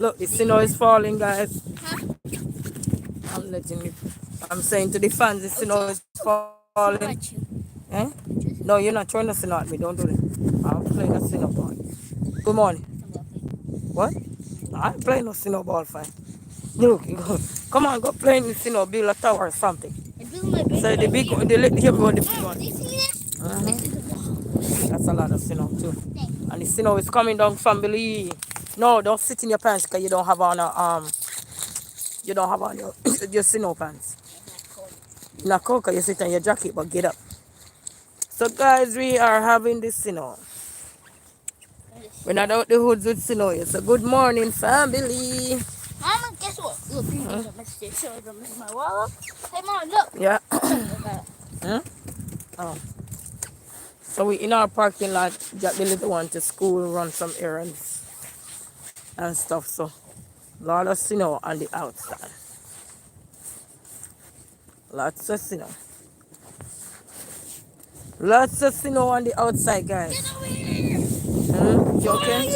Look, the snow is falling, guys. Huh? I'm letting you. I'm saying to the fans, the snow is falling. Throw at you. Eh? No, you're not throwing the snow at me. Don't do that. I'll play the snowball. Good morning. What? I ain't playing no snowball fight. Look, come on, go play in the snow, build a tower or something. I built my big So the right big here. one, the heavy one, the big Mom, one. do you see that? Uh-huh. This is the wall. That's a lot of snow too. Thanks. And the snow is coming down from Billy. No, don't sit in your pants because you don't have on your your snow pants. Not cold because you sit on your jacket, but get up. So guys, we are having this snow. We're not out the hoods with snow yet. So good morning, family. Mama, guess what? Look, you need a mistake. So I don't miss my wall. Hey, Mom, look. Yeah. Look at Huh? Oh. So we in our parking lot, got the little one to school, run some errands and stuff. So lot of snow on the outside. Lots of snow. Lots of snow on the outside, guys. Get over here. Joking?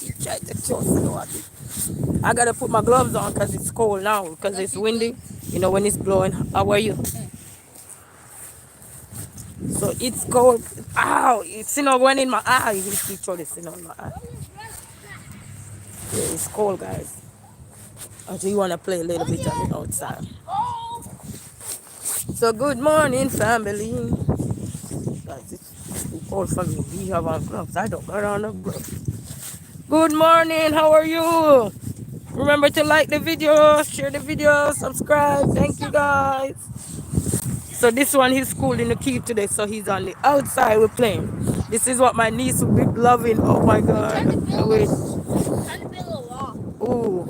You tried to throw snow at me. I gotta put my gloves on because it's cold now, because it's windy. You know when it's blowing. How are you? So it's cold. Ow! It's snow going in my eye. You throw the snow in my eye. Yeah, it's cold, guys. Actually, you want to play a little bit on the outside. Oh. So good morning, family. Guys, it's too cold for me. We have on gloves. I don't got on the gloves. Good morning. How are you? Remember to like the video, share the video, subscribe. Thank you, guys. So this one he's school in the keep today, so he's on the outside. We're playing. This is what my niece will be loving. Oh my God! Wait. Trying to build a wall. Ooh.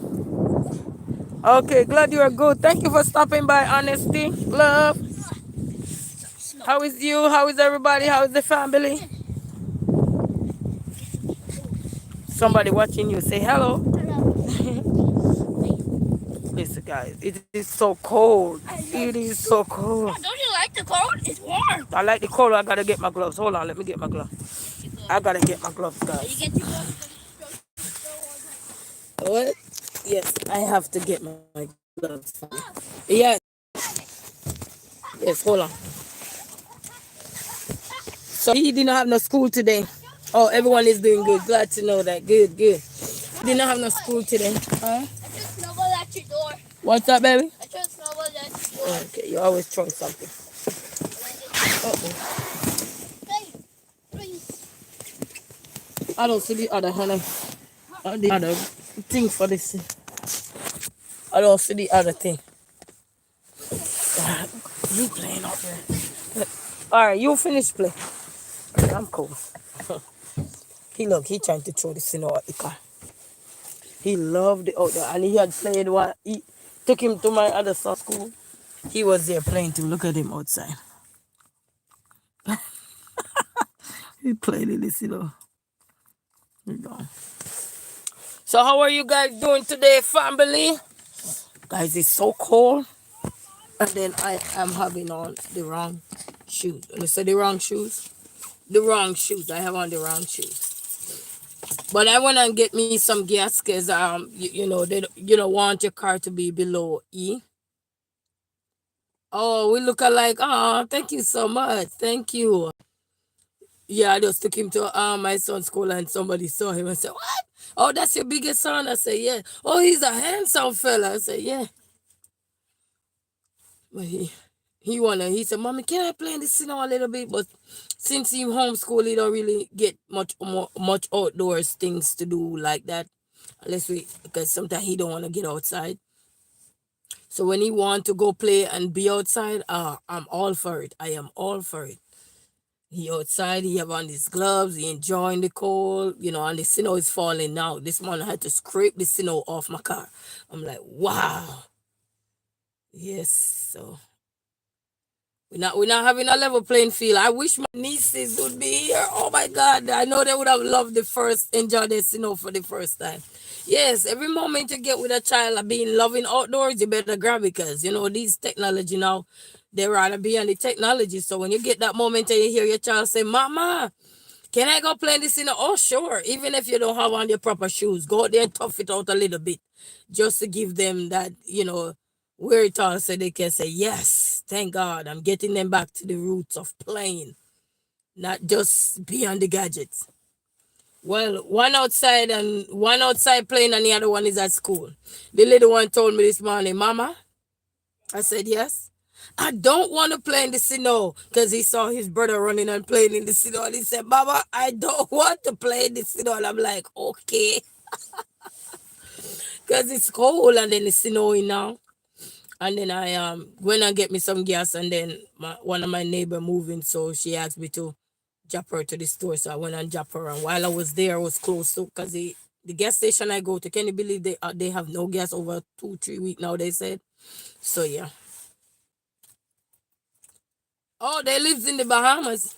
Okay, glad you are good. Thank you for stopping by, Honesty. Love. How is you? How is everybody? How is the family? Somebody watching you. Say hello. Listen, guys, it is so cold. It is so cold. Don't you like the cold? It's warm. I like the cold. I gotta get my gloves. Hold on, let me get my gloves. I gotta get my gloves, guys. You get your gloves. What? Yes, I have to get my gloves. Yes. Yes, hold on. So he didn't have no school today. Oh, everyone is doing good. Glad to know that. Good, good. Didn't have no school today. Huh? I just snuggled at your door. What's up, baby? I just snuggled at your door. Okay, you always throwing something. Uh-oh. Hey, please. I don't see the other honey. The other thing for this. I don't see the other thing. You playing out there. Alright, you finish play. I'm cold. He trying to throw the snow at the car. He loved it out there. And he had played one. He took him to my other son's school. He was there playing too. Look at him outside. He played in the snow. So how are you guys doing today, family? Guys, it's so cold. And then I am having on the wrong shoes. When I say the wrong shoes, the wrong shoes. I have on the wrong shoes. But I want to get me some gas because you know you don't want your car to be below E. Oh, we look alike. Oh, thank you so much. Thank you. Yeah, I just took him to my son's school and somebody saw him and said, "What? Oh, that's your biggest son?" I said, "Yeah." "Oh, he's a handsome fella." I said, "Yeah." But he said, "Mommy, can I play in the snow a little bit?" But since he homeschool, he don't really get much outdoors things to do like that. Because sometimes he don't want to get outside. So when he want to go play and be outside, I'm all for it. I am all for it. He outside, he have on his gloves, he enjoying the cold, and the snow is falling now. This morning I had to scrape the snow off my car. I'm like, wow. Yes, so we're not having a level playing field. I wish my nieces would be here. Oh my God, I know they would have loved enjoy the snow for the first time. Yes, every moment you get with a child of being loving outdoors, you better grab it because these technology now, they rather be on the technology. So when you get that moment and you hear your child say, "Mama, Can I go play this in? Oh, sure. Even if you don't have on your proper shoes, go out there and tough it out a little bit, just to give them that, wear it all so they can say, yes, thank God, I'm getting them back to the roots of playing, not just be on the gadgets. Well, one outside playing and the other one is at school. The little one told me this morning, Mama, I said, yes. I don't want to play in the snow because he saw his brother running and playing in the snow. And he said, Mama, I don't want to play in the snow. And I'm like, okay. Because it's cold and then it's snowing now. And then I went and get me some gas, and then one of my neighbor moving, so she asked me to drop her to the store. So I went and dropped her. And while I was there, I was close to, because the gas station I go to, can you believe they have no gas over 2-3 weeks now, they said. So yeah. Oh, they lives in the Bahamas.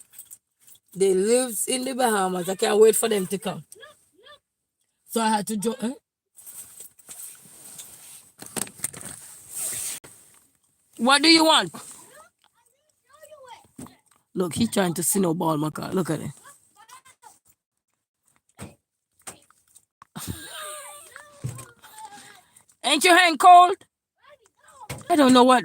They lives in the Bahamas. I can't wait for them to come. So I had to join. What do you want? Look, he's trying to snowball my car. Look at it. Ain't your hand cold? I don't know what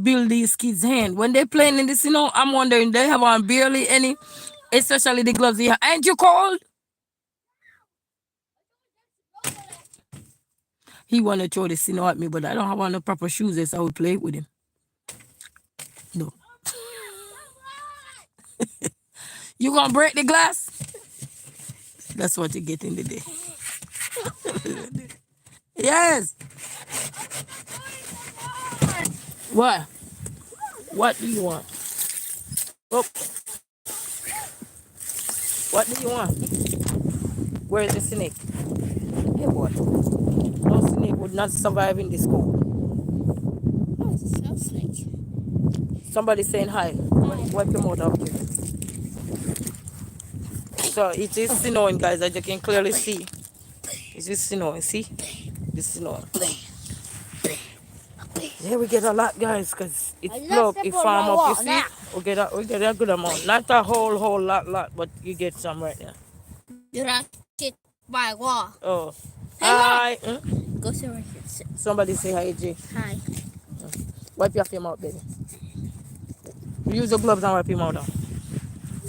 build these kids' hand. When they playing in this, I'm wondering, they have on barely any, especially the gloves. Ain't you cold? He want to throw the snow at me, but I don't have on the proper shoes, so I would play with him. No. You gonna break the glass? That's what you get in the day. Yes. What? What do you want? Oh. What do you want? Where's the snake? Hey boy. No snake would not survive in this cold. Oh, it's a snow snake. Somebody saying hi. Wipe your mouth up here. So it is snowing, guys, as you can clearly see. It is snowing, see? It's snowing. Yeah, we get a lot, guys, because it's plug, it farm up, you see? We get a good amount. Not a whole lot, but you get some right there. You're not shit by wall. Oh. Hey, Hi. Go sit right here. Sit. Somebody say hi, Jay. Hi. Wipe your mouth, baby. Use your gloves and wipe your mouth down.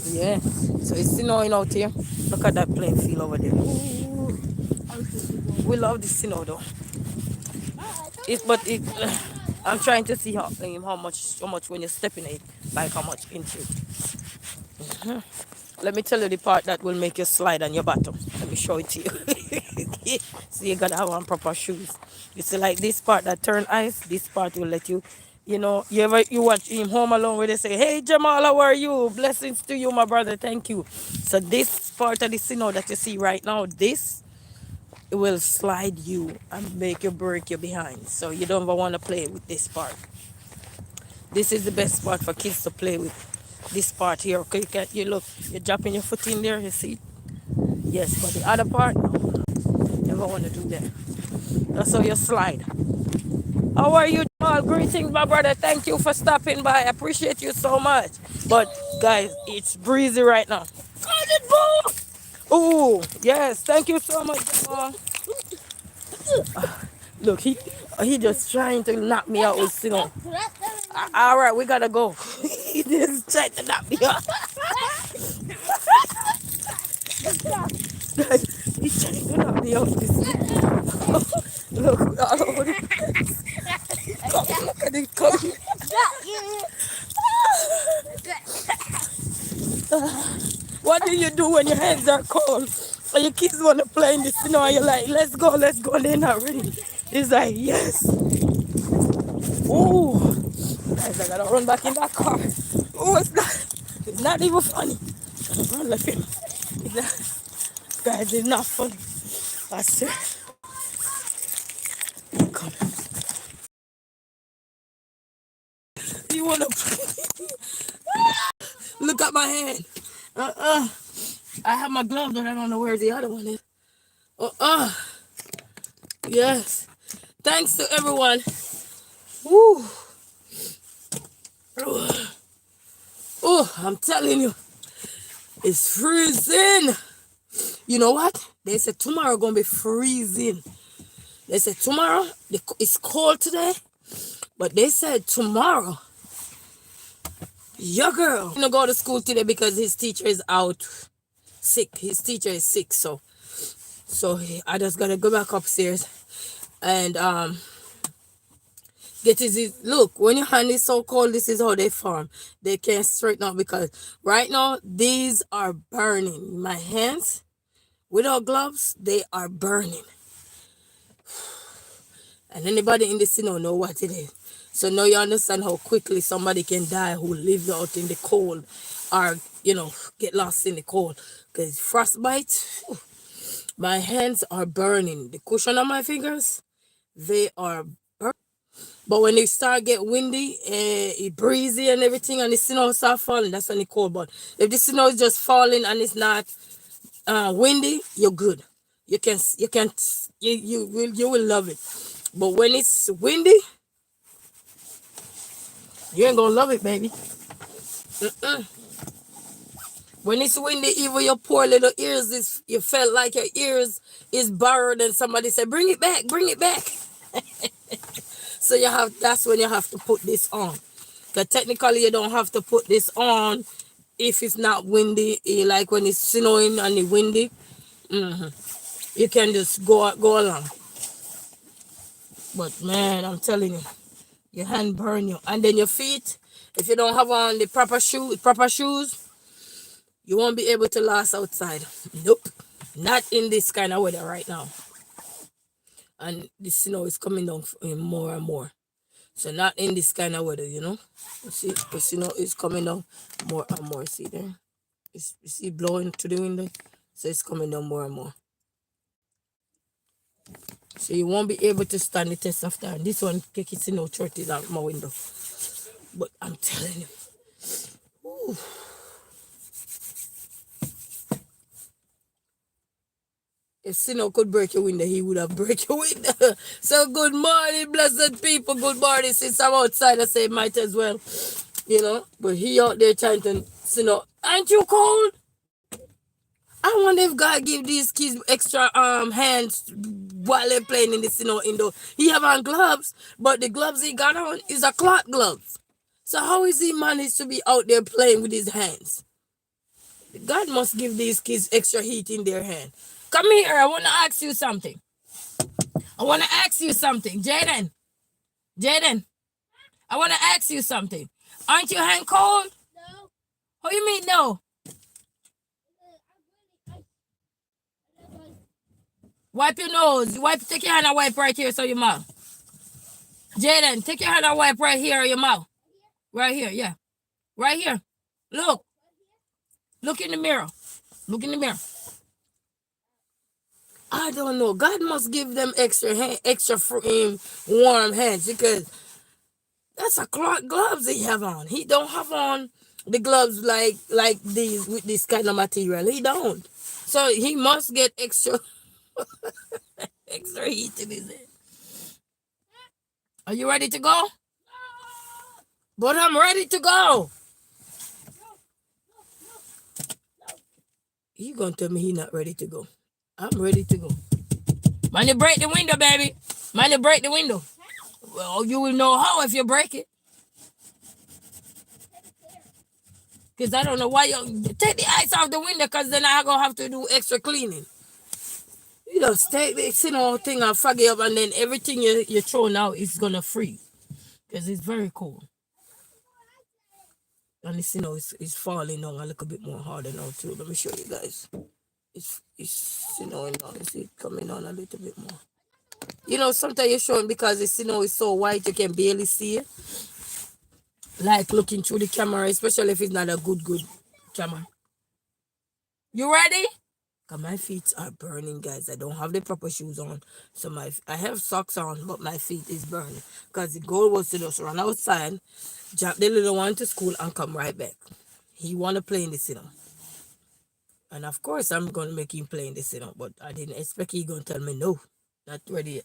Yeah. So it's snowing out here. Look at that playing field over there. We love the snow though. I'm trying to see how much when you step in it, like how much into it. Let me tell you the part that will make you slide on your bottom. Let me show it to you. So you gotta have on proper shoes. You see, like this part that turn ice, this part will let you, you watch him Home Alone where they say, hey Jamal, how are you? Blessings to you, my brother, thank you. So this part of the snow that you see right now, it will slide you and make you break your behind. So you don't even want to play with this part. This is the best part for kids to play with. This part here, okay? You're dropping your foot in there, you see? Yes, but the other part, no. Never want to do that. That's how you slide. How are you, Jamal? Greetings, my brother. Thank you for stopping by. I appreciate you so much. But guys, it's breezy right now. Oh, yes. Thank you so much, Jamal. Look, he just trying to knock me out with snow. All right, we gotta go. He just trying to knock me out. He's trying to knock me out with snow. Look, all over the place. Look at it coming. What do you do when your hands are cold? And your kids want to play in the snow and you're like, let's go. And they're not ready. It's like, yes. Oh, guys, I gotta run back in that car. Oh, it's not even funny. Run like it. Guys, it's not funny. I swear. Come. You wanna play? Look at my hand. I have my glove, but I don't know where the other one is. Yes. Thanks to everyone. Woo. Oh, I'm telling you. It's freezing. You know what? They said tomorrow gonna be freezing. They said tomorrow it's cold today, but they said tomorrow your girl gonna go to school today because his teacher is out sick. His teacher is sick, so I just gotta go back upstairs and get his look. When your hand is so cold, this is how they form. They can't straighten up because right now these are burning. My hands without gloves, they are burning. And anybody in the scene don't know what it is. So now you understand how quickly somebody can die who lives out in the cold or, get lost in the cold. Because frostbite, my hands are burning. The cushion on my fingers, they are burning. But when it start get windy, it breezy and everything, and the snow start falling, that's when it's cold. But if the snow is just falling and it's not windy, you're good. You will love it. But when it's windy, you ain't gonna love it, baby. When it's windy, even your poor little ears you felt like your ears is borrowed, and somebody said, "Bring it back, bring it back." So that's when you have to put this on. Because technically you don't have to put this on if it's not windy. Like when it's snowing and it's windy, you can just go along. But man, I'm telling you, your hand burn you. And then your feet, if you don't have on the proper shoes, you won't be able to last outside. Nope. Not in this kind of weather right now. And the snow is coming down more and more. So not in this kind of weather, You see, the snow is coming down more and more. See there? You see blowing to the window? So it's coming down more and more. So you won't be able to stand the test of time. This one, it's no 30 out my window. But I'm telling you. Ooh. If Sino could break your window, he would have break your window. So good morning, blessed people. Good morning. Since I'm outside, I say might as well. But he out there trying to, aren't you cold? I wonder if God give these kids extra hands while they're playing in the indoor. He have on gloves, but the gloves he got on is a cloth gloves. So how is he managed to be out there playing with his hands? God must give these kids extra heat in their hand. Come here, I want to ask you something. Jaden. I want to ask you something. Aren't your hand cold? No. What do you mean no? Wipe your nose. Take your hand and wipe right here so your mouth. Jaden, take your hand and wipe right here or your mouth. Right here, yeah. Right here. Look. Look in the mirror. Look in the mirror. I don't know. God must give them extra warm hands because that's a cloth gloves he have on. He don't have on the gloves like these with this kind of material. He don't. So he must get extra extra heat in his head. Are you ready to go? But I'm ready to go. He gonna tell me he not ready to go. I'm ready to go. Mind you break the window, baby. Mind you break the window. Well, you will know how if you break it. Because I don't know why you take the ice off the window, because then I gonna have to do extra cleaning. You just take the thing and fog it up, and then everything you throw now is gonna freeze. Because it's very cold. And it's falling down a little bit more harder now too. Let me show you guys. It's now. You see it coming on a little bit more. Sometimes you're showing because the snow is so white you can barely see it. Like looking through the camera, especially if it's not a good camera. You ready? Because my feet are burning, guys. I don't have the proper shoes on. So I have socks on, but my feet is burning. Because the goal was to just run outside, drop the little one to school, and come right back. He want to play in the And of course, I'm going to make him play in the but I didn't expect he going to tell me no. Not ready yet.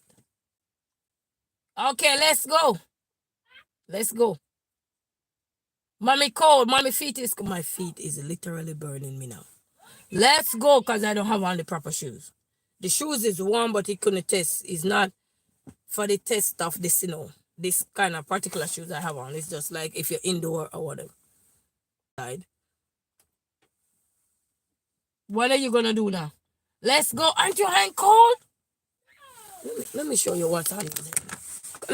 Okay, let's go. Let's go. Mommy cold. Mommy feet is cold. My feet is literally burning me now. Let's go because I don't have on the proper shoes. The shoes is warm, but it couldn't test. It's not for the test of this, this kind of particular shoes I have on. It's just like if you're indoor or whatever. What are you gonna do now? Let's go. Aren't your hand cold? Let me show you what's on there.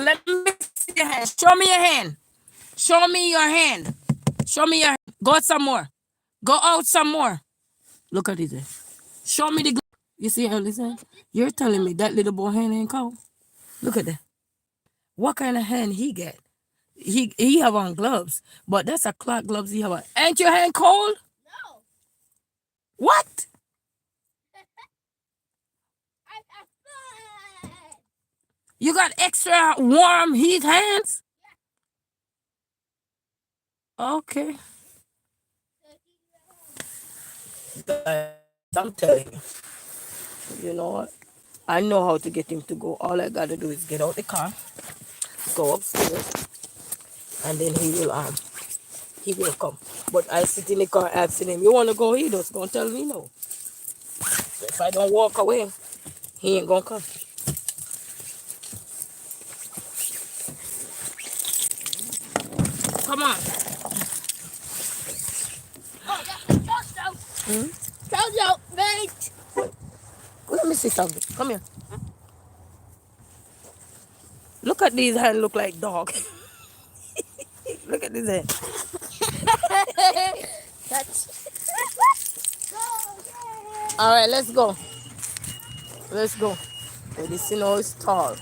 Let me see your hand. Show me your hand. Show me your hand. Show me your hand. Go out some more. Go out some more. Look at it there. Show me the glove. You see how listen? You're telling me that little boy hand ain't cold. Look at that. What kind of hand he get? He have on gloves, but that's a cloth gloves he have on. Ain't your hand cold? No. What? I'm fine. You got extra warm heat hands? Okay. I'm telling you. You know what? I know how to get him to go. All I gotta do is get out the car, go upstairs, and then he will come. But I sit in the car asking him, you wanna go? He just gonna tell me no. If I don't walk away, he ain't gonna come. Come on. Oh, Jojo. Jojo, wait. Let me see something. Come here. Look at these hands look like dog. Look at this hand. That's. All right, let's go. Let's go. Oh, this snow is tall.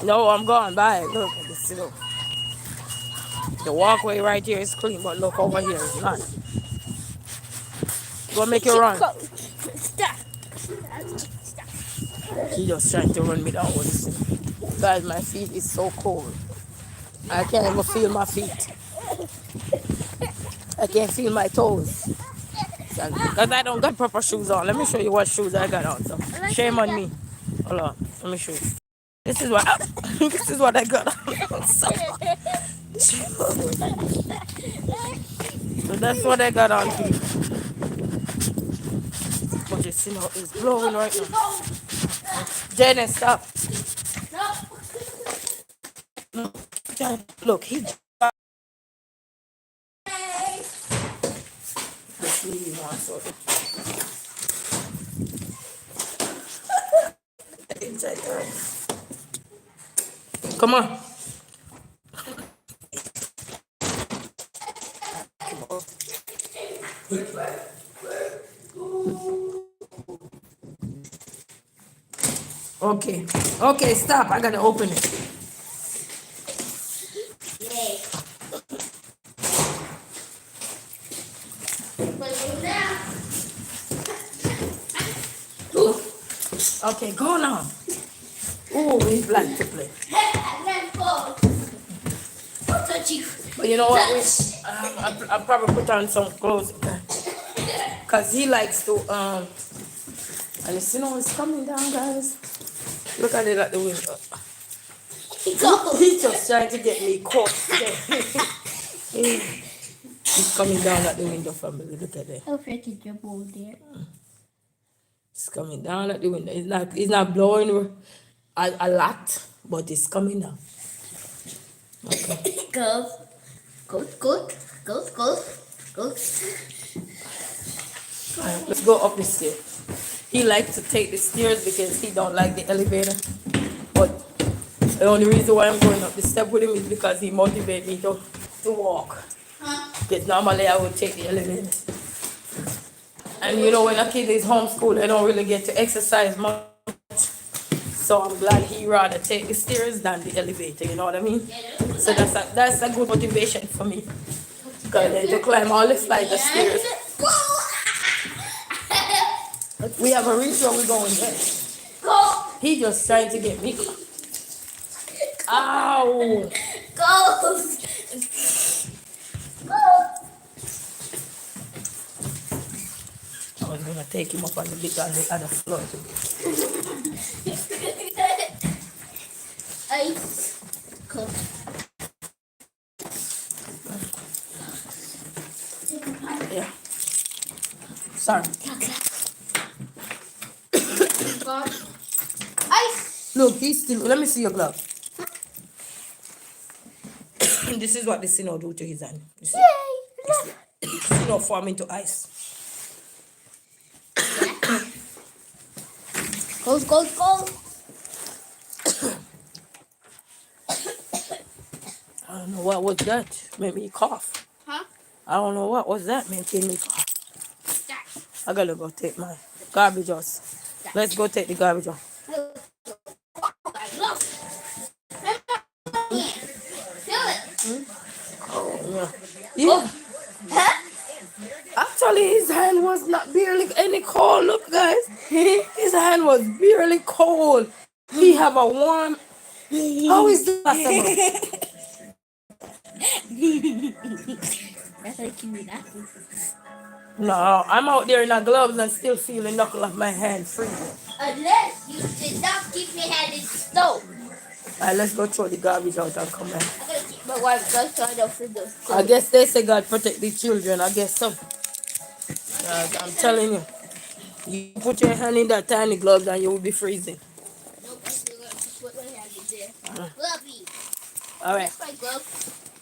No, I'm going. Bye. Look at this snow. The walkway right here is clean, but look over here, it's not. Go make it run. Stop. He just trying to run me down with this. Guys, my feet is so cold. I can't even feel my feet. I can't feel my toes. Because I don't got proper shoes on. Let me show you what shoes I got on. So shame on me. Hold on. Let me show you. This is what this is what I got on. So that's what I got on. But you see now it's blowing right now. Jenny, stop. Look, he just leave on so come on. Okay. Okay, stop. I gotta open it. Okay, go now. Oh, we like to play. But you know what? I'll probably put on some clothes because he likes to and the snow is coming down, guys. Look at it at the window. He's just trying to get me caught. He's coming down at the window, family. Look at it. I'll freaking jump over there. It's coming down at the window. It's not blowing a lot, but it's coming down. Okay. Go. Go. All right, let's go up the stairs. He likes to take the stairs because he don't like the elevator. But the only reason why I'm going up the step with him is because he motivates me to walk. Because normally I would take the elevator. And you know, when a kid is homeschooled, they don't really get to exercise much. So I'm glad he rather take the stairs than the elevator, you know what I mean? So that's a good motivation for me. Because then to climb all the flight of stairs. We haven't reached where we're going yet. Go. He just trying to get me. Ow! Go. I was gonna take him up on the other floor. Ice. Go. Sorry. God. Ice. Look, he's still. Let me see your glove. This is what the Sino do to his hand. You see? Yay. Sino form into ice. Goes, goes, goes. I don't know what was that. Made me cough. Huh? I don't know what was that making me cough. That. I gotta go take my garbage out. Let's go take the garbage out. Yeah. Yeah. Huh? Actually, his hand was not barely any cold. Look, guys. His hand was barely cold. He have a warm. How is that possible? That's like you that. No, I'm out there in the gloves and still feel the knuckle of my hand freezing. Unless you did not keep your hand in the stove. Alright, let's go throw the garbage out and come back. I'm gonna keep my wife just so I don't feel the stove. I guess they say God protect the children. I guess so. I'm telling you. You put your hand in that tiny gloves and you will be freezing. Nope, I'm still gonna put my hand in there. Glovey. Alright. That's my glove.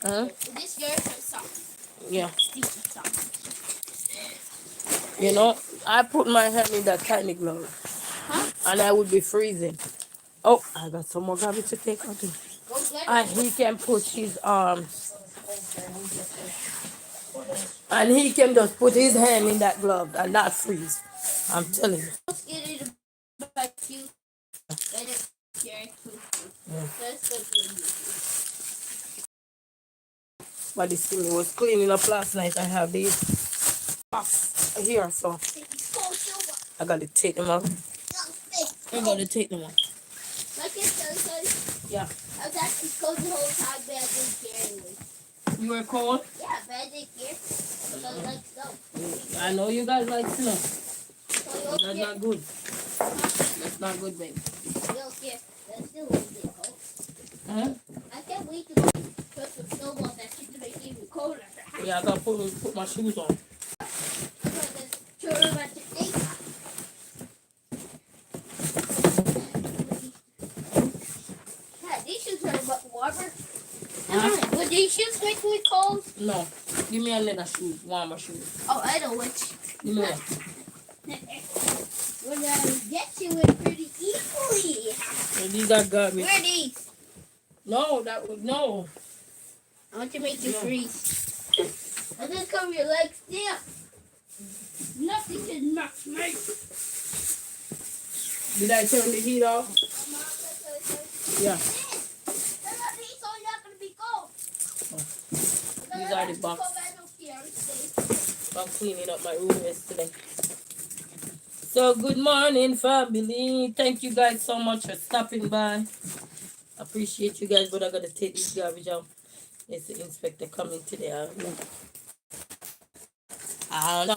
Huh? This yours are soft. Yeah. Sticky soft. You know, I put my hand in that tiny glove Huh? and I would be freezing. Oh, I got some more garbage to take out too. Go get it. And he can push his arms. And he can just put his hand in that glove and not freeze. I'm telling you. Let's get it back to you. Let it carry That's good. But this thing was cleaning up last night. I have these box here, so I gotta take them out. I gotta take them out. Like it says, Yeah. I was actually cold the whole time, but I didn't care anyway. You were cold? Yeah, but I didn't care. Because I like snow. I know you guys like snow. So you That's don't care. not good. That's not good, baby. You don't care. That's still a little bit cold. Huh? I can't wait to put some snowballs that shit to make it even colder. Yeah, I gotta put my shoes on. Yeah, these shoes are warmer. Huh? Would these shoes make me cold? No. Give me a leather shoes, warmer shoes. Oh, I know which. Give me one. When I get to it pretty easily. So these are garbage. Where are these? No, that would no. I want to make you No. freeze. And then cover your legs stiff. Nothing can knock me. Did I turn the heat off? Yeah. These are not going to be cold. These are the box. I'm cleaning up my room yesterday. So good morning, family. Thank you guys so much for stopping by. Appreciate you guys, but I gotta take this garbage out. It's the inspector coming today. I don't know.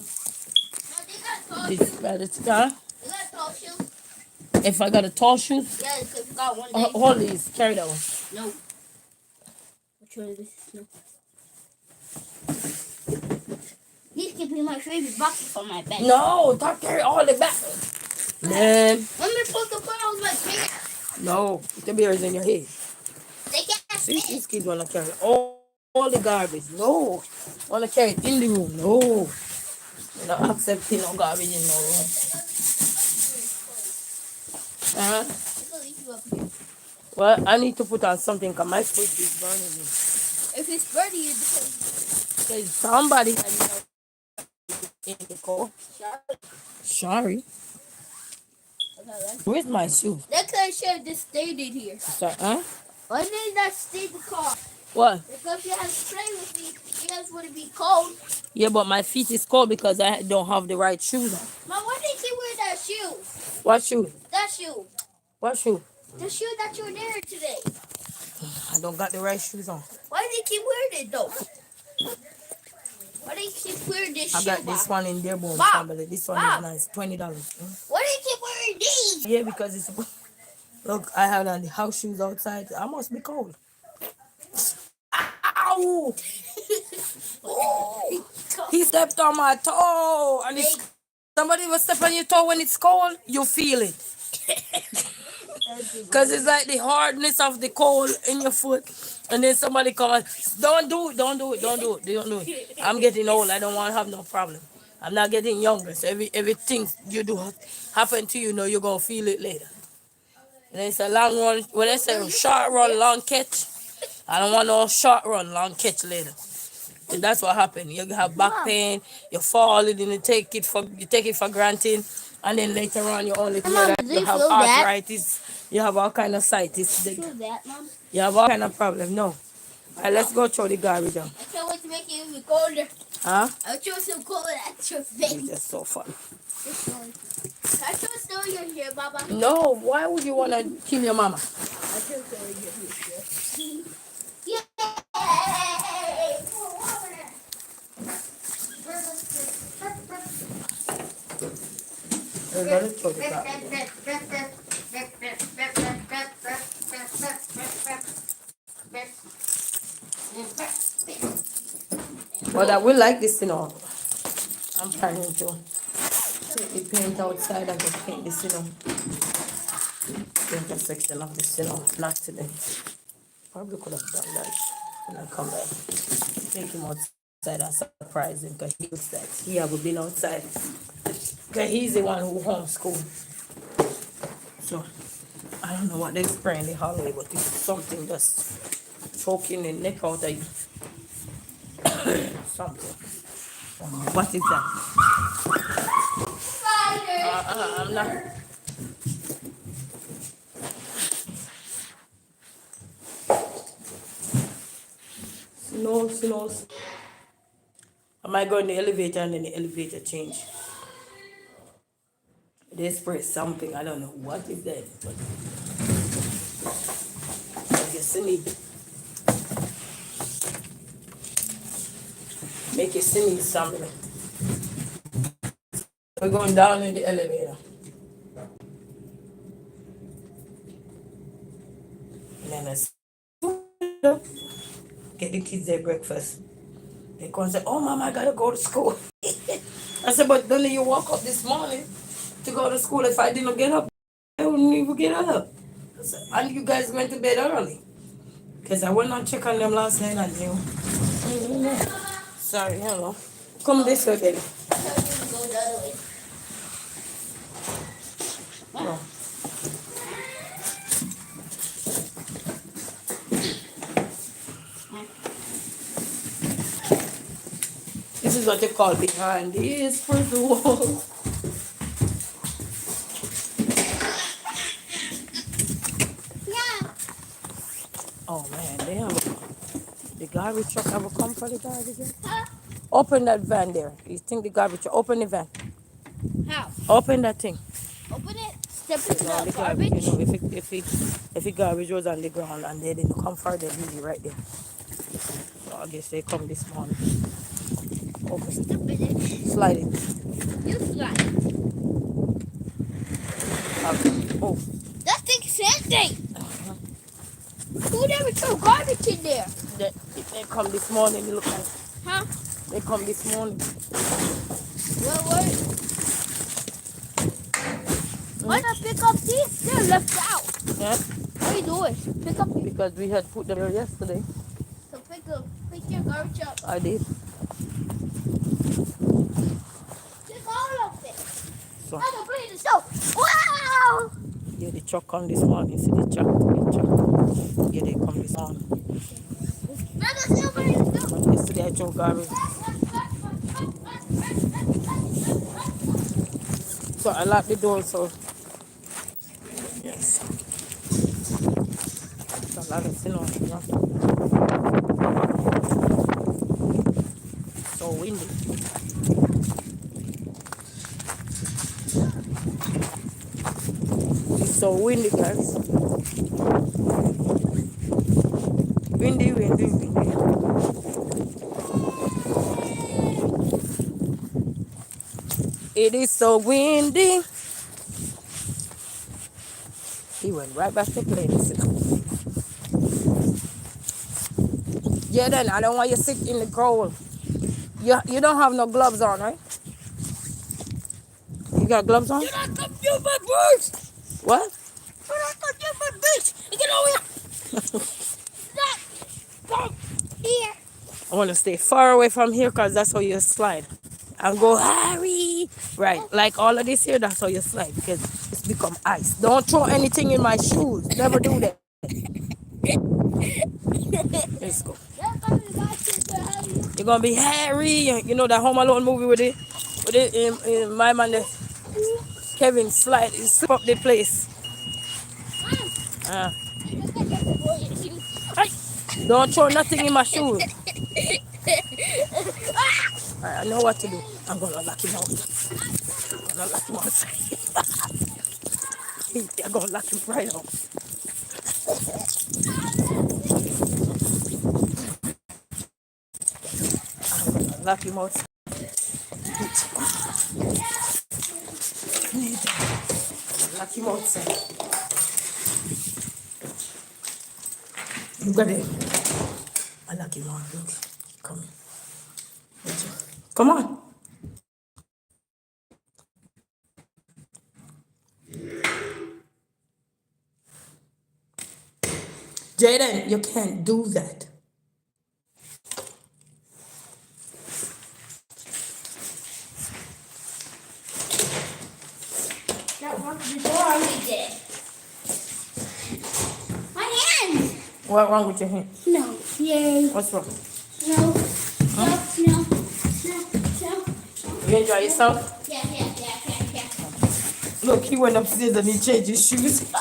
This bad it's got. You got tall shoes? If I got a tall shoes, Yeah, if you got one. hold these. Carry that one. No. Which one is this? No. These can be my favorite boxes on my bed. No, don't carry all the back. Man, Let me put the phone on my finger. no, put the beers in your head. They can't See, fit. these kids wanna carry all the garbage. No, wanna carry it in the room. No, you're not accepting no garbage in no room. It'll leave you up here. Well, I need to put on something because my foot is burning me. If it's burning you, because There's somebody had me in the car. Sorry. Where's my shoes? that kind of should have just stayed in here. Sorry, huh? Why didn't that stay in the car? What? Because you have to play with me. You guys want to be cold. Yeah, but my feet is cold because I don't have the right shoes on. Mom, why did you wear that shoe? What shoe? That shoe. What shoe? The shoe that you were wearing today. I don't got the right shoes on. Why did you keep wearing it though? Why do you keep wearing this I shoe? got this Mom? one in Dearborn Mom. family. This one Mom. is nice. $20. Why do you keep wearing these? Yeah, because it's look, I have on the house shoes outside. I must be cold. Ow! Oh, he stepped on my toe and it's Somebody will step on your toe when it's cold, you feel it. Because it's like the hardness of the coal in your foot. And then somebody come and, don't do it, don't do it, don't do it, don't do it. I'm getting old, I don't want to have no problem. I'm not getting younger, so everything you do happen to you, you're going to feel it later. And it's a long run, when I say short run, long catch, I don't want no short run, long catch later. And that's what happened. You have back pain, you fall, and you take it for granted, and then later on you only feel that you have arthritis, you have all kind of sights. Feel that, Mom? You have all kind of problem. No. All right, let's go throw the garbage down. I can't wait to make it even colder. Huh? I'll throw some cold at your face. It's just so fun. I throw snow in your hair, Baba. No, why would you want to kill your mama? I throw snow in your hair. Yay! We're going to throw the garbage. But I will like this, I'm planning to take the paint outside and just paint this, paint a section of this, not today. Probably could have done that when I come back. Take him outside and surprise him because he looks like he have been outside. Because he's the one who homeschooled. So, I don't know what they spray in the hallway, but it's something just choking the neck out of you. Something. What is that? I'm not. Snows. I might go in the elevator and then the elevator change. They spray something. I don't know what is that. But I guess I need. Make it sneeze something. We're going down in the elevator. And then I get the kids their breakfast. They come and say, oh, Mama, I gotta go to school. I said, but don't you woke up this morning to go to school? If I didn't get up, I wouldn't even get up. I said, and you guys went to bed early. Because I went and check on them last night and you. Sorry, hello. Come this way, baby. No. This is what you call behind these prison walls. Yeah. Oh man, they have the garbage truck ever come for the garbage? Huh? Open that van there. You think the garbage truck? Open the van. How? Open that thing. Open it. Step into No, the the garbage. if the garbage was on the ground and they didn't come for it, really right there. So I guess they come this morning. Open Step in it. it. Slide it. You slide. Oh. That thing's empty. Who never threw garbage in there? They come this morning. You look like. Huh? They come this morning. What? Why not pick up these? They're left out. Yeah. What are you doing? Pick up these. Because we had put them there yesterday. So pick your garbage up. I did. Pick all of it. So. I'm gonna play the stove. Wow! Yeah, the truck come this morning. See the truck. Yeah, they come this morning. I'm still playing the stove. But yesterday I took garbage. So I locked the door, so yes. So a lot of so windy. It's so windy, guys. Windy. It is so windy. He went right back to playing. Yeah, then I don't want you to sit in the cold. You don't have no gloves on, right? got gloves on? Do not confuse my birds. What? Do not confuse my bitch. Get over here. Stop. Come here. I want to stay far away from here because that's how you slide. And go, Harry. Right. Like all of this here, that's how you slide because it's become ice. Don't throw anything in my shoes. Never do that. Let's go. You're going to be Harry. You know that Home Alone movie with it in my man, Kevin slide, he slip up the place. Hey, don't throw nothing in my shoes. I know what to do. I'm going to lock him out. I'm going to lock him outside. I'm going to lock him right out. I'm going to lock him outside. Lock him outside. Look at him. I lock him out. Look. Come here. Come on. Jaden, you can't do that. That walked the door already did. My hands. What's wrong with your hand? No. Yay. What's wrong? No. No. You enjoy yourself? Yeah. Look, he went upstairs and he changed his shoes.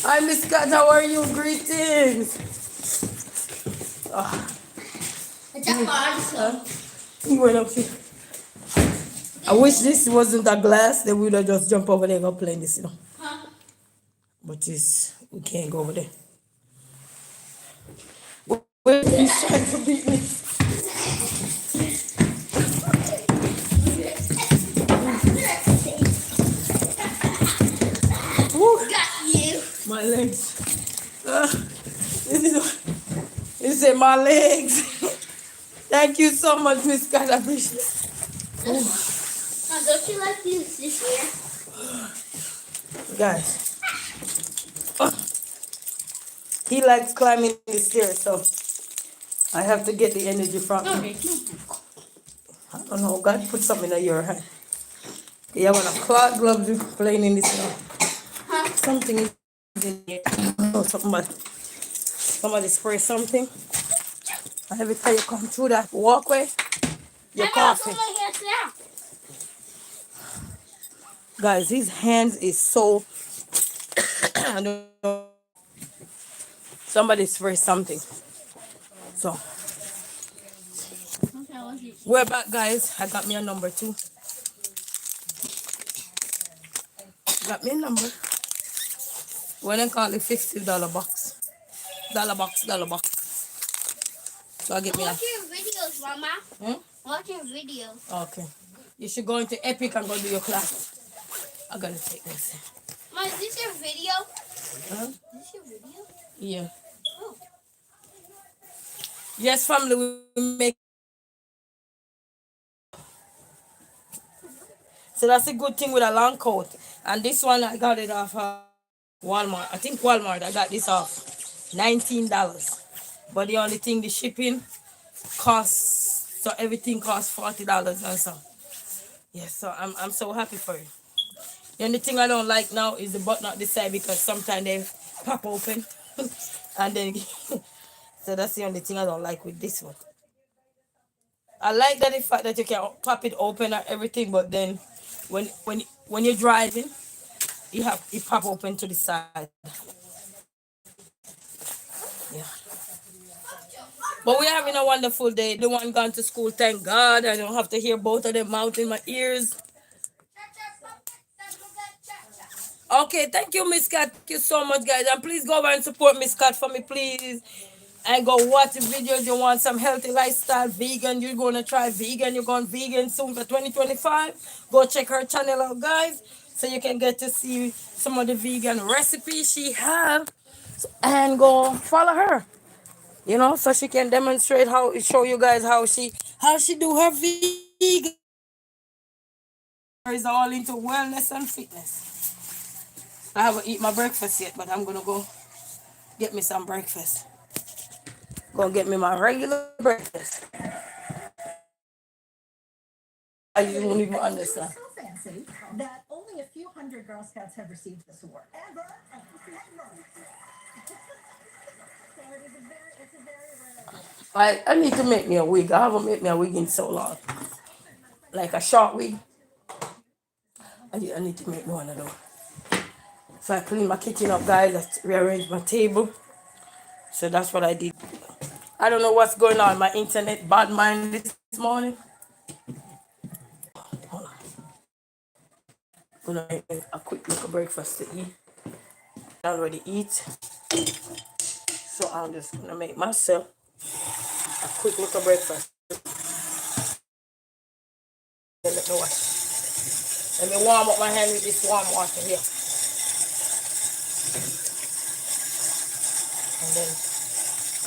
Hi, Miss Scott, how are you? Greetings. It's a hard song. He went upstairs. I wish this wasn't a glass, then we would have just jumped over there and go play this, you know. Huh? But we can't go over there. He's trying to beat me. Got you. My legs. He said my legs. Thank you so much, Miss Scott. I appreciate it. Now, don't you like this here? Guys. He likes climbing the stairs, so I have to get the energy from him. I don't know. God put something in your hand. You want to cloth gloves you playing in this now. Something is in here. Oh, somebody spray something. And every time you come through that walkway, you're coughing. Guys, his hands is so I don't know. Somebody spray something. So we're back, guys. I got me a number too. Got me a number. When I call it $50 box. Dollar box. So I get me a. Watch your videos, Mama. Watch your videos. Okay. You should go into Epic and go do your class. I gotta take this. Mom, is this your video? Huh? Is this your video? Yeah. Oh. Yes, family, we make. So that's a good thing with a long coat. And this one, I got it off Walmart. I think Walmart, I got this off $19. But the only thing, the shipping costs, so everything costs $40 and so. Yes, so I'm so happy for it. The only thing I don't like now is the button on this side because sometimes they pop open. And then, so that's the only thing I don't like with this one. I like that the fact that you can pop it open and everything, but then when you're driving, it pop open to the side. Yeah. But we're having a wonderful day. The one gone to school, thank God. I don't have to hear both of them out in my ears. Okay, thank you, Miss Cat. Thank you so much, guys. And please go over and support Miss Cat for me, please. And go watch the videos. You want some healthy lifestyle, vegan. You're going to try vegan. You're going vegan soon for 2025. Go check her channel out, guys. So you can get to see some of the vegan recipes she has. And go follow her. You know, so she can demonstrate show you guys how she do her vegan. is all into wellness and fitness. I haven't eaten my breakfast yet, but I'm gonna go get me some breakfast. Gonna get me my regular breakfast. I you won't even understand. So fancy that only a few hundred Girl Scouts have received this award. Ever. So it's a very rare award. I need to make me a wig. I haven't made me a wig in so long. Like a short wig. I need to make me one of those. So I clean my kitchen up, guys. I rearrange my table. So that's what I did. I don't know what's going on. My internet bad mind this morning. Hold on. Gonna make a quick little breakfast to eat. I already eat. So I'm just gonna make myself a quick little breakfast. Let me wash. Let me warm up my hand with this warm water here. And then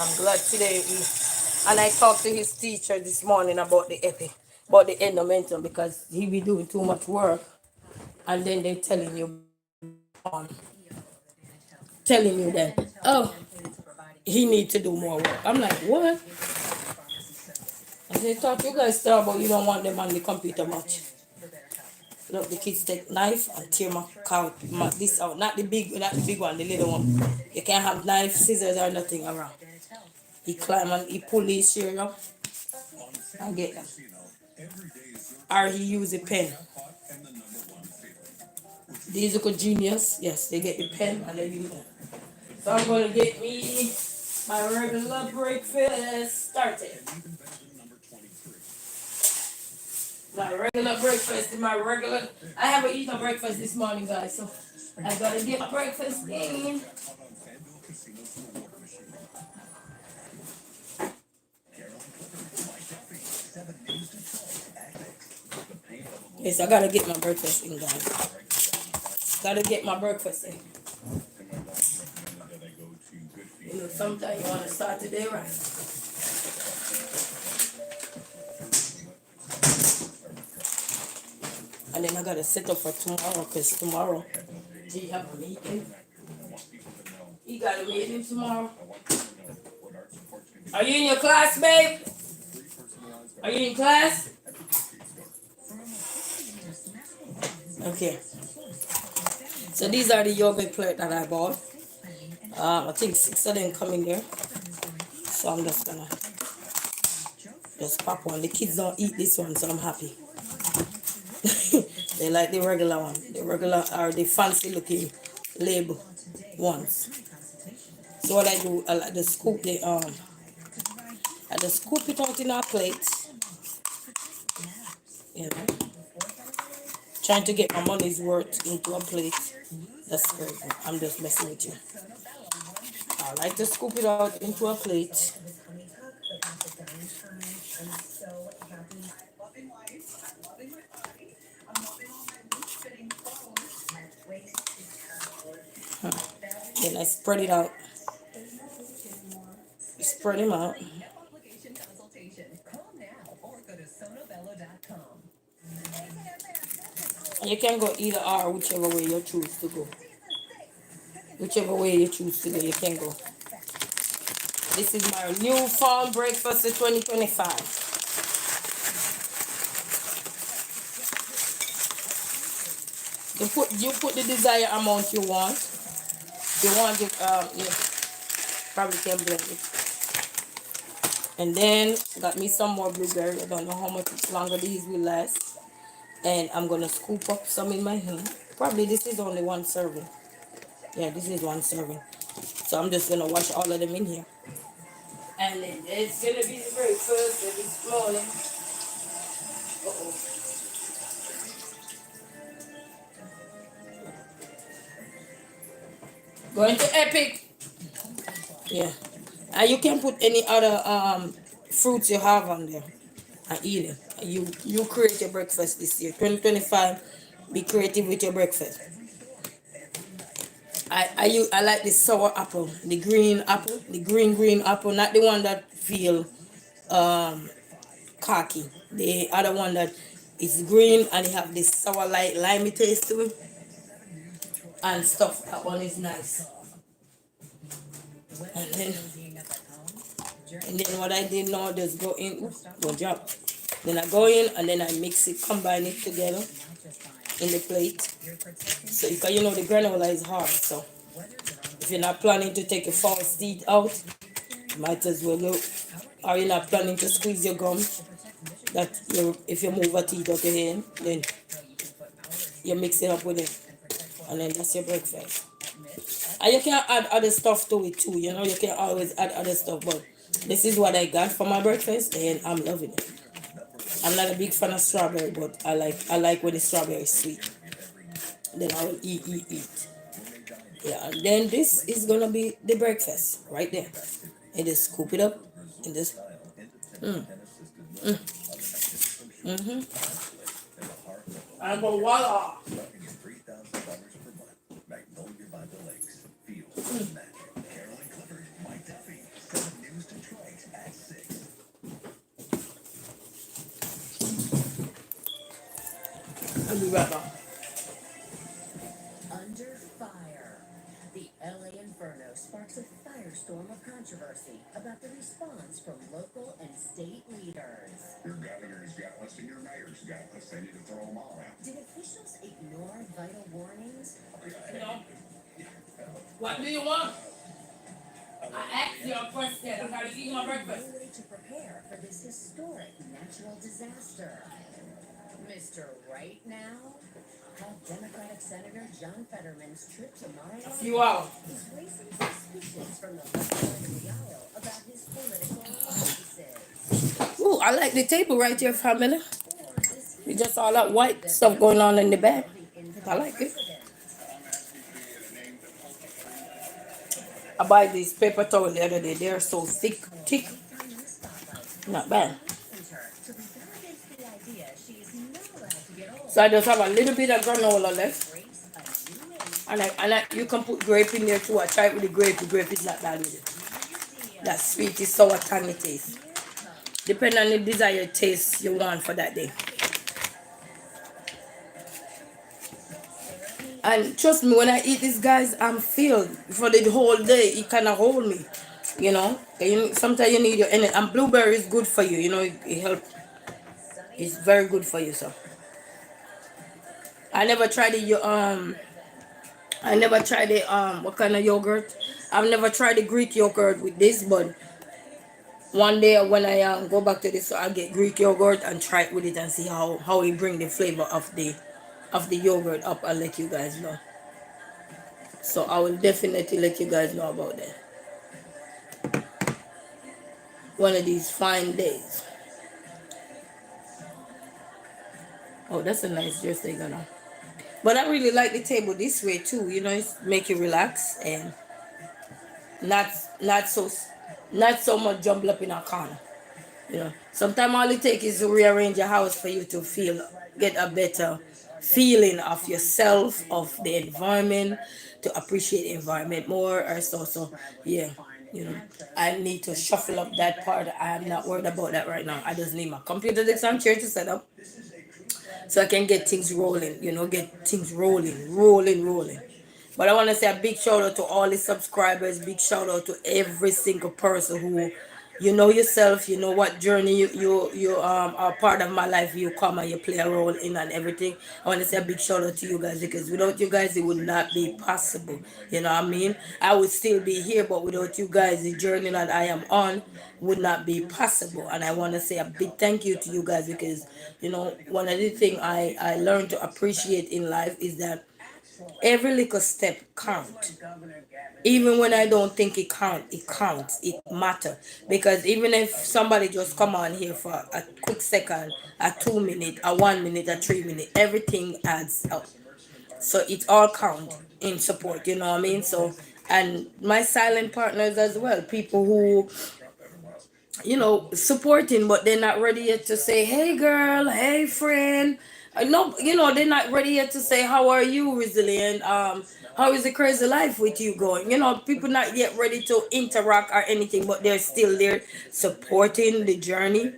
I'm glad today and I talked to his teacher this morning about the about the endomentum, because he be doing too much work and then they telling you that, oh, he need to do more work. I'm like, what? And they thought you guys talk about you don't want them on the computer much. Look, the kids take knife and tear this out. Not the big one, the little one. You can't have knife, scissors or nothing around. He climb and he pull his chair up and get them. Or he use a pen. These are genius. Yes, they get the pen and they use it. So I'm gonna get me my regular breakfast started. My regular breakfast, I haven't eaten breakfast this morning, guys, so I gotta get my breakfast in. Yes, I gotta get my breakfast in, guys. Gotta get my breakfast in. You know, sometimes you wanna start the day right. And then I gotta set up for tomorrow, because tomorrow he have a meeting. He got a meeting tomorrow. Are you in your class, babe? Are you in class? Okay. So these are the yogurt plate that I bought. I think 6 of them come in there. So I'm just gonna just pop one. The kids don't eat this one, so I'm happy. They like the regular one. The regular or the fancy looking label ones. So what I do, I like to scoop I just scoop it out in our plate. You know. Trying to get my money's worth into a plate. That's crazy. I'm just messing with you. I like to scoop it out into a plate. Then I spread it out. Spread them out. And you can go either or, whichever way you choose to go. Whichever way you choose to go, you can go. This is my new fall breakfast of 2025. You put the desired amount you want. You want it, you probably can blend it. And then got me some more blueberry. I don't know how much longer these will last. And I'm gonna scoop up some in my hand. Probably this is only one serving. Yeah, this is one serving. So I'm just gonna wash all of them in here. And then it's gonna be the breakfast of this morning. Going to Epic. Yeah. And you can put any other fruits you have on there and eat it. You create your breakfast this year. 2025, be creative with your breakfast. I like the sour apple, the green apple, the green apple, not the one that feel khaki. The other one that It's green and it have this sour light limey taste to it and stuff. That one is nice. And then what I did now, just go in, go drop. Then I go in and then I mix it, combine it together in the plate. So you know the granola is hard, so if you're not planning to take your false teeth out, you might as well go. Or you're not planning to squeeze your gum, that if you move a teeth out your hand, then you mix it up with it, and then that's your breakfast. And you can add other stuff to it too. You know, you can always add other stuff, but this is what I got for my breakfast, and I'm loving it. I'm not a big fan of strawberry, but I like when the strawberry is sweet. Then I will eat. Yeah, and then this is gonna be the breakfast right there. And just scoop it up and just and voila. I'll be right back. Under fire. The LA Inferno sparks a firestorm of controversy about the response from local and state leaders. Your governor's gutless and your mayor's gutless. They need to throw them all out. Did officials ignore vital warnings? What do you want? I asked you a question. How to eat my breakfast? No way to prepare for this historic natural disaster. Mr. Right Now, how Democratic Senator John Fetterman's trip to Mar-a-Lago A few hours. is raising suspicions from the left side of the aisle about his political alliances. Ooh, I like the table right here, family. Or is he It's just all that white stuff going on in the back. the incoming I like it. president? I buy these paper towel the other day. They're so thick. Not bad. To rebel against the idea she is not allowed to get old. So I just have a little bit of granola left. Embrace a new age. And you can put grape in there too. I tried with the grape. The grape is not bad with it. That sweet is sour tangy taste. Depending on the desired taste you want for that day. And trust me, when I eat this, guys, I'm filled for the whole day. It kind of hold me, you know. Sometimes you need your energy. And blueberry is good for you, you know. It helps. It's very good for you, so. I never tried what kind of yogurt. I've never tried the Greek yogurt with this, but one day when I go back to this, so I'll get Greek yogurt and try it with it and see how it bring the flavor of the yogurt up. I'll let you guys know. So I will definitely let you guys know about that one of these fine days. Oh, that's a nice dress they got on. But I really like the table this way too. You know, it's make you relax and not not so not so much jumble up in a corner. You know, sometimes all it takes is to rearrange your house for you to get a better feeling of yourself, of the environment, to appreciate the environment more or so. So, yeah, you know, I need to shuffle up that part. I am not worried about that right now. I just need my computer desk and chair to set up so I can get things rolling, you know, get things rolling. But I want to say a big shout out to all the subscribers, big shout out to every single person who, you know yourself, you know what journey you are part of my life. You come and you play a role in and everything. I want to say a big shout out to you guys because without you guys, it would not be possible. You know what I mean? I would still be here, but without you guys, the journey that I am on would not be possible. And I want to say a big thank you to you guys because, you know, one of the things I learned to appreciate in life is that every little step count. Even when I don't think it counts, it matter. Because even if somebody just come on here for a quick second, a 2 minute, a 1 minute, a 3 minute, everything adds up. So it all count in support, you know what I mean? So and my silent partners as well, people who, you know, supporting, but they're not ready yet to say, hey girl, hey friend. No, you know, they're not ready yet to say, how are you, resilient? How is the crazy life with you going? You know, people not yet ready to interact or anything, but they're still there supporting the journey.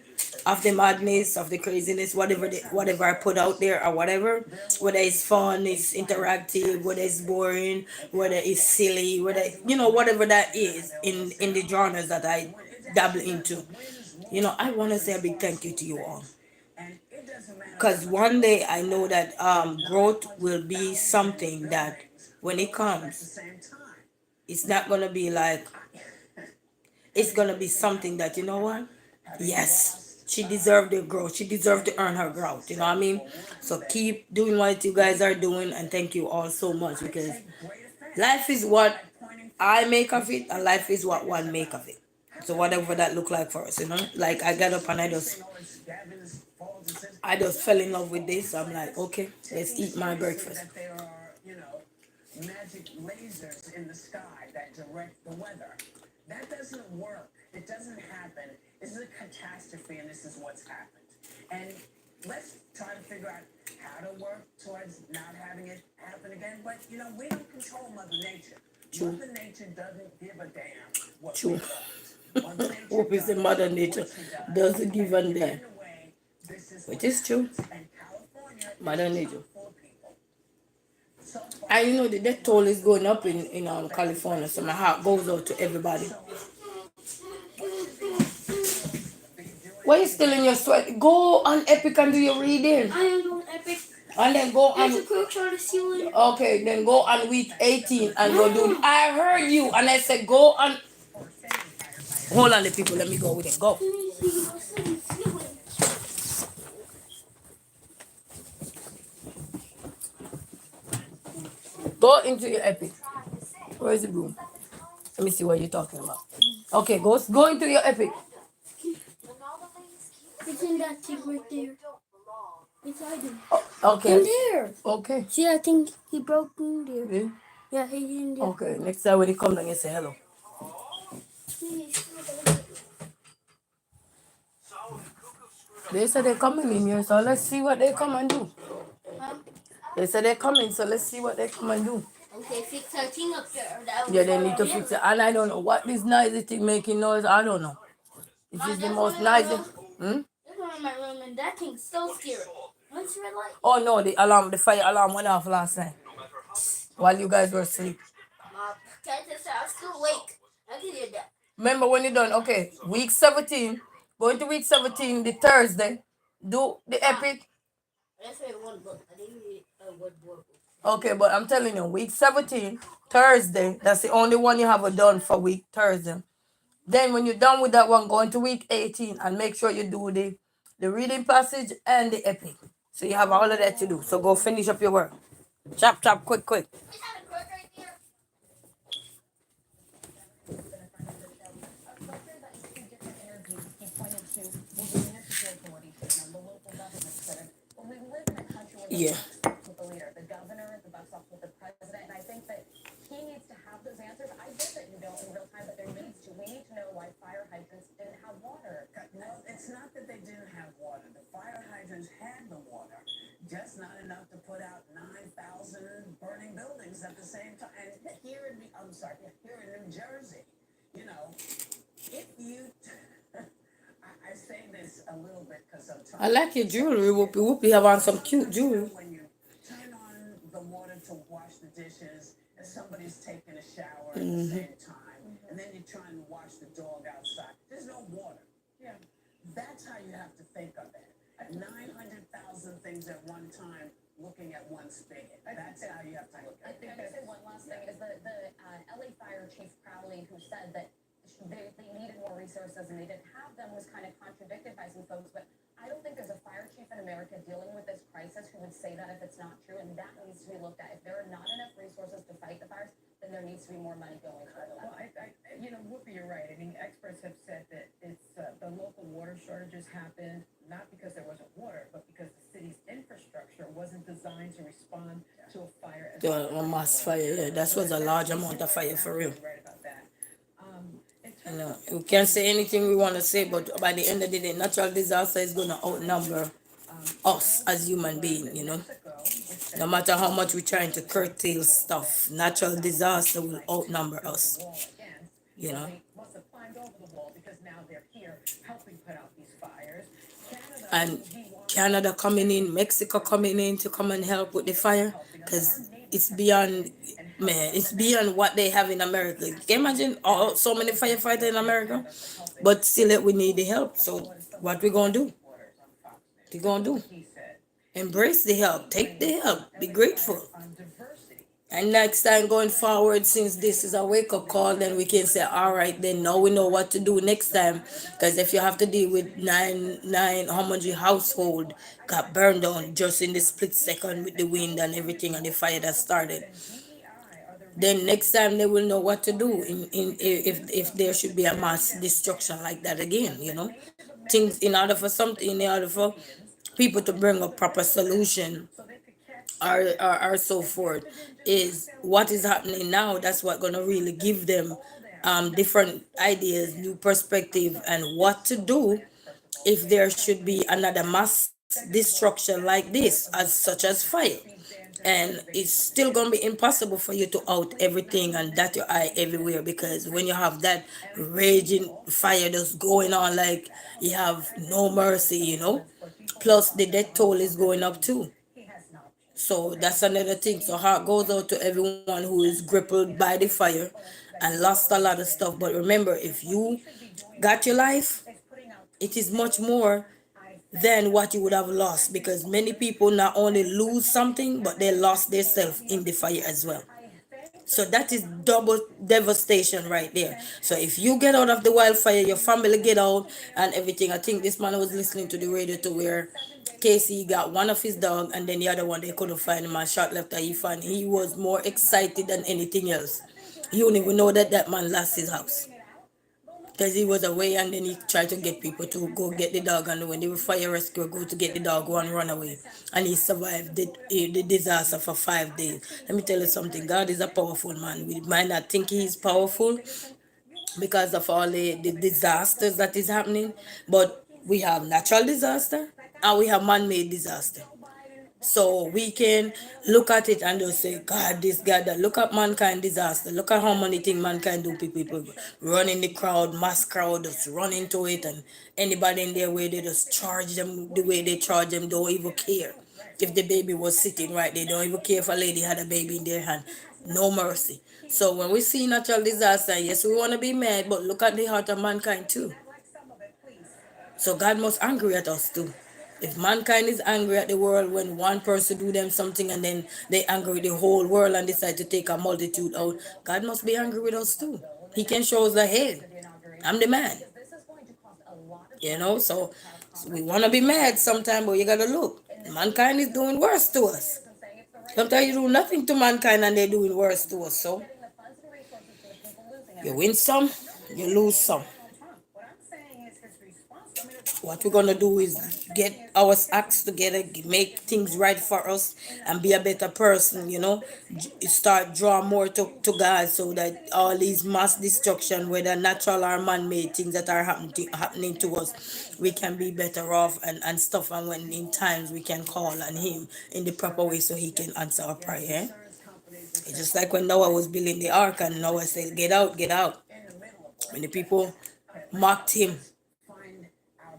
of the madness, of the craziness, whatever I put out there or whatever, whether it's fun, it's interactive, whether it's boring, whether it's silly, whether whatever that is in the genres that I dabble into. I want to say a big thank you to you all. Because one day I know that growth will be something that when it comes, it's not gonna be like it's gonna be something that what? Yes, she deserved the growth. She deserved to earn her growth. You know what I mean? So keep doing what you guys are doing, and thank you all so much because life is what I make of it, and life is what one make of it. So whatever that look like for us, like I got up and I just fell in love with this. I'm like, okay, let's eat my breakfast. That there are, magic lasers in the sky that direct the weather. That doesn't work. It doesn't happen. This is a catastrophe, and this is what's happened. And let's try to figure out how to work towards not having it happen again. But, we don't control Mother Nature. True. Mother Nature doesn't give a damn what True. we want. Mother Nature Hope is the does Mother what Nature she does. doesn't give a damn. In a way, this is Which what is true. happens. And California Mother is Nature. full of people. So far, And the death toll is going up in California, so my heart goes out to everybody. Why you still in your sweat? Go on Epic and do your reading. I am on Epic. And then go There's a on. crook on the ceiling. Okay, then go on week 18 and go do. I heard you, and I said go on. Hold on, the people. Let me go with it. Go. Go into your Epic. Where is the broom? Let me see what you're talking about. Okay, go into your Epic. It's in that thing right there. It's hiding. Okay. In there. Okay. See, I think he broke in there. Yeah. Yeah, he's in there. Okay. Next time when he come down, you say hello. They said they're coming in here, so let's see what they come and do. Huh? They said they're coming, so let's see what they come and do. Okay, fix our thing up there. That Yeah, they need to fix it. And I don't know what this noisy thing making noise. I don't know. If it's the most noisy. That's one in my room, and that thing's so scary. What's red light? Oh no, the fire alarm went off last night while you guys were asleep. I was still awake. I can hear that. Remember when you're done? Okay, week 17. Go into week 17, the Thursday. Do the Epic. That's one book. I didn't read one book. Okay, but I'm telling you, week 17, Thursday, that's the only one you have done for week Thursday. Then when you're done with that one, go into week 18 and make sure you do the reading passage and the Epic. So you have all of that to do. So go finish up your work. Chop, chop, quick, quick. Is that a crook right there? Yeah. With the leader, the governor, the buck stops with the president, and I think that he needs to have those answers. I get that you don't in real time, but we need to know why fire hydrants didn't have water. No, it's not that they didn't have water. The fire hydrants had the water, just not enough to put out 9,000 burning buildings at the same time. And here in New Jersey, if you, I say this a little bit because I'm trying. I like your jewelry, Whoopi. Whoopi have on some cute jewelry. When you turn on the water to wash the dishes and somebody's taking a shower at the same time, and then you're trying to wash the dog outside, there's no water. Yeah. That's how you have to think of it. 900,000 things at one time looking at one spigot. That's how you have to look at it. I think I say one last thing is the LA Fire Chief Crowley, who said that they needed more resources and they didn't have them, was kind of contradicted by some folks. But I don't think there's a fire chief in America dealing with this crisis who would say that if it's not true, and that needs to be looked at. If there are not enough resources to fight the fires, then there needs to be more money going toward that. Well, Whoopi, you're right. I mean, experts have said that it's the local water shortages happened not because there wasn't water, but because the city's infrastructure wasn't designed to respond to a fire. A mass fire, yeah. That was a large amount of fire for real. Right about that. We can't say anything we want to say, but by the end of the day, natural disaster is going to outnumber us as human beings, No matter how much we're trying to curtail stuff, natural disaster will outnumber us, They must have climbed over the wall because now they're here helping put out these fires. and Canada coming in, Mexico coming in to come and help with the fire, because it's beyond, man, it's beyond what they have in America. Can you imagine all so many firefighters in America, but still we need the help. So what we gonna do? We gonna do? Embrace the help, take the help, be grateful. And next time going forward, since this is a wake up call, then we can say, all right, then now we know what to do next time. Because if you have to deal with nine, how much your household got burned down just in the split second with the wind and everything and the fire that started, then next time they will know what to do in if there should be a mass destruction like that again. Things in order for something, in order for people to bring a proper solution or so forth, is what is happening now. That's what gonna really give them different ideas, new perspective, and what to do if there should be another mass destruction like this, as such as fire. And it's still gonna be impossible for you to out everything and dot your eye everywhere, because when you have that raging fire that's going on, like, you have no mercy, plus the death toll is going up too. So that's another thing. So heart goes out to everyone who is crippled by the fire and lost a lot of stuff. But remember, if you got your life, it is much more than what you would have lost, because many people not only lose something, but they lost their self in the fire as well. So that is double devastation right there. So if you get out of the wildfire, your family get out and everything. I think this man was listening to the radio to where Casey got one of his dog and then the other one they couldn't find him and shot left that he found. He was more excited than anything else. You don't even know that that man lost his house because he was away, and then he tried to get people to go get the dog, and when the fire rescue go to get the dog, go and run away, and he survived the disaster for 5 days. Let me tell you something, God is a powerful man. We might not think he is powerful because of all the disasters that is happening, but we have natural disaster and we have man-made disaster. So we can look at it and just say, God, this, God, that. Look at mankind disaster. Look at how many things mankind do. People run in the crowd, mass crowd, just run into it, and anybody in their way, they just charge them the way they charge them, don't even care. If the baby was sitting right, they don't even care if a lady had a baby in their hand. No mercy. So when we see natural disaster, yes, we want to be mad, but look at the heart of mankind too. So God must angry at us too. If mankind is angry at the world when one person do them something and then they angry the whole world and decide to take a multitude out, God must be angry with us too. He can show us the head. I'm the man. So we want to be mad sometimes, but you got to look. Mankind is doing worse to us. Sometimes you do nothing to mankind and they're doing worse to us. So you win some, you lose some. What we're gonna do is get our acts together, make things right for us, and be a better person. Start draw more to God, so that all these mass destruction, whether natural or man-made things that are happening to us, we can be better off and stuff. And when in times we can call on Him in the proper way, so He can answer our prayer. It's just like when Noah was building the ark, and Noah said, "Get out, get out." When the people mocked him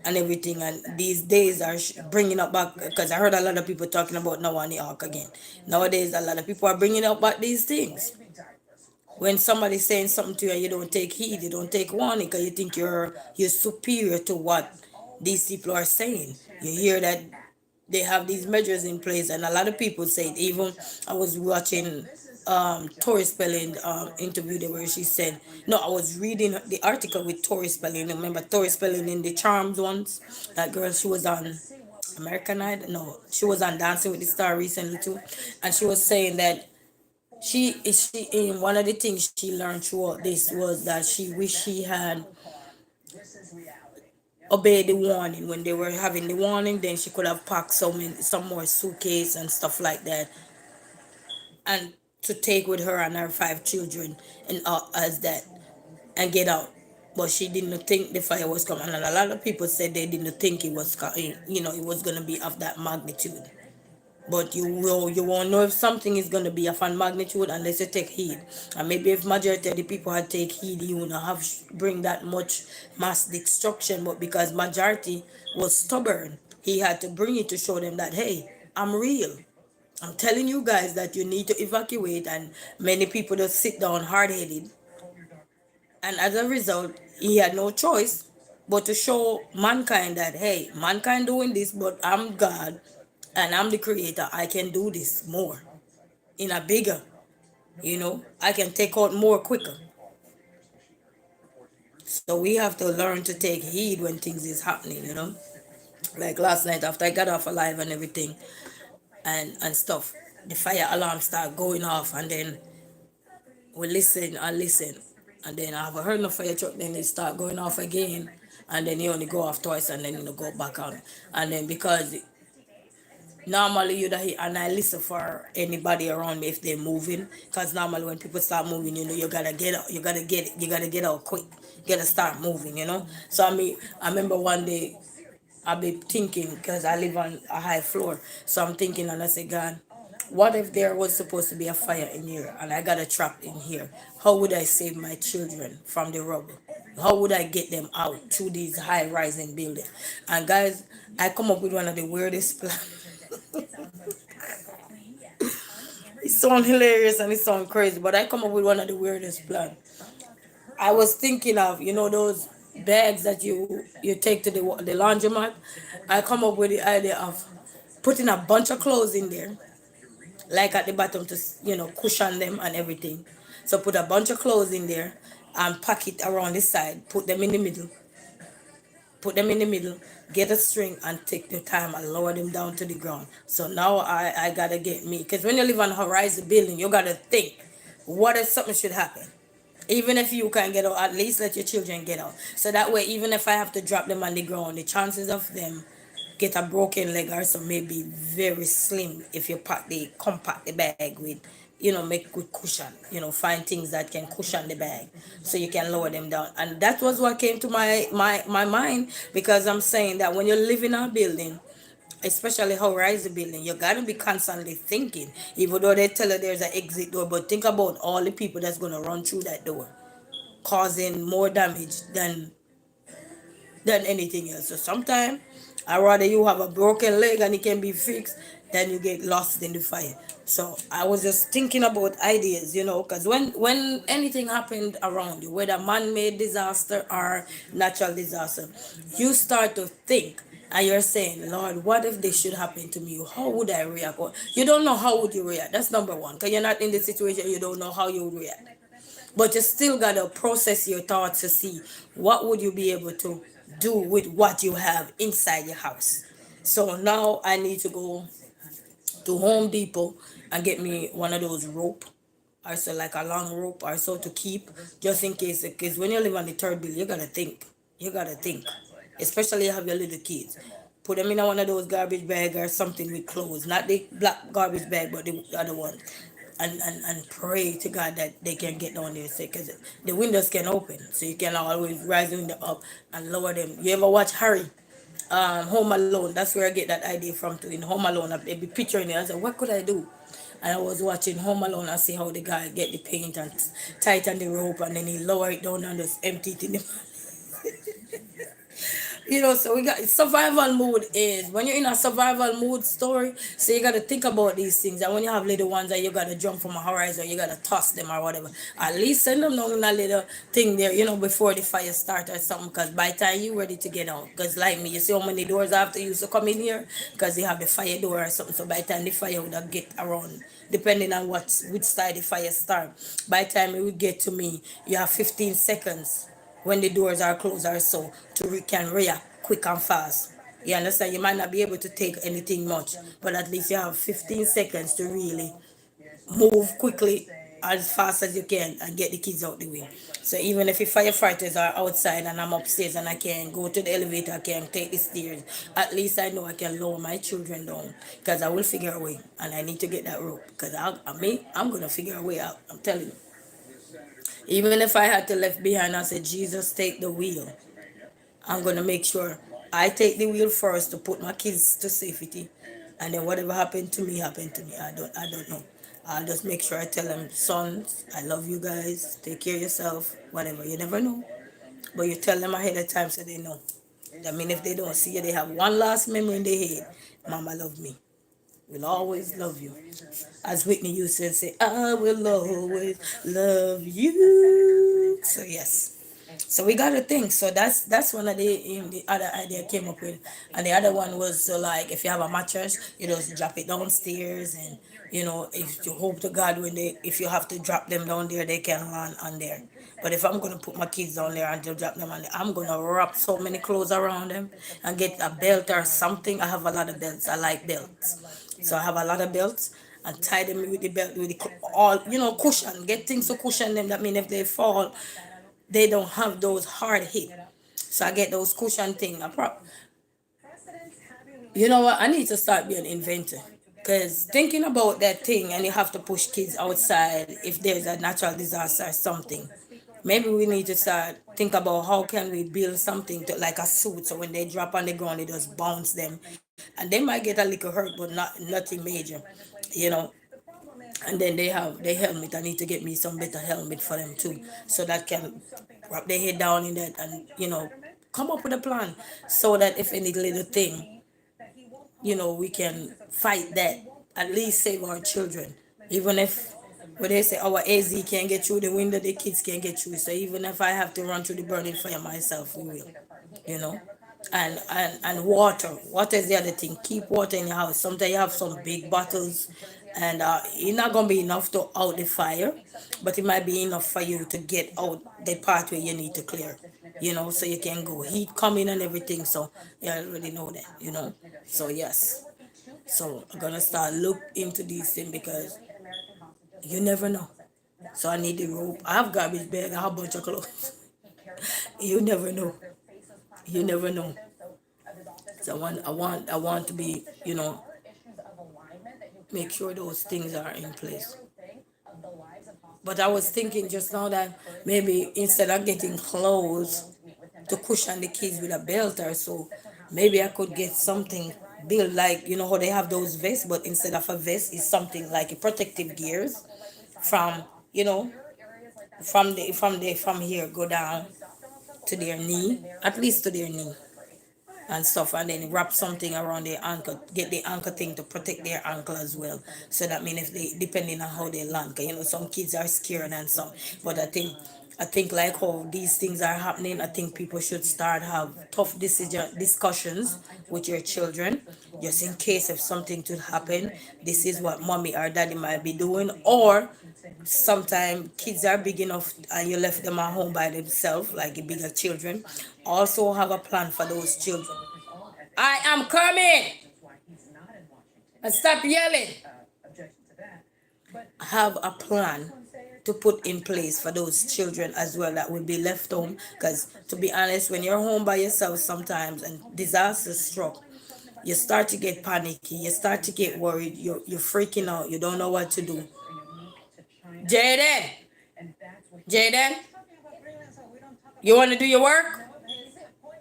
and everything, and these days are bringing up back, because I heard a lot of people talking about Noah and the ark again. Nowadays a lot of people are bringing up back these things. When somebody's saying something to you and you don't take heed, you don't take warning, because you think you're superior to what these people are saying. You hear that they have these measures in place, and a lot of people say it. Even I was watching Tori Spelling interview there, where she said, no, I was reading the article with Tori Spelling. Remember Tori Spelling in the Charms ones? That girl, she was on American Idol. No, she was on Dancing with the Star recently too, and she was saying that she in one of the things she learned throughout this was that she wished she had obeyed the warning when they were having the warning. Then she could have packed some more suitcase and stuff like that, and to take with her and her 5 children and as that, and get out. But she didn't think the fire was coming, and a lot of people said they didn't think it was it was gonna be of that magnitude. But you won't know if something is gonna be of a magnitude unless you take heed. And maybe if majority of the people had take heed, you would not have bring that much mass destruction. But because majority was stubborn, he had to bring it to show them that, hey, I'm real. I'm telling you guys that you need to evacuate, and many people just sit down hard headed. And as a result, he had no choice but to show mankind that, hey, mankind doing this, but I'm God and I'm the creator. I can do this more in a bigger, I can take out more quicker. So we have to learn to take heed when things is happening. Like last night after I got off alive and everything and stuff, the fire alarm start going off, and then we listen and listen, and then I haven't heard no fire truck, then it start going off again, and then you only go off twice, and then go back on. And then because normally you'd hear, and I listen for anybody around me if they're moving, because normally when people start moving, you gotta get out, you gotta get out quick, you gotta start moving. So I remember one day I be thinking, because I live on a high floor, so I'm thinking, and I say, God, what if there was supposed to be a fire in here and I got a trap in here? How would I save my children from the rubble? How would I get them out to these high rising buildings? And guys, I come up with one of the weirdest plans. It sounds hilarious and it sounds crazy, but I come up with one of the weirdest plans. I was thinking of, those bags that you take to the laundromat. I come up with the idea of putting a bunch of clothes in there, like at the bottom to cushion them and everything. So put a bunch of clothes in there and pack it around the side. Put them in the middle, get a string and take the time and lower them down to the ground. So now I gotta get me, because when you live on a horizon building, you gotta think, what if something should happen? Even if you can get out, at least let your children get out. So that way, even if I have to drop them on the ground, the chances of them get a broken leg or so may be very slim if you compact the bag with, make good cushion, find things that can cushion the bag so you can lower them down. And that was what came to my mind, because I'm saying that when you live in a building, especially high-rise building, you gotta be constantly thinking. Even though they tell you there's an exit door, but think about all the people that's gonna run through that door, causing more damage than anything else. So sometimes I rather you have a broken leg and it can be fixed than you get lost in the fire. So I was just thinking about ideas, because when anything happened around you, whether man-made disaster or natural disaster, you start to think and you're saying, Lord, what if this should happen to me? How would I react? Or you don't know how would you react. That's number one. Because you're not in the situation, you don't know how you would react. But you still gotta process your thoughts to see what would you be able to do with what you have inside your house. So now I need to go to Home Depot and get me one of those rope, or so like a long rope or so to keep, just in case. Because when you live on the third bill, you gotta think. You gotta think, especially you have your little kids. Put them in one of those garbage bag or something with clothes, not the black garbage bag, but the other one. And pray to God that they can get down there, because the windows can open, so you can always rise the window up and lower them. You ever watch Harry? Home Alone. That's where I get that idea from too. In Home Alone, I be picturing it. I said, what could I do? And I was watching Home Alone and see how the guy get the paint and tighten the rope, and then he lower it down and just empty it in the so we got survival mood. Is when you're in a survival mood story, so you gotta think about these things. And when you have little ones that you gotta jump from a horizon, you gotta toss them or whatever, at least send them down in a little thing there, before the fire start or something. Because by the time you ready to get out, because like me, you see how many doors I have to use to come in here, because you have the fire door or something. So by the time the fire would get around, depending on which side the fire start, by the time it would get to me, you have 15 seconds when the doors are closed or so to can react quick and fast. You understand? You might not be able to take anything much, but at least you have 15 seconds to really move quickly as fast as you can and get the kids out the way. So even if the firefighters are outside and I'm upstairs and I can go to the elevator, I can take the stairs, at least I know I can lower my children down, because I will figure a way, and I need to get that rope, because I'm going to figure a way out. I'm telling you. Even if I had to left behind, I said, Jesus, take the wheel. I'm going to make sure I take the wheel first to put my kids to safety. And then whatever happened to me happened to me. I don't know. I'll just make sure I tell them, sons, I love you guys. Take care of yourself. Whatever. You never know. But you tell them ahead of time so they know. I mean, if they don't see you, they have one last memory in their head. Mama love me. Will always love you. As Whitney used to say, I will always love you. So yes. So we got to think. So that's one of the other idea I came up with, and the other one was so like if you have a mattress, you just drop it downstairs, and if you hope to God when they if you have to drop them down there, they can land on there. But if I'm gonna put my kids down there and to drop them on there, I'm gonna wrap so many clothes around them and get a belt or something. I have a lot of belts. I like belts, so I have a lot of belts and tie them with the belt with the all cushion. Get things to cushion them. That mean if they fall, they don't have those hard hit. So I get those cushion thing. You know what? I need to start being an inventor. Because thinking about that thing and you have to push kids outside if there's a natural disaster or something. Maybe we need to start think about how can we build something to, like a suit so when they drop on the ground it just bounce them. And they might get a little hurt but nothing major. You know, and then they have their helmet. I need to get me some better helmet for them too, so that can wrap their head down in that and come up with a plan so that if any little thing, we can fight that. At least save our children, even if when they say our AZ can't get through the window, the kids can't get through. So even if I have to run through the burning fire myself, we will. You know, and water is the other thing. Keep water in your house. Sometimes you have some big bottles and it's not gonna be enough to out the fire, but it might be enough for you to get out the pathway you need to clear, so you can go. Heat coming and everything, so you already know that, so yes. So I'm gonna start look into these things because you never know. So I need the rope. I have garbage bag, I have a bunch of clothes. You never know. You never know. So I want to be, make sure those things are in place. But I was thinking just now that maybe instead of getting clothes to cushion the kids with a belt or so, maybe I could get something built like how they have those vests, but instead of a vest, it's something like a protective gears from you know from here go down to their knee, at least to their knee and stuff, and then wrap something around their ankle, get the ankle thing to protect their ankle as well. So that means if they, depending on how they land, 'cause, some kids are scared and some, but I think like how these things are happening, I think people should start have tough discussions with your children, just in case if something to happen. This is what mommy or daddy might be doing, or sometimes kids are big enough and you left them at home by themselves, like the bigger children. Also have a plan for those children. I am coming. Why he's not in Washington. And stop yelling. Objection to that. But Have a plan to put in place for those children as well that will be left home. Because to be honest, when you're home by yourself sometimes and disaster struck, you start to get panicky. You start to get worried. You're freaking out. You don't know what to do. are unique to China, Jaden, and that's what Jaden, you want to do your work?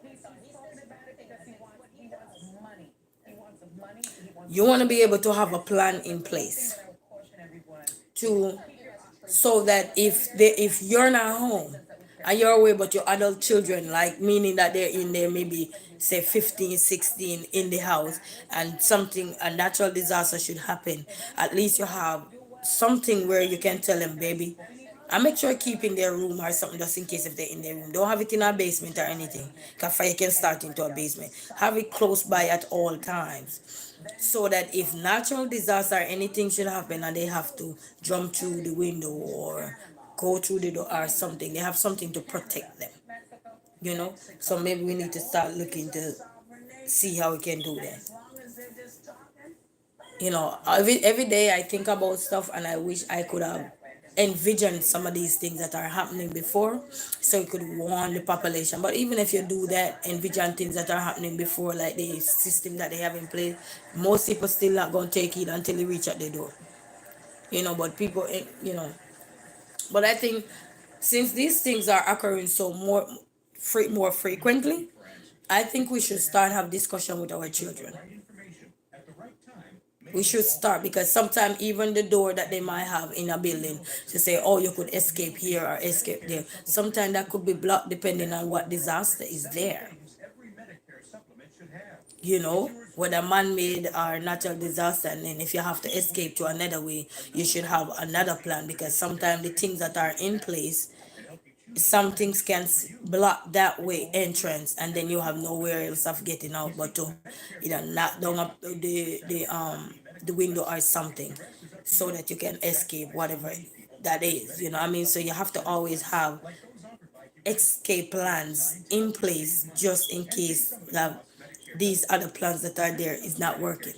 he's talking about it because he wants money. He wants money. He wants. You want to be able to have a plan in place I would caution everyone. to so that if you're not home and you're away but your adult children, like meaning that they're in there maybe say 15, 16 in the house, and something a natural disaster should happen, at least you have something where you can tell them, baby, and make sure keep in their room or something just in case if they're in their room. Don't have it in a basement or anything, because fire can start into a basement. Have it close by at all times, so that if natural disaster or anything should happen and they have to jump through the window or go through the door or something, they have something to protect them. So maybe we need to start looking to see how we can do that. Every day I think about stuff and I wish I could have envisioned some of these things that are happening before, so it could warn the population. But even if you do that, envision things that are happening before, like the system that they have in place, most people still not going to take it until they reach at the door. But people, but I think since these things are occurring so more frequently, I think we should start have discussion with our children. Information at the right time We should start, because sometimes even the door that they might have in a building to say, oh, you could escape here or escape there, sometimes that could be blocked depending on what disaster is there. Every Medicare supplement should have. You know, whether man-made or natural disaster, and then if you have to escape to another way, you should have another plan, because sometimes the things that are in place, some things can block that way entrance, and then you have nowhere else of getting out but to either knock down up the window or something, so that you can escape whatever that is, you know what I mean? So you have to always have escape plans in place, just in case that these other plans that are there is not working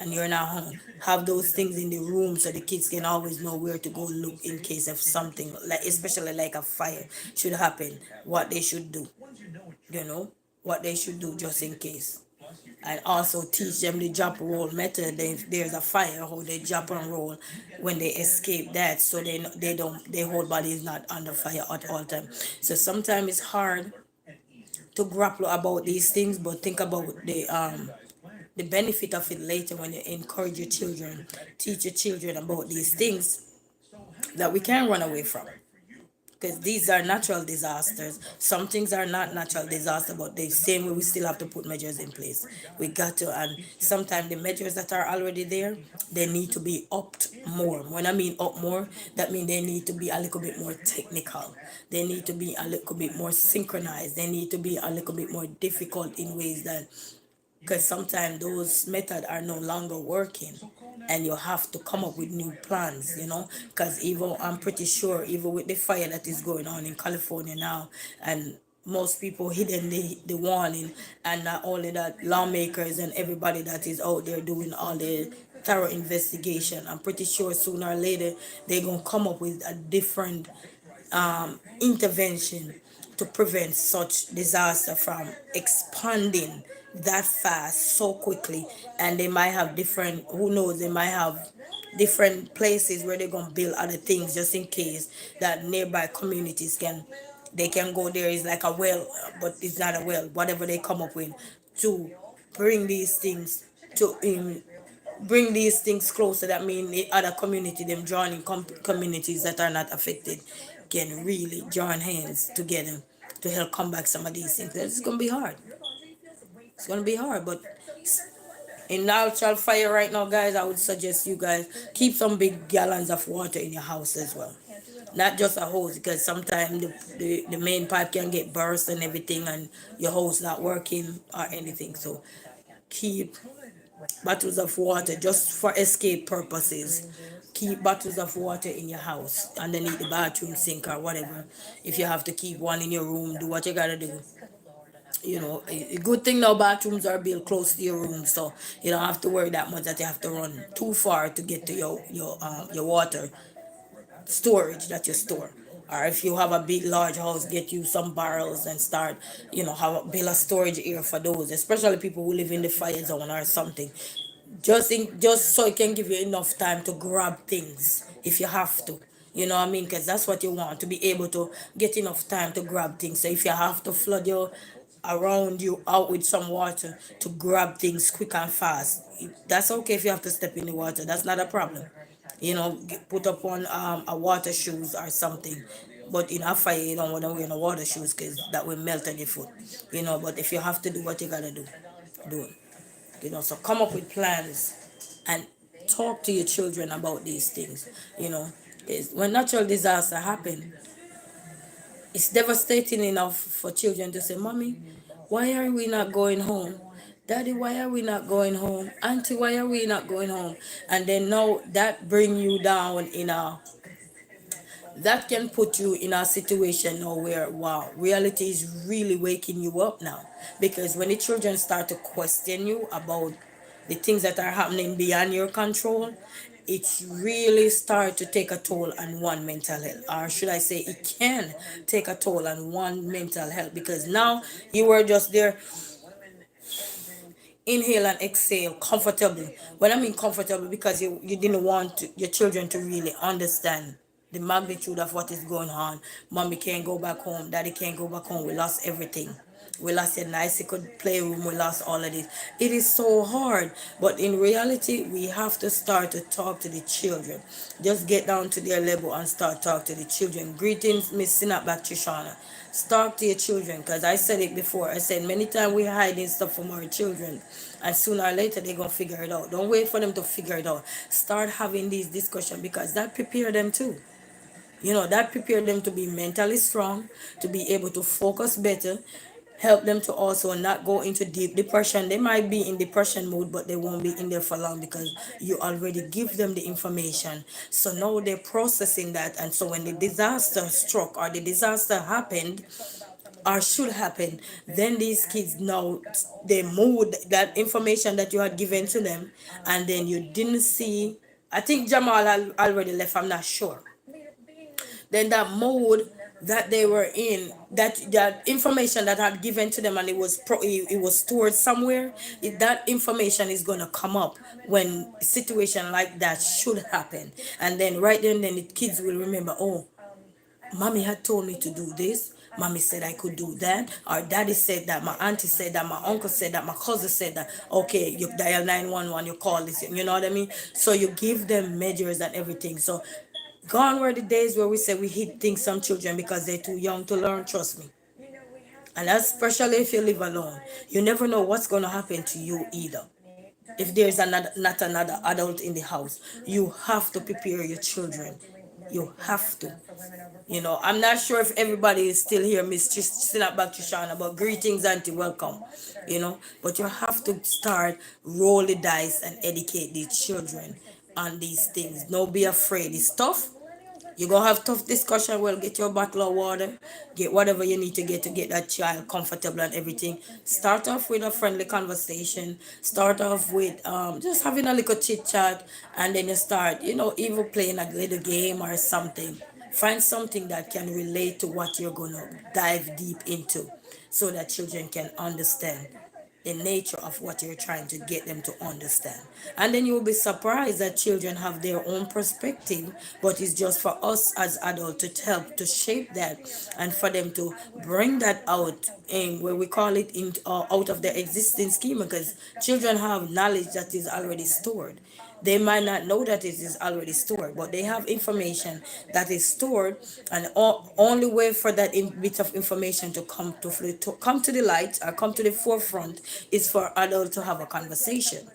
and you're not home. Have those things in the room so the kids can always know where to go look in case of something, like especially like a fire should happen, what they should do, you know, what they should do just in case. And also teach them the drop roll method. If there's a fire, how they drop and roll when they escape that, so they don't, their whole body is not under fire at all time. So sometimes it's hard to grapple about these things, but think about the benefit of it later when you encourage your children, teach your children about these things that we can't run away from, because these are natural disasters. Some things are not natural disasters, but the same way we still have to put measures in place. We got to, and sometimes the measures that are already there, they need to be upped more. When I mean up more, that means they need to be a little bit more technical. They need to be a little bit more synchronized. They need to be a little bit more difficult in ways that, because sometimes those methods are no longer working, and you have to come up with new plans, you know, because even I'm pretty sure even with the fire that is going on in California now, and most people hidden the warning, and not only that, lawmakers and everybody that is out there doing all the thorough investigation, I'm pretty sure sooner or later they're gonna come up with a different intervention to prevent such disaster from expanding that fast so quickly. And they might have different, who knows, they might have different places where they're going to build other things just in case that nearby communities can, they can go there. It's like a well, but it's not a well, whatever they come up with to bring these things to bring these things closer. That mean the other community, them joining communities that are not affected, can really join hands together to help combat some of these things. It's gonna be hard. It's gonna be hard, but in natural fire right now, guys, I would suggest you guys keep some big gallons of water in your house as well. Not just a hose, because sometimes the main pipe can get burst and everything, and your hose not working or anything. So keep bottles of water just for escape purposes. Keep bottles of water in your house underneath the bathroom sink or whatever. If you have to keep one in your room, do what you gotta do. You know, a good thing now, bathrooms are built close to your room, so you don't have to worry that much that you have to run too far to get to your water storage that you store. Or if you have a big large house, get you some barrels and start, you know, have build a storage area for those, especially people who live in the fire zone or something. Just so it can give you enough time to grab things if you have to. You know what I mean? Because that's what you want, to be able to get enough time to grab things. So if you have to flood your around you out with some water to grab things quick and fast, that's okay. If you have to step in the water, that's not a problem. You know, put up on a water shoes or something. But in a fire, you don't want to wear no water shoes because that will melt on your foot. You know, but if you have to do what you gotta do, do it. You know, so come up with plans and talk to your children about these things. You know, is when natural disaster happen, it's devastating enough for children to say, "Mommy, why are we not going home? Daddy, why are we not going home? Auntie, why are we not going home?" And then now that bring you down in a, that can put you in a situation now where, wow, reality is really waking you up now. Because when the children start to question you about the things that are happening beyond your control, it's really start to take a toll on one mental health, or should I say it can take a toll on one mental health, because now you were just there, inhale and exhale comfortably. When I mean comfortable, because you didn't want your children to really understand the magnitude of what is going on. Mommy can't go back home, daddy can't go back home, we lost everything. We lost a nice good playroom. We lost all of this. It is so hard. But in reality, we have to start to talk to the children. Just get down to their level and start talk to the children. Greetings, Miss Sinapback Trishana. Talk to your children, because I said it before. I said many times we're hiding stuff from our children, and sooner or later they're gonna figure it out. Don't wait for them to figure it out. Start having these discussions, because that prepare them too. That prepare them to be mentally strong, to be able to focus better, help them to also not go into deep depression. They might be in depression mode, but they won't be in there for long, because you already give them the information. So now they're processing that, and so when the disaster struck or the disaster happened or should happen, then these kids know the mood, that information that you had given to them, and then you didn't see. I think Jamal already left, I'm not sure. Then that mode that they were in, that information that had given to them, and it was stored somewhere, that information is going to come up when a situation like that should happen. And then right then the kids will remember, oh, mommy had told me to do this. Mommy said I could do that. Or daddy said that. My auntie said that. My uncle said that. My cousin said that. Okay, you dial 911, you call this. You know what I mean? So you give them measures and everything. So gone were the days where we say we hit things some children because they're too young to learn, trust me. And especially if you live alone. You never know what's going to happen to you either. If there's not another adult in the house, you have to prepare your children. You have to. I'm not sure if everybody is still here, Miss Sinapback Trishana, but greetings, Auntie, welcome. But you have to start roll the dice and educate the children on these things. Don't be afraid. It's tough. You're gonna have tough discussion. Well, get your bottle of water, get whatever you need to get that child comfortable and everything. Start off with a friendly conversation. Start off with just having a little chit chat, and then you start, even playing a little game or something. Find something that can relate to what you're gonna dive deep into, so that children can understand the nature of what you're trying to get them to understand. And then you'll be surprised that children have their own perspective, but it's just for us as adults to help to shape that, and for them to bring that out in where we call it in out of their existing schema, because children have knowledge that is already stored. They might not know that it is already stored, but they have information that is stored, and only way for that bit of information to come to the light or come to the forefront is for adults to have a conversation.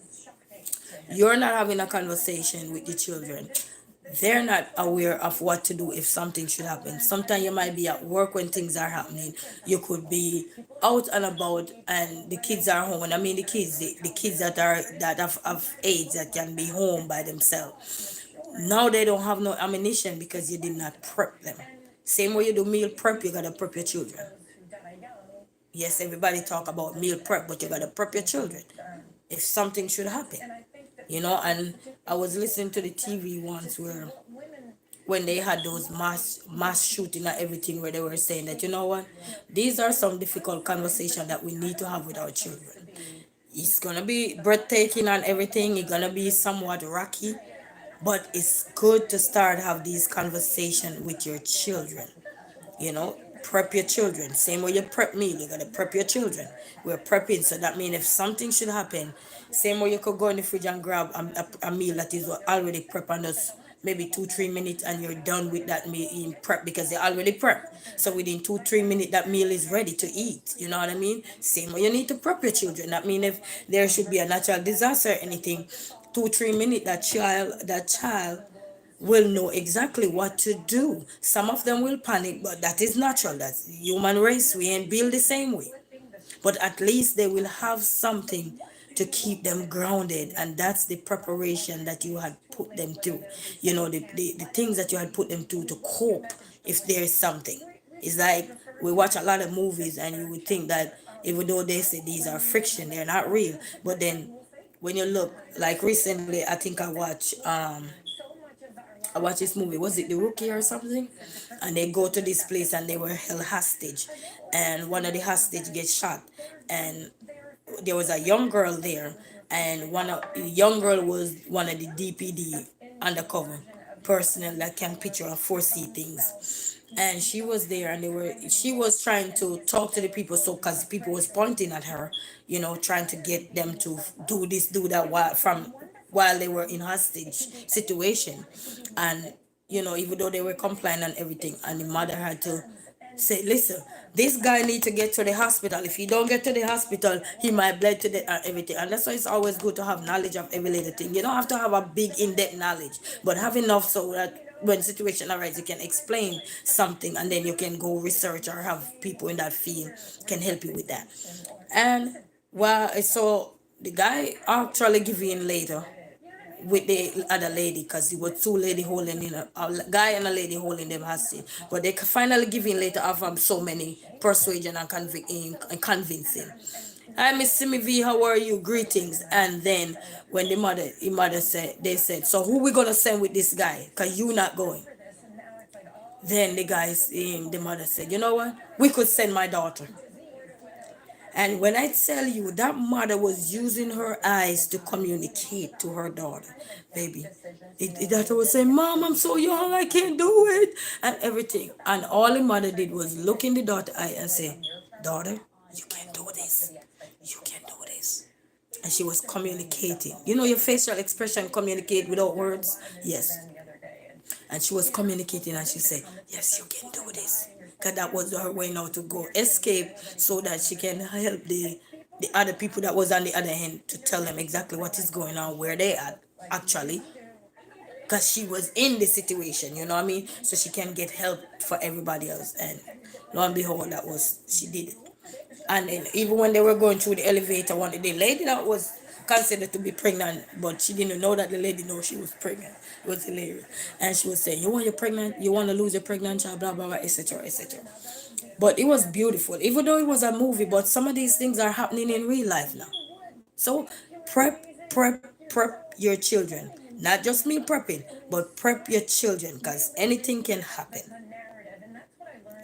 You're not having a conversation with the children. They're not aware of what to do if something should happen. Sometimes you might be at work when things are happening. You could be out and about, and the kids are home. And I mean the kids that have AIDS that can be home by themselves. Now they don't have no ammunition because you did not prep them. Same way you do meal prep, you gotta prep your children. Yes, everybody talk about meal prep, but you gotta prep your children if something should happen. And I was listening to the TV once where when they had those mass shooting and everything, where they were saying that, you know what, these are some difficult conversations that we need to have with our children. It's gonna be breathtaking and everything. It's gonna be somewhat rocky, but it's good to start have these conversations with your children. Prep your children. Same way you prep meal, you gotta prep your children. We're prepping, so that means if something should happen, same way you could go in the fridge and grab a meal that is already prepped, and just maybe 2 3 minutes, and you're done with that meal in prep, because they already prep. So within 2 3 minutes, that meal is ready to eat. You know what I mean? Same way you need to prep your children. That means if there should be a natural disaster or anything, 2 3 minutes, that child will know exactly what to do. Some of them will panic, but that is natural. That's the human race. We ain't built the same way. But at least they will have something to keep them grounded, and that's the preparation that you had put them through. The things that you had put them through to cope if there is something. It's like we watch a lot of movies, and you would think that even though they say these are fiction, they're not real. But then when you look, like recently, I think I watched this movie. Was it The Rookie or something? And they go to this place and they were held hostage, and one of the hostage gets shot, and there was a young girl there, and one of the young girl was one of the DPD undercover personnel that can picture and foresee things. and she was there, and she was trying to talk to the people, so because people was pointing at her, trying to get them to do this, do that, while they were in hostage situation. And even though they were complying and everything, and the mother had to say, listen, this guy need to get to the hospital. If he don't get to the hospital, he might bleed to the everything. And that's why it's always good to have knowledge of every little thing. You don't have to have a big in-depth knowledge, but have enough so that when situation arises, you can explain something, and then you can go research or have people in that field can help you with that. And well, so the guy actually give in later with the other lady, because it was two lady holding in a guy and a lady holding them hostage, but they finally give in later after so many persuasion and convincing. Hi, Miss Simi V, how are you? Greetings. And then when the mother said, they said, so who we gonna send with this guy? Because you not going. Then the mother said, you know what? We could send my daughter. And when I tell you, that mother was using her eyes to communicate to her daughter, baby. Daughter was saying, Mom, I'm so young, I can't do it, and everything. And all the mother did was look in the daughter eye and say, daughter, you can do this. You can do this. And she was communicating. Your facial expression communicate without words? Yes. And she was communicating, and she said, yes, you can do this. Because that was her way now to go escape, so that she can help the other people that was on the other hand, to tell them exactly what is going on, where they are actually. Because she was in the situation, you know what I mean? So she can get help for everybody else. And lo and behold, she did it. And then even when they were going through the elevator, the lady that was considered to be pregnant, but she didn't know that the lady know she was pregnant. It was hilarious. And she was saying, you want your pregnant, you want to lose your pregnant child, blah, blah, blah, etc., etc. But it was beautiful, even though it was a movie, but some of these things are happening in real life now. So prep your children. Not just me prepping, but prep your children, because anything can happen.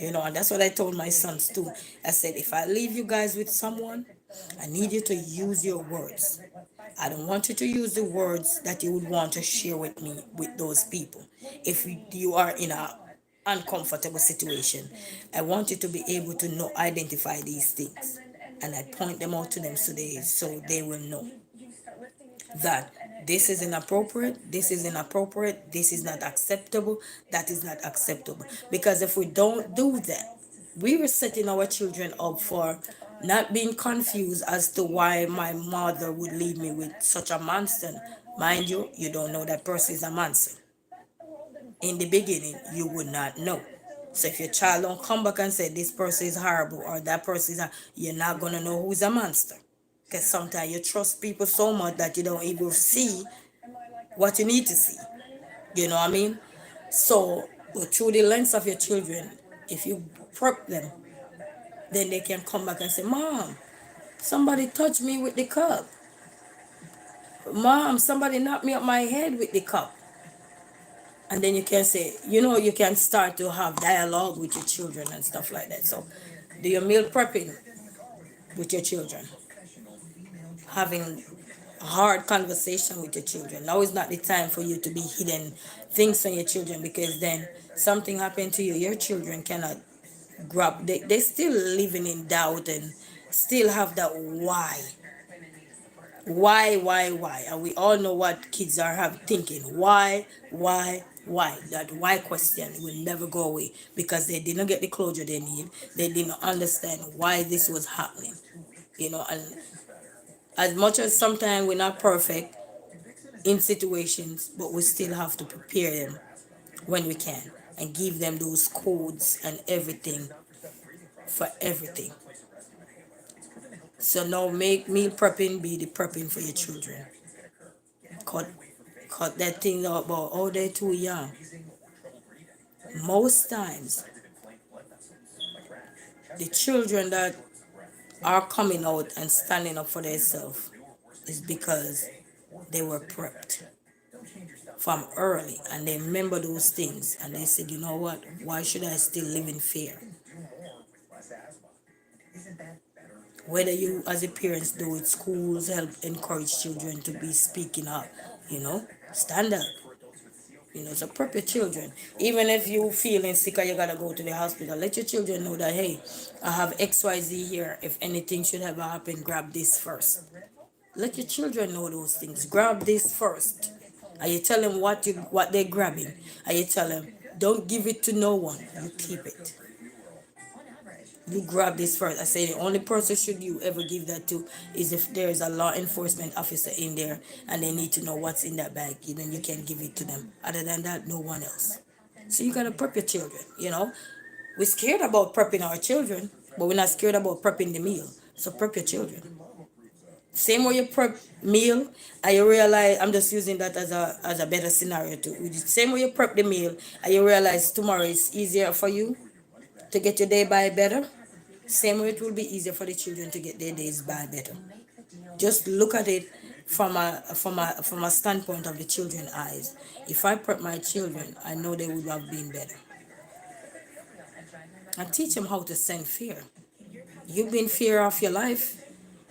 And that's what I told my sons too. I said, if I leave you guys with someone, I need you to use your words. I don't want you to use the words that you would want to share with me with those people. If you are in a uncomfortable situation, I want you to be able to know, identify these things, and I point them out to them, so they will know that this is inappropriate, this is inappropriate, this is not acceptable, that is not acceptable. Because if we don't do that, we are setting our children up for not being confused as to why my mother would leave me with such a monster. Mind you, you don't know that person is a monster. In the beginning, you would not know. So if your child don't come back and say this person is horrible or that person you're not gonna know who's a monster. Because sometimes you trust people so much that you don't even see what you need to see. You know what I mean? So, but through the lens of your children, if you prep them, then they can come back and say, Mom, somebody touched me with the cup. Mom, somebody knocked me up my head with the cup. And then you can say, you can start to have dialogue with your children and stuff like that. So, do your meal prepping with your children, having a hard conversation with your children. Now is not the time for you to be hidden things on your children, because then something happened to you, your children cannot grab. They still living in doubt and still have that why, and we all know what kids are thinking. Why? That why question will never go away, because they didn't get the closure they need. They didn't understand why this was happening. And as much as sometimes we're not perfect in situations, but we still have to prepare them when we can, and give them those codes and everything for everything. So now make meal prepping be the prepping for your children. Cut that thing out about, oh, they're too young. Most times, the children that are coming out and standing up for themselves is because they were prepped from early, and they remember those things, and they said, you know what, why should I still live in fear? Whether you as a parents do it, schools help encourage children to be speaking up, stand up. So prep your children. Even if you feeling sick or you gotta go to the hospital, let your children know that, hey, I have XYZ here. If anything should ever happen, grab this first. Let your children know those things. Grab this first. And you tell them what they're grabbing. And you tell them, don't give it to no one. You keep it. You grab this first. I say the only person should you ever give that to is if there is a law enforcement officer in there and they need to know what's in that bag. Then you can give it to them. Other than that, no one else. So you gotta prep your children. We're scared about prepping our children, but we're not scared about prepping the meal. So prep your children. Same way you prep meal, and you realize I'm just using that as a better scenario too. Same way you prep the meal, and you realize tomorrow is easier for you to get your day by better. Same way it will be easier for the children to get their days by better. Just look at it from a standpoint of the children's eyes. If I prep my children, I know they would have been better. And teach them how to send fear. You've been fear of your life.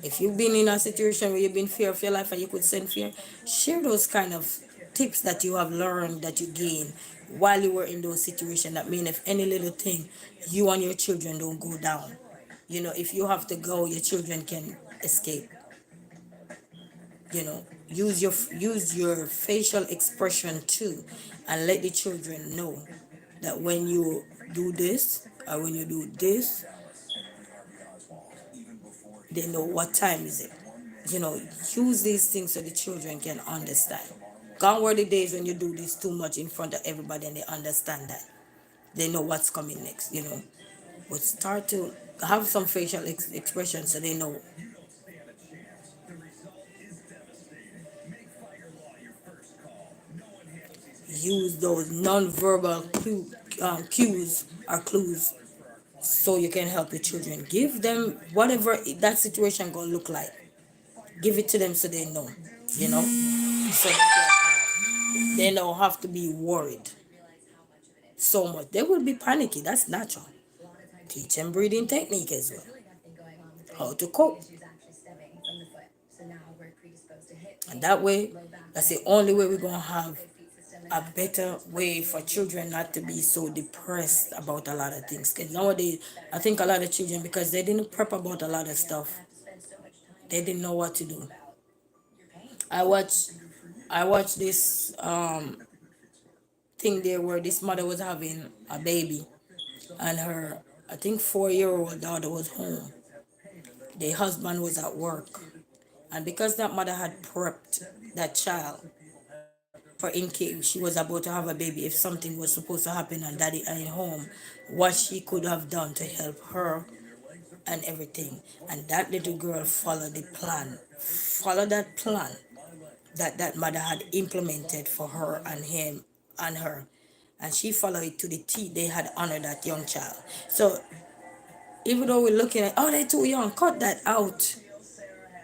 If you've been in a situation where you've been fear of your life and you could send fear, share those kind of tips that you have learned, that you gained while you were in those situations. That mean if any little thing, you and your children don't go down. If you have to go, your children can escape. Use your facial expression too, and let the children know that when you do this or when you do this, they know what time is it. Use these things so the children can understand. Gone were the days when you do this too much in front of everybody and they understand that. They know what's coming next. But start to have some facial expression so they know. Use those non-verbal cues or clues so you can help your children. Give them whatever that situation gonna look like. Give it to them so they know, so they don't have to be worried so much. They will be panicky. That's natural. Teach them breathing technique as well. How to cope. And that way, that's the only way we're gonna have a better way for children not to be so depressed about a lot of things. Because nowadays, I think a lot of children, because they didn't prep about a lot of stuff, they didn't know what to do. I watched this thing there where this mother was having a baby, and her, I think, 4-year-old daughter was home. The husband was at work, and because that mother had prepped that child for in case she was about to have a baby, if something was supposed to happen and daddy ain't home, what she could have done to help her and everything. And that little girl followed the plan, followed that plan that mother had implemented for her and him and her. And she followed it to the T. They had honored that young child. So even though we're looking at, oh, they're too young, cut that out.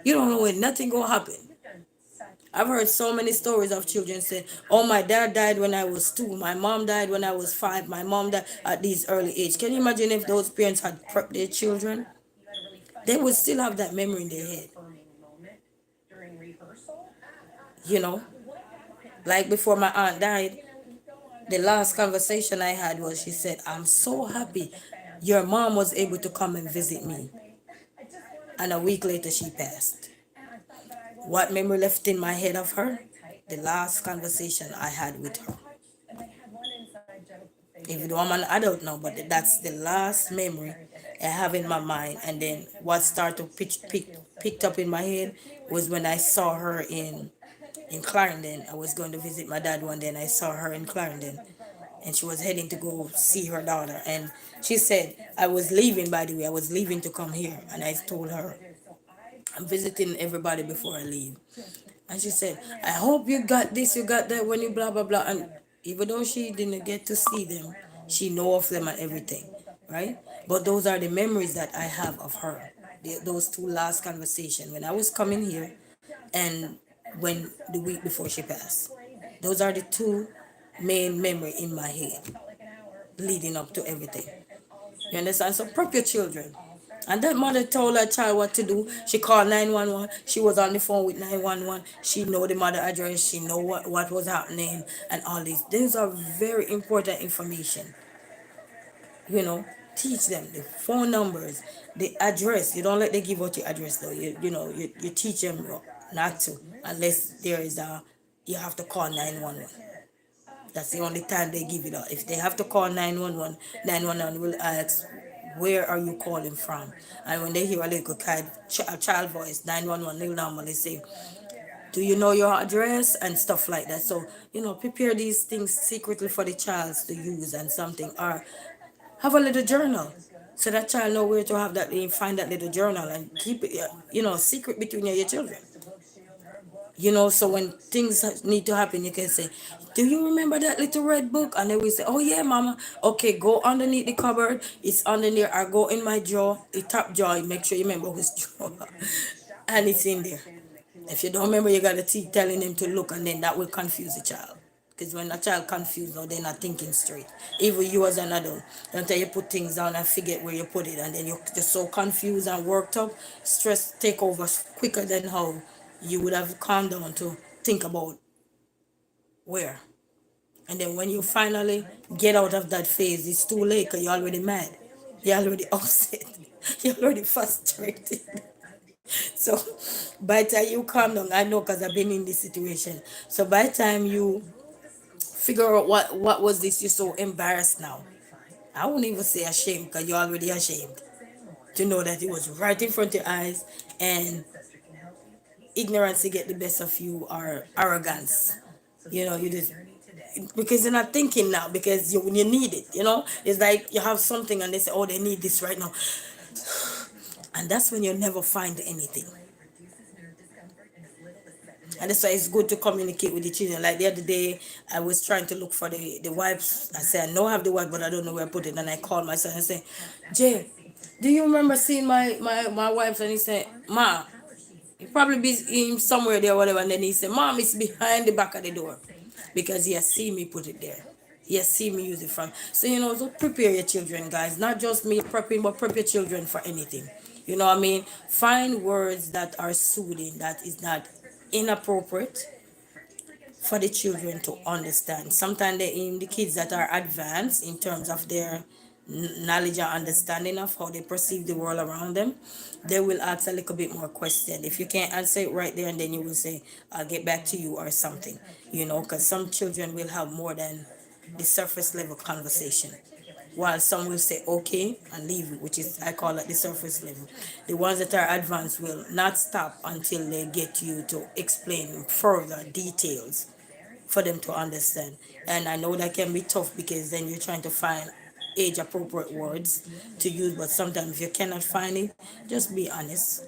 You don't know when nothing gonna happen. I've heard so many stories of children say, oh, my dad died when I was 2, my mom died when I was 5, my mom died at this early age. Can you imagine if those parents had prepped their children? They would still have that memory in their head. Like before my aunt died, the last conversation I had was, she said, I'm so happy your mom was able to come and visit me. And a week later she passed. What memory left in my head of her? The last conversation I had with her. Even though I'm an adult now, but that's the last memory I have in my mind. And then what started to picked up in my head was when I saw her in Clarendon. I was going to visit my dad one day and I saw her in Clarendon. And she was heading to go see her daughter. And she said, I was leaving, by the way. I was leaving to come here. And I told her, I'm visiting everybody before I leave. And she said, I hope you got this, you got that when you blah, blah, blah. And even though she didn't get to see them, she know of them and everything, right? But those are the memories that I have of her. Those 2 last conversations when I was coming here and when the week before she passed. Those are the 2 main memory in my head leading up to everything. You understand? So prep your children. And that mother told her child what to do. She called 911. She was on the phone with 911. She know the mother address. She know what was happening and all these. These are very important information. You know, teach them the phone numbers, the address. You don't let them give out your address though. You teach them not to unless there is a you have to call 911. That's the only time they give it out. If they have to call 911, 911 will ask, where are you calling from? And when they hear a little child voice, 911 will normally say, do you know your address and stuff like that. So prepare these things secretly for the child to use and something, or have a little journal so that child know where to have that, find that little journal and keep it secret between you and your children. So when things need to happen, you can say, do you remember that little red book? And they will say, oh yeah, mama. Okay, go underneath the cupboard, it's under there, or go in my drawer, the top drawer, make sure you remember which drawer and it's in there. If you don't remember, you gotta keep telling them to look, and then that will confuse the child. Because when a child confused, no, they're not thinking straight. Even you as an adult, until you put things down and forget where you put it, and then you're just so confused and worked up, stress take over quicker than how you would have calmed down to think about where. And then when you finally get out of that phase, it's too late because you're already mad. You're already upset. You're already frustrated. So by the time you calm down, I know because I've been in this situation. So by the time you figure out what was this, you're so embarrassed now. I won't even say ashamed because you're already ashamed to know that it was right in front of your eyes, and ignorance to get the best of you, or arrogance. You just because you're not thinking now, because you need it. It's like you have something and they say, oh, they need this right now, and that's when you never find anything. And that's why it's good to communicate with the children. Like the other day, I was trying to look for the wipes. I said, I know I have the wipe, but I don't know where I put it. And I called my son and said, Jay, do you remember seeing my wipes? And he said, Ma, it probably be in somewhere there, whatever. And then he said, Mom, it's behind the back of the door. Because he has seen me put it there. He has seen me use it from. So, so prepare your children, guys. Not just me prepping, but prep your children for anything. You know what I mean? Find words that are soothing, that is not inappropriate for the children to understand. Sometimes the kids that are advanced in terms of their knowledge and understanding of how they perceive the world around them, they will ask a little bit more question. If you can't answer it right there, and then you will say, I'll get back to you or something, because some children will have more than the surface level conversation, while some will say okay and leave it, which is, I call it the surface level. The ones that are advanced will not stop until they get you to explain further details for them to understand. And I know that can be tough, because then you're trying to find age appropriate words to use, but sometimes if you cannot find it, just be honest.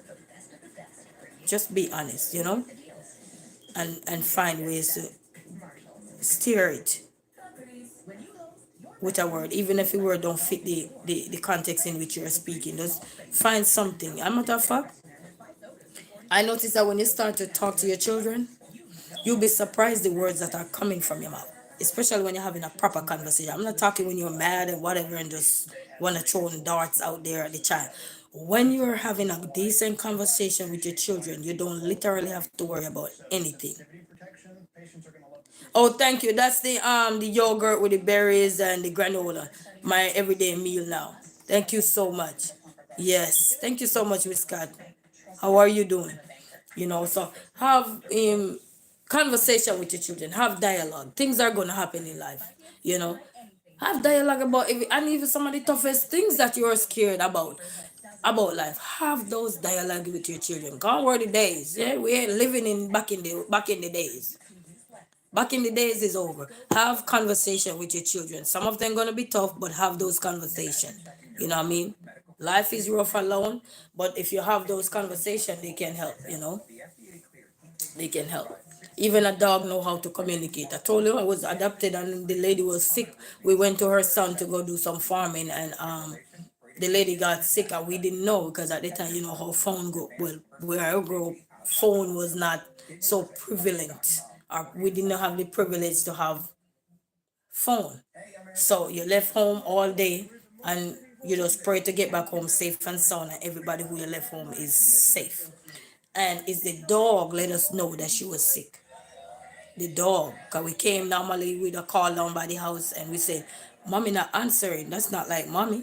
Just be honest, and find ways to steer it with a word, even if the word don't fit the context in which you're speaking. Just find something. As a matter of fact, I notice that when you start to talk to your children, you'll be surprised the words that are coming from your mouth, especially when you're having a proper conversation. I'm not talking when you're mad and whatever and just want to throw darts out there at the child. When you're having a decent conversation with your children, you don't literally have to worry about anything. Oh, thank you. That's the yogurt with the berries and the granola. My everyday meal now. Thank you so much. Yes, thank you so much, Miss Scott. How are you doing? So have conversation with your children. Have dialogue. Things are gonna happen in life. You know, have dialogue about and even some of the toughest things that you're scared about life. Have those dialogue with your children. Gone were the days. Yeah, we ain't living in back in the days. Back in the days is over. Have conversation with your children. Some of them gonna be tough, but have those conversation. You know what I mean? Life is rough alone, but if you have those conversation, they can help. They can help. Even a dog know how to communicate. I told you I was adopted, and the lady was sick. We went to her son to go do some farming, and the lady got sick, and we didn't know, because at the time, how phone go. Well, where I grew up, phone was not so prevalent, or we didn't have the privilege to have phone. So you left home all day, and You just pray to get back home safe and sound, and everybody who you left home is safe. And it's the dog let us know that she was sick. The dog, because we came normally with a call down by the house and we said, Mommy not answering. That's not like Mommy.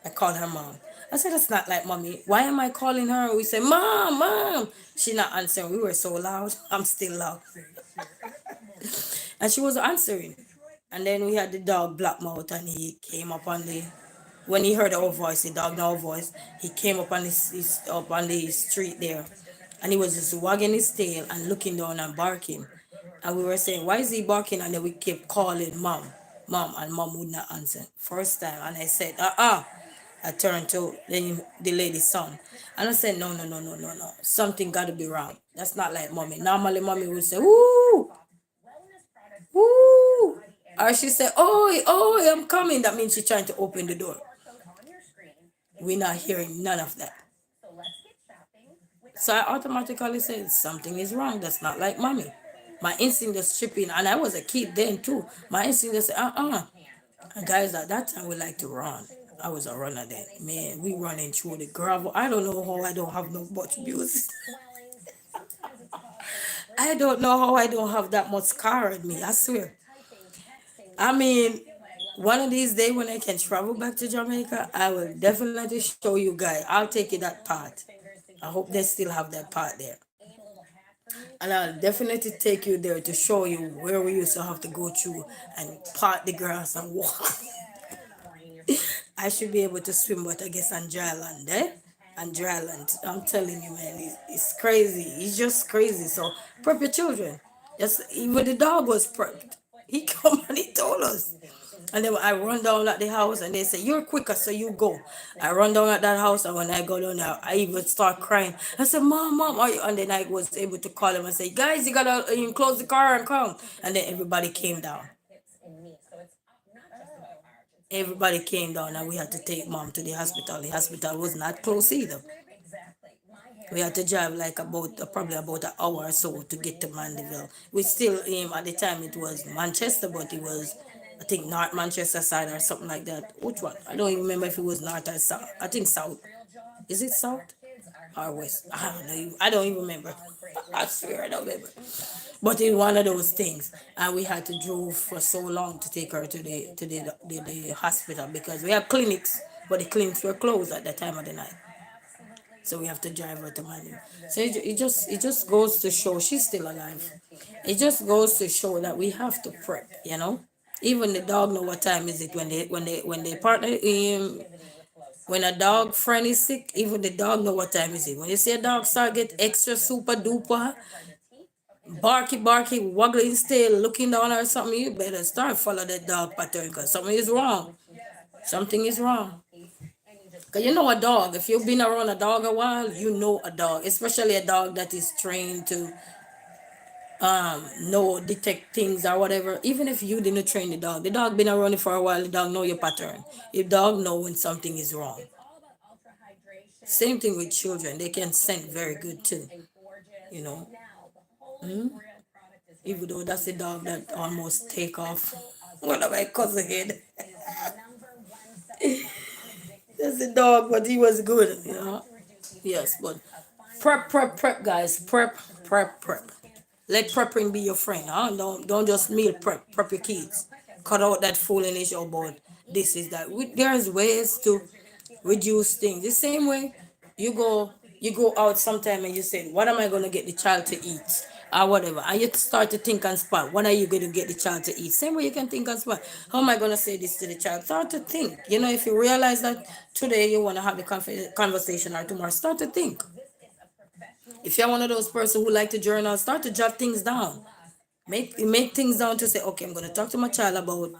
I called her mom. I said, that's not like Mommy. Why am I calling her? We said, Mom, Mom. She not answering. We were so loud. I'm still loud. And she was answering. And then we had the dog Blackmouth, and he came up on the, when he heard our voice, the dog know our voice, he came up on up on the street there, and he was just wagging his tail and looking down and barking. And we were saying, why is he barking? And then we kept calling Mom, Mom, and Mom would not answer. First time, and I said, I turned to the lady's son, and I said, no, no, no, no, no, no. Something got to be wrong. That's not like Mommy. Normally, Mommy would say, ooh, ooh. Or she said, oi, oi, I'm coming. That means she's trying to open the door. We're not hearing none of that. So I automatically said, something is wrong. That's not like Mommy. My instinct just tripping, and I was a kid then too. My instinct just said, And guys, at that time we like to run. I was a runner then. Man, we running through the gravel. I don't know how I don't have no much bruises. I don't know how I don't have that much scar on me. I swear. I mean, one of these days when I can travel back to Jamaica, I will definitely show you guys. I'll take you that part. I hope they still have that part there. And I'll definitely take you there to show you where we used to have to go through and part the grass and walk. I should be able to swim, but I guess on dry land, eh? On dry land. I'm telling you, man, it's crazy. It's just crazy. So prep your children. Just even the dog was prepped. He come and he told us. And then I run down at the house and they say, you're quicker, so you go. I run down at that house, and when I go down there, I even start crying. I said, Mom, Mom, are you? And then I was able to call him and say, guys, you gotta close the car and come. And then everybody came down. Everybody came down, and we had to take Mom to the hospital. The hospital was not close either. We had to drive like probably about an hour or so to get to Mandeville. We still at the time it was Manchester, but it was I think North Manchester side or something like that. Which one? I don't even remember if it was North or South. I think South. Is it South or West? I don't know. I don't even remember. I swear I don't remember. But in one of those things, and we had to drove for so long to take her to the hospital because we have clinics, but the clinics were closed at that time of the night. So we have to drive her to Manu. So it just goes to show she's still alive. It just goes to show that we have to prep, you know. Even the dog know what time is it when they partner when a dog friend is sick, even the dog know what time is it. When you see a dog start get extra super duper barky, waggling his tail, looking down or something, you better start follow that dog pattern because something is wrong. Something is wrong. Because you know a dog, if you've been around a dog a while, you know a dog, especially a dog that is trained to know, detect things or whatever. Even if you didn't train the dog been around it for a while, the dog know your pattern. The dog know when something is wrong. Same thing with children, they can scent very good too, you know. Even though that's a dog that almost take off one of my cousin head. That's a dog, but he was good, you know. Yes, but prep, guys. Prep. Let prepping be your friend. Huh? Don't just meal prep your kids. Cut out that foolishness about this is that. There's ways to reduce things. The same way you go out sometime and you say, what am I gonna get the child to eat? Or whatever. And you start to think on spot, what are you going to get the child to eat? Same way you can think on spot. How am I going to say this to the child? Start to think. You know, if you realize that today you want to have the conversation or tomorrow, start to think. If you're one of those persons who like to journal, start to jot things down. Make things down to say, okay, I'm going to talk to my child about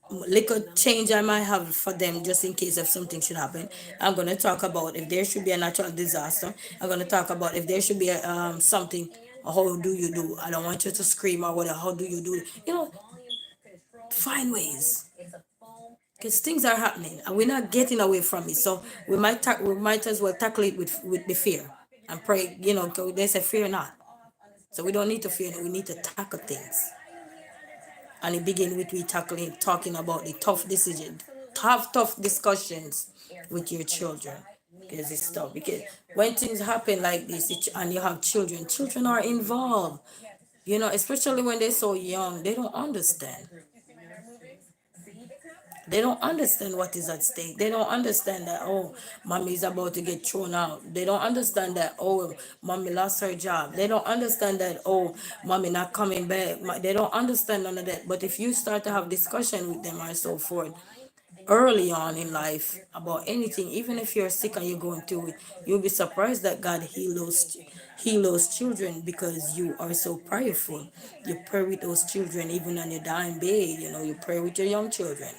little change I might have for them just in case if something should happen. I'm going to talk about if there should be a natural disaster. I'm going to talk about if there should be something. How do you do? I don't want you to scream or whatever. How do you do? You know, find ways. Because things are happening and we're not getting away from it. So we might as well tackle it with the fear and pray. You know, they say fear not. So we don't need to fear. We need to tackle things. And it begin with we talking about the tough decision have tough discussions with your children, because it's tough. Because when things happen like this, and you have children, children are involved. You know, especially when they're so young, they don't understand. They don't understand what is at stake. They don't understand that, oh, mommy is about to get thrown out. They don't understand that, oh, mommy lost her job. They don't understand that, oh, mommy not coming back. They don't understand none of that. But if you start to have discussion with them and so forth early on in life about anything, even if you're sick and you're going through it, you'll be surprised that God heal those children, because you are so prayerful. You pray with those children even on your dying bed. You know, you pray with your young children,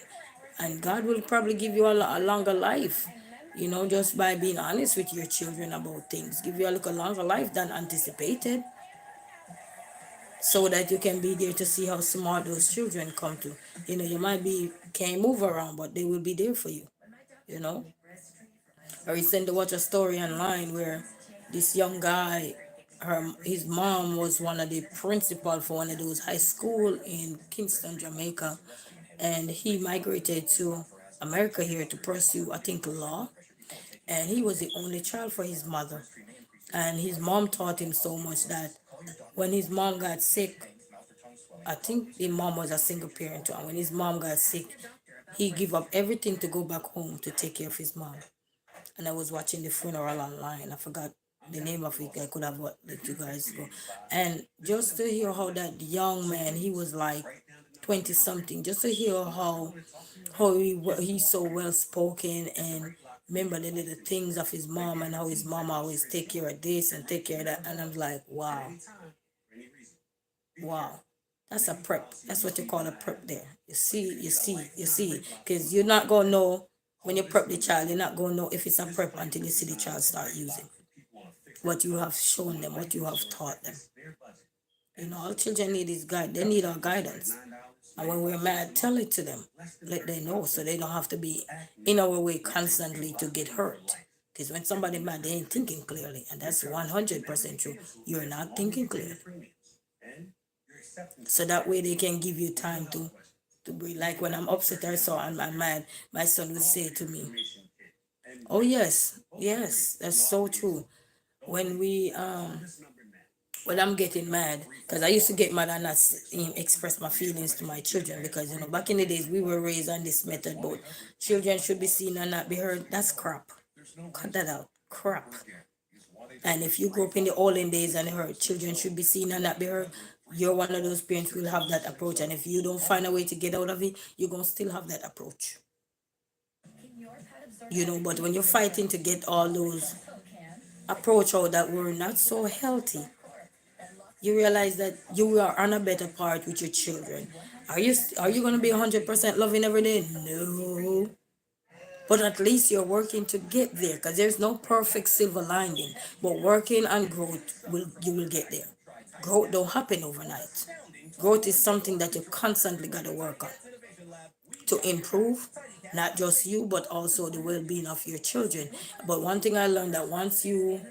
and God will probably give you a longer life, you know, just by being honest with your children about things. Give you a little longer life than anticipated, so that you can be there to see how smart those children come to. You know, you might be can't move around, but they will be there for you, you know. I recently watched a story online where this young guy, his mom was one of the principal for one of those high school in Kingston, Jamaica, and he migrated to America here to pursue, I think, law. And he was the only child for his mother. And his mom taught him so much that when his mom got sick, I think the mom was a single parent too. And when his mom got sick, he gave up everything to go back home to take care of his mom. And I was watching the funeral online. I forgot the name of it. I could have let you guys go. And just to hear how that young man, he was like 20 something, just to hear he's so well spoken, and remember the little things of his mom, and how his mom always take care of this and take care of that. And I'm like, wow, wow. That's a prep. That's what you call a prep there. You see. Because you're not going to know when you prep the child, you're not going to know if it's a prep until you see the child start using what you have shown them, what you have taught them. You know, all children need is guide. They need our guidance. And when we're mad, tell it to them. Let them know, so they don't have to be in our way constantly to get hurt. Because when somebody mad, they ain't thinking clearly. And that's 100% true. You're not thinking clearly. So that way they can give you time to breathe. Like when I'm upset or so and I'm mad, my son would say to me, oh yes, that's so true. When I'm getting mad, because I used to get mad and not express my feelings to my children, because you know, back in the days we were raised on this method, but children should be seen and not be heard. That's crap. Cut that out. Crap. And if you grew up in the olden days and heard children should be seen and not be heard, you're one of those parents who will have that approach. And if you don't find a way to get out of it, you're gonna still have that approach. You know, but when you're fighting to get all those approach out that were not so healthy, you realize that you are on a better part with your children. Are you gonna be 100% loving every day? No. But at least you're working to get there, because there's no perfect silver lining. But working on growth, you will get there. Growth don't happen overnight. Growth is something that you constantly gotta work on to improve, not just you, but also the well-being of your children. But one thing I learned, that once you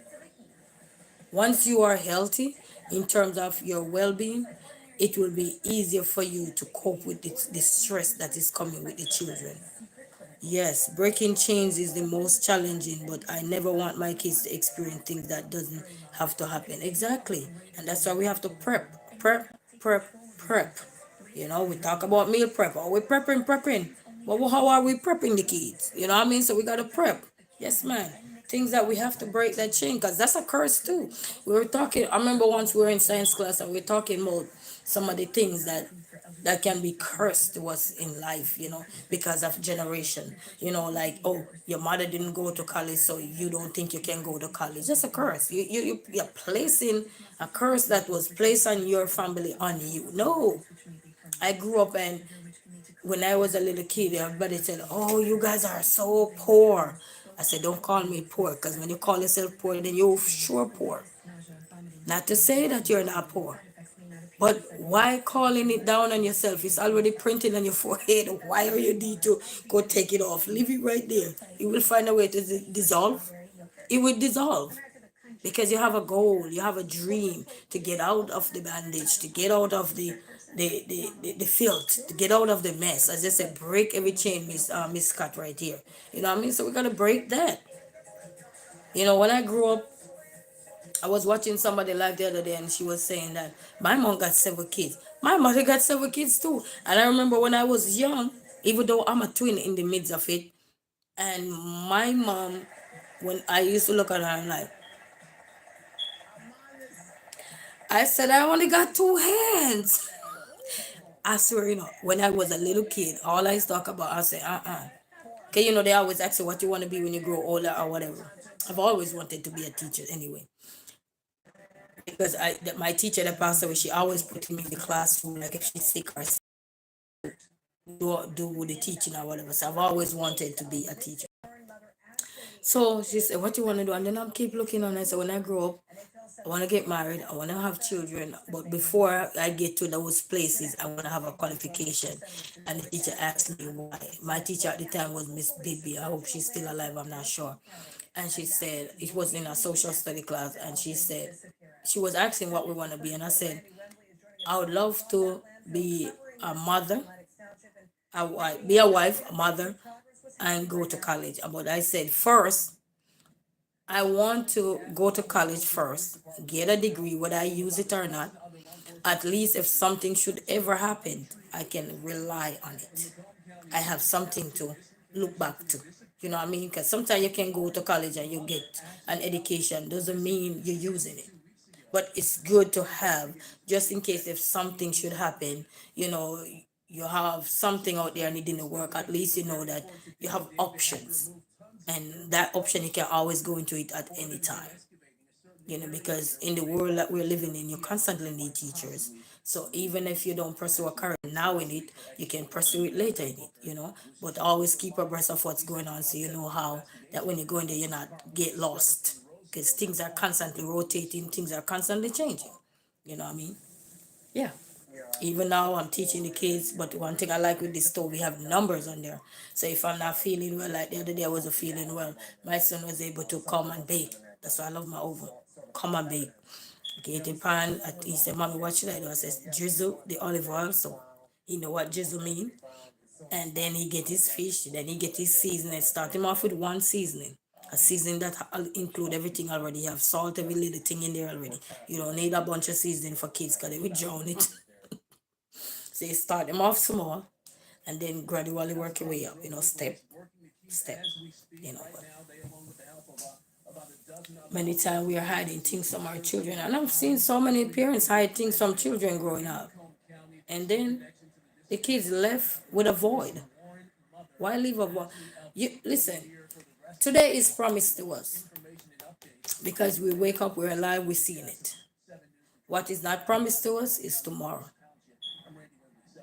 are healthy in terms of your well-being, it will be easier for you to cope with the stress that is coming with the children. Yes, breaking chains is the most challenging, but I never want my kids to experience things that doesn't have to happen. Exactly. And that's why we have to prep. You know, we talk about meal prep. Are we prepping? But how are we prepping the kids? You know what I mean? So we got to prep. Yes, man. Things that we have to break that chain, because that's a curse too. We were talking, I remember once we were in science class and we were talking about some of the things that can be cursed to us in life, you know, because of generation. You know, like, oh, your mother didn't go to college, so you don't think you can go to college. That's a curse. You're placing a curse that was placed on your family on you. No. I grew up, and when I was a little kid, everybody said, oh, you guys are so poor. I said, don't call me poor, because when you call yourself poor, then you're sure poor. Not to say that you're not poor, but why calling it down on yourself? It's already printed on your forehead. Why are you need to go take it off? Leave it right there. You will find a way to dissolve. It will dissolve, because you have a goal, you have a dream to get out of the bandage, to get out of the the filth, to get out of the mess. As I said, break every chain, Miss Scott, right here. You know what I mean? So we gotta break that. You know, when I grew up, I was watching somebody live the other day, and she was saying that my mom got 7 kids. My mother got 7 kids too. And I remember when I was young, even though I'm a twin in the midst of it, and my mom, when I used to look at her, I'm like, I said, I only got 2 hands. I swear, when I was a little kid, all I used to talk about, I said, Okay, they always ask you what you want to be when you grow older or whatever. I've always wanted to be a teacher anyway. Because my teacher that passed away, she always put me in the classroom, like if she's sick or do the teaching or whatever. So I've always wanted to be a teacher. So she said, what you want to do? And then I keep looking on her. So when I grow up, I want to get married. I want to have children. But before I get to those places, I want to have a qualification. And the teacher asked me why. My teacher at the time was Miss Bibby. I hope she's still alive. I'm not sure. And she said, it was in a social study class. And she said, she was asking what we want to be. And I said, I would love to be a mother, be a wife, a mother, and go to college. But I said, first, I want to go to college first, get a degree, whether I use it or not. At least if something should ever happen, I can rely on it. I have something to look back to. You know what I mean? Because sometimes you can go to college and you get an education, doesn't mean you're using it. But it's good to have, just in case if something should happen, you know, you have something out there and it didn't work. At least you know that you have options, and that option you can always go into it at any time. Because in the world that we're living in, you constantly need teachers. So even if you don't pursue a career now in it, you can pursue it later in it. But always keep abreast of what's going on, so you know how that when you go in there, you're not get lost. Because things are constantly rotating, things are constantly changing. You know what I mean? Yeah. Even now I'm teaching the kids, but one thing I like with this store, we have numbers on there. So if I'm not feeling well, like the other day I wasn't feeling well, my son was able to come and bake. That's why I love my oven. Come and bake. Get the pan. He said, Mommy, what should I do? I said, drizzle the olive oil. So he know what drizzle mean. And then he get his fish. Then he get his seasoning. Start him off with one seasoning. A seasoning that include everything already. You have salt, every little thing in there already. You don't need a bunch of seasoning for kids because they will drown it. So you start them off small and then gradually work your way up, step, step, But many times we are hiding things from our children. And I've seen so many parents hide things from children growing up. And then the kids left with a void. Why leave a void? Listen, today is promised to us. Because we wake up, we're alive, we're seeing it. What is not promised to us is tomorrow.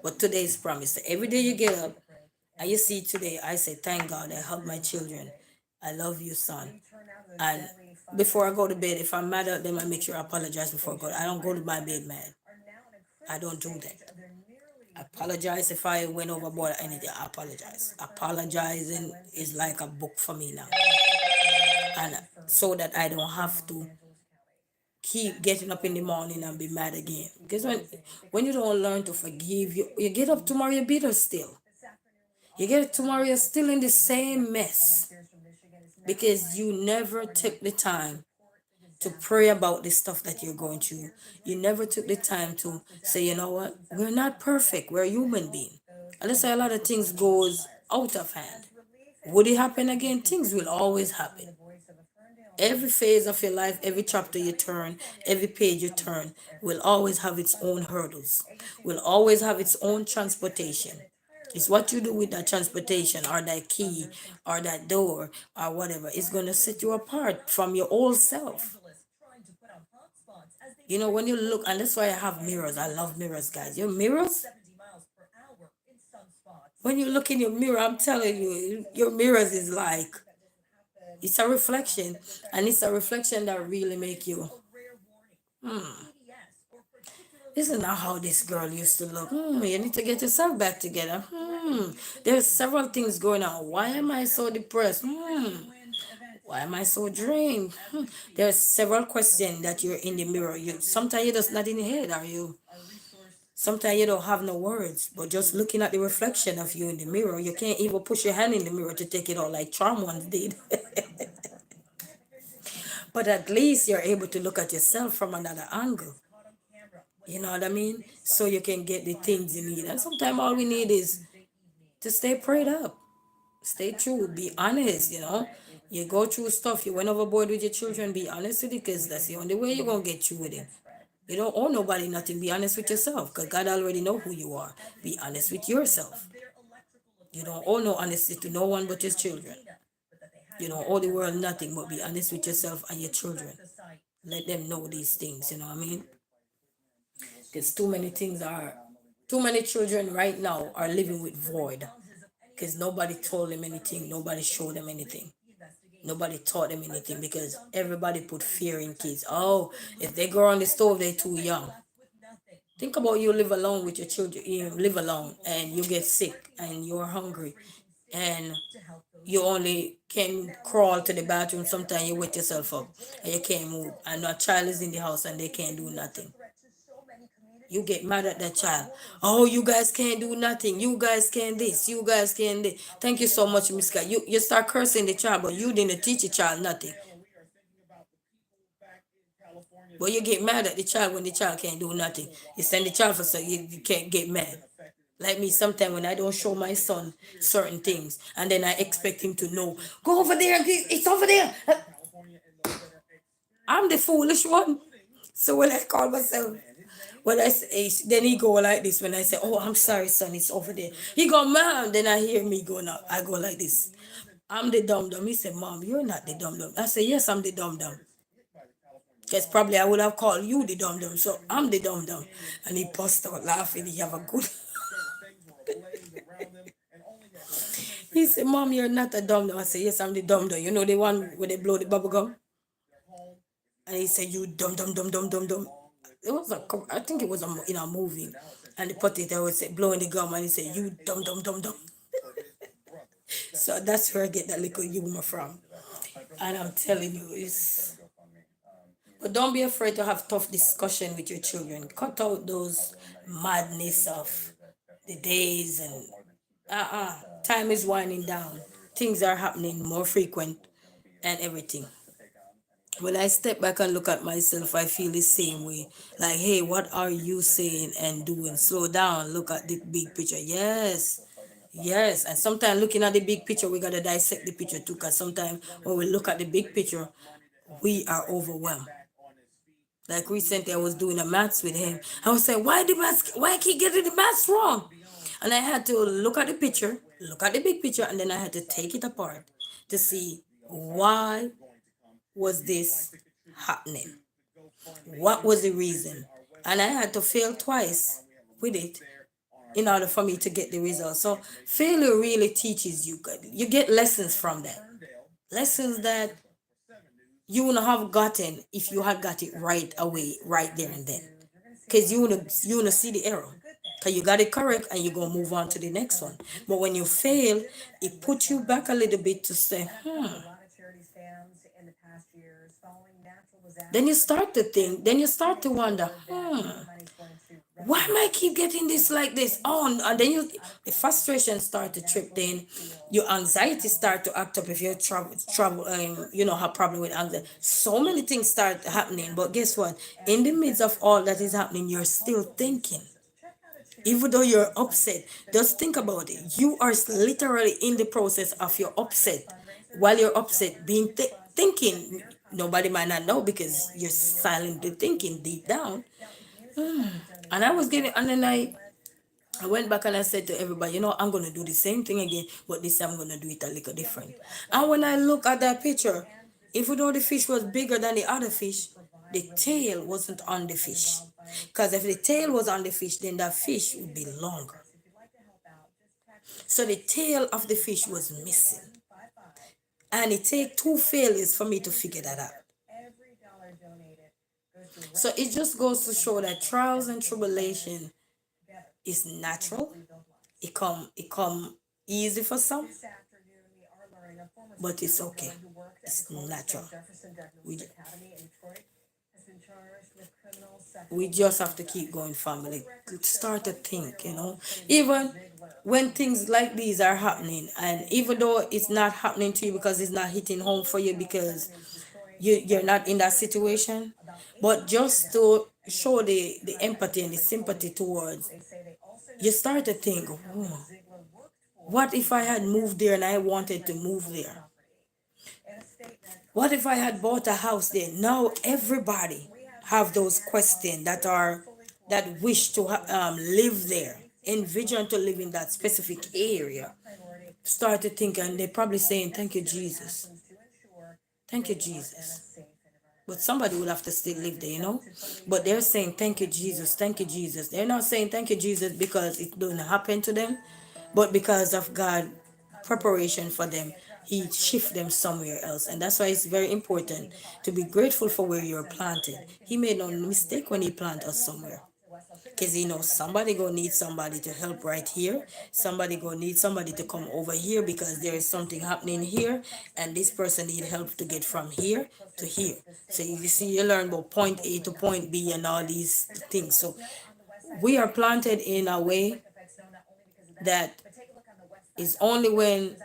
But today is promised. Every day you get up and you see today, I say, thank God I hug my children. I love you, son. And before I go to bed, if I'm mad at them, I make sure I apologize before I go. I don't go to my bed mad. I don't do that. I apologize if I went overboard or anything. I apologize. Apologizing is like a book for me now. And so that I don't have to keep getting up in the morning and be mad again. Because when you don't learn to forgive, you get up tomorrow, you're bitter still. You get up tomorrow, you're still in the same mess. Because you never took the time to pray about the stuff that you're going through. You never took the time to say, you know what, we're not perfect, we're human beings. And let's say a lot of things goes out of hand. Would it happen again? Things will always happen. Every phase of your life, every chapter you turn, every page you turn, will always have its own hurdles, will always have its own transportation. It's what you do with that transportation or that key or that door or whatever. It's going to set you apart from your old self. When you look, and that's why I have mirrors. I love mirrors, guys. Your mirrors, when you look in your mirror, I'm telling you, your mirrors is like, it's a reflection, and it's a reflection that really make you, this is not how this girl used to look. You need to get yourself back together. There's several things going on. Why am I so depressed? Why am I so drained? There's several questions that you're in the mirror. Sometimes you're just not in the head, are you? Sometimes you don't have no words, but just looking at the reflection of you in the mirror, you can't even push your hand in the mirror to take it out like Charm once did. But at least you're able to look at yourself from another angle. You know what I mean? So you can get the things you need. And sometimes all we need is to stay prayed up, stay true, be honest, you know. You go through stuff, you went overboard with your children, be honest with it, because that's the only way you're going to get through with it. You don't owe nobody nothing. Be honest with yourself, because God already know who you are. Be honest with yourself. You don't owe no honesty to no one but his children. You don't owe the world nothing, but be honest with yourself and your children. Let them know these things, you know what I mean? Because too many children right now are living with void. Because nobody told them anything, nobody showed them anything. Nobody taught them anything because everybody put fear in kids. Oh, if they go on the stove, they're too young. Think about you live alone with your children, you live alone and you get sick and you're hungry and you only can crawl to the bathroom. Sometimes you wet yourself up and you can't move. And a child is in the house and they can't do nothing. You get mad at that child. Oh, you guys can't do nothing. You guys can this. You guys can this. Thank you so much, Miss Scott. You start cursing the child, but you didn't teach the child nothing. But you get mad at the child when the child can't do nothing. You send the child for so you can't get mad. Like me, sometimes when I don't show my son certain things, and then I expect him to know, go over there, it's over there. I'm the foolish one. So when I call myself, when I say, then he go like this. When I say, oh, I'm sorry, son, it's over there. He go, mom. Then I hear me go now. I go like this. I'm the dum dum. He said, mom, you're not the dum dum. I say, yes, I'm the dum dum. Because probably I would have called you the dum dum. So I'm the dum dum. And he bust out laughing. He have a good. He said, mom, you're not a dum dum. I said, yes, I'm the dum dum. You know the one where they blow the bubble gum? And he said, you dum dum dum dum dum dum. It was I think it was in a movie. And the potato was blowing the gum and he said, you dum dum dum dum. So that's where I get that little humor from. And I'm telling you, it's. But don't be afraid to have tough discussion with your children. Cut out those madness of the days and time is winding down. Things are happening more frequent and everything. When I step back and look at myself, I feel the same way. Like, hey, what are you saying and doing? Slow down, look at the big picture. Yes, yes. And sometimes looking at the big picture, we got to dissect the picture too. Because sometimes when we look at the big picture, we are overwhelmed. Like recently, I was doing a maths with him. I was saying, why I keep getting the maths wrong? And I had to look at the picture, look at the big picture, and then I had to take it apart to see why was this happening? What was the reason? And I had to fail twice with it in order for me to get the result. So failure really teaches you. You get lessons from that. Lessons that you wouldn't have gotten if you had got it right away, right there and then. Because you wanna see the error. Because you got it correct and you're gonna move on to the next one. But when you fail, it puts you back a little bit to say, then you start to think, then you start to wonder, why am I keep getting this like this? Oh, and then the frustration start to trip. Then your anxiety start to act up if you trouble, have problem with anxiety. So many things start happening. But guess what? In the midst of all that is happening, you're still thinking. Even though you're upset, just think about it. You are literally in the process of your upset. While you're upset, being thinking. Nobody might not know because you're silently thinking deep down. And I was getting, and then I went back and I said to everybody, I'm going to do the same thing again, but this time I'm going to do it a little different. And when I look at that picture, even though the fish was bigger than the other fish, the tail wasn't on the fish. Because if the tail was on the fish, then that fish would be longer. So the tail of the fish was missing. And it take 2 failures for me to figure that out. So it just goes to show that trials and tribulation is natural. It come easy for some, but it's okay. It's natural. been charged with criminal We sexual just have to misconduct. keep going, family. Court records Start to show think, 24-year-old Even Ziegler when things like these are happening, and even though it's not happening to you because it's not hitting home for you because you're not in that situation, but just to show the empathy and the sympathy towards, They say they also you start to think, oh, Ziegler worked for what if I had moved there and I wanted to move there? in a statement. What if I had bought a house there? Now everybody have those questions that wish to live there, envision to live in that specific area. Start to think, and they're probably saying, "Thank you, Jesus. Thank you, Jesus." But somebody will have to still live there. But they're saying, "Thank you, Jesus. Thank you, Jesus." They're not saying, "Thank you, Jesus," because it don't happen to them, but because of God preparation for them. He shift them somewhere else, and that's why it's very important to be grateful for where you're planted. He made no mistake when he planted us somewhere, because somebody gonna need somebody to help right here. Somebody gonna need somebody to come over here because there is something happening here, and this person need help to get from here to here. So you see, you learn about point A to point B and all these things. So we are planted in a way that is only when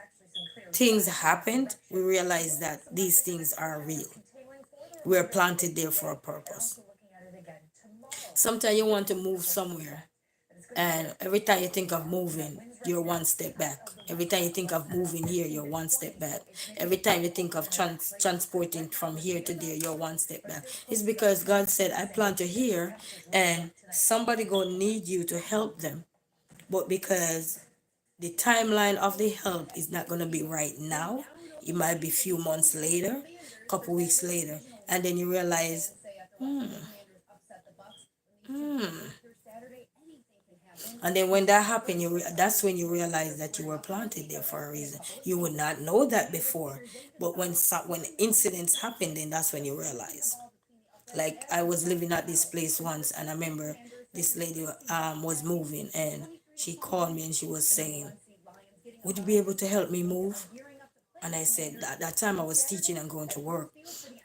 things happened we realize that these things are real. We're planted there for a purpose. Sometimes you want to move somewhere, and every time you think of moving, you're one step back. Every time you think of moving here, you're one step back. Every time you think of transporting from here to there, you're one step back. It's because God said, I plant you here, and somebody gonna need you to help them. But because the timeline of the help is not gonna be right now, it might be few months later, couple weeks later, and then you realize, and then when that happened, that's when you realize that you were planted there for a reason. You would not know that before, but when incidents happen, then that's when you realize. Like I was living at this place once, and I remember this lady was moving, and she called me and she was saying, "Would you be able to help me move?" And I said, at that time I was teaching and going to work,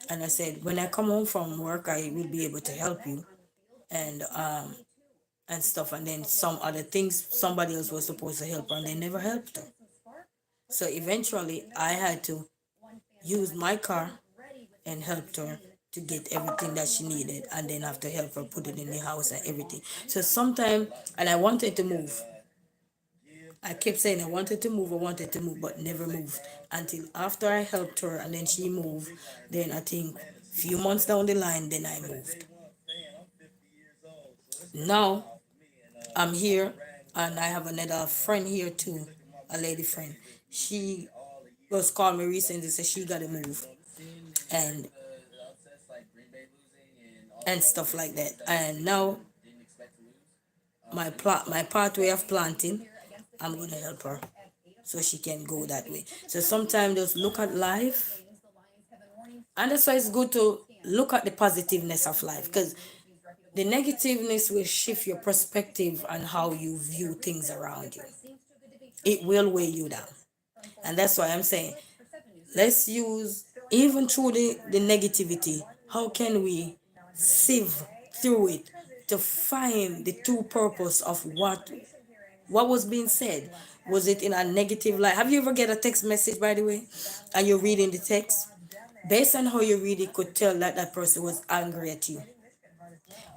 and I said, when I come home from work, I will be able to help you, and stuff. And then some other things, somebody else was supposed to help her, and they never helped her. So eventually, I had to use my car and helped her to get everything that she needed, and then have to help her put it in the house and everything. So sometime, and I wanted to move. I kept saying I wanted to move, but never moved until after I helped her, and then she moved. Then I think few months down the line, then I moved. Now I'm here, and I have another friend here too, a lady friend. She was called me recently, said she got to move, and stuff like that. And now my pathway of planting, I'm gonna help her so she can go that way. So sometimes just look at life, and that's why it's good to look at the positiveness of life, because the negativeness will shift your perspective on how you view things around you. It will weigh you down. And that's why I'm saying, let's use, even through the negativity, how can we sieve through it to find the true purpose of what was being said? Was it in a negative light? Have you ever get a text message, by the way, and you're reading the text? Based on how you read it, could tell that that person was angry at you.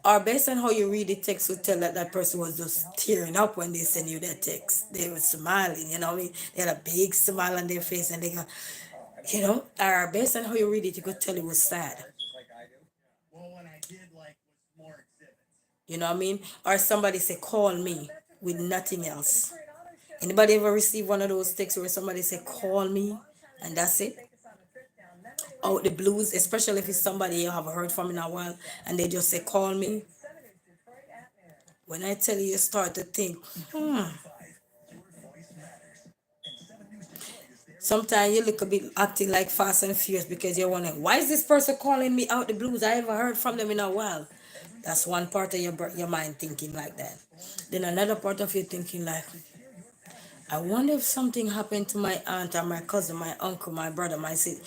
Or based on how you read the text, would tell that that person was just tearing up when they send you that text. They were smiling, what I mean? They had a big smile on their face, and they go, or based on how you read it, you could tell it was sad. You know what I mean? Or somebody say, call me with nothing else. Anybody ever receive one of those texts where somebody say, call me, and that's it? Out the blues, especially if it's somebody you haven't heard from in a while, and they just say, call me. When I tell you, you start to think, sometimes you look a bit acting like Fast and Furious because you're wondering, why is this person calling me out the blues? I haven't heard from them in a while. That's one part of your mind thinking like that. Then another part of you thinking like, I wonder if something happened to my aunt or my cousin, my uncle, my brother, my sister.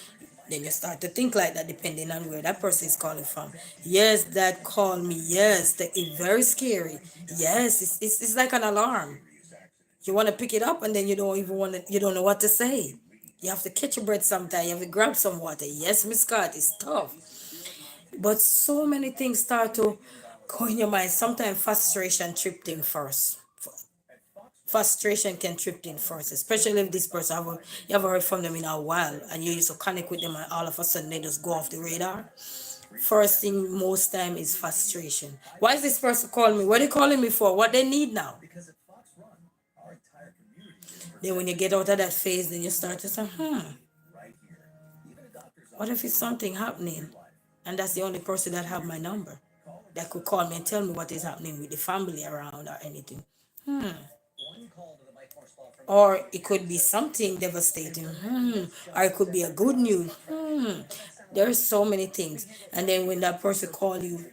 Then you start to think like that depending on where that person is calling from. Yes, that call me. Yes, that it's very scary. Yes, it's like an alarm. You want to pick it up and then you don't even want to, you don't know what to say. You have to catch your breath sometimes. You have to grab some water. Yes, Miss Scott, it's tough. But so many things start to go in your mind. Sometimes frustration tripped in first. Frustration can trip in first, especially if this person you haven't heard from them in a while and you used to connect with them and all of a sudden they just go off the radar. First thing most time is frustration. Why is this person calling me? What are they calling me for? What they need now? Then when you get out of that phase, then you start to say, what if it's something happening? And that's the only person that have my number that could call me and tell me what is happening with the family around or anything. Or it could be something devastating. Or it could be a good news. There's so many things. And then when that person call you,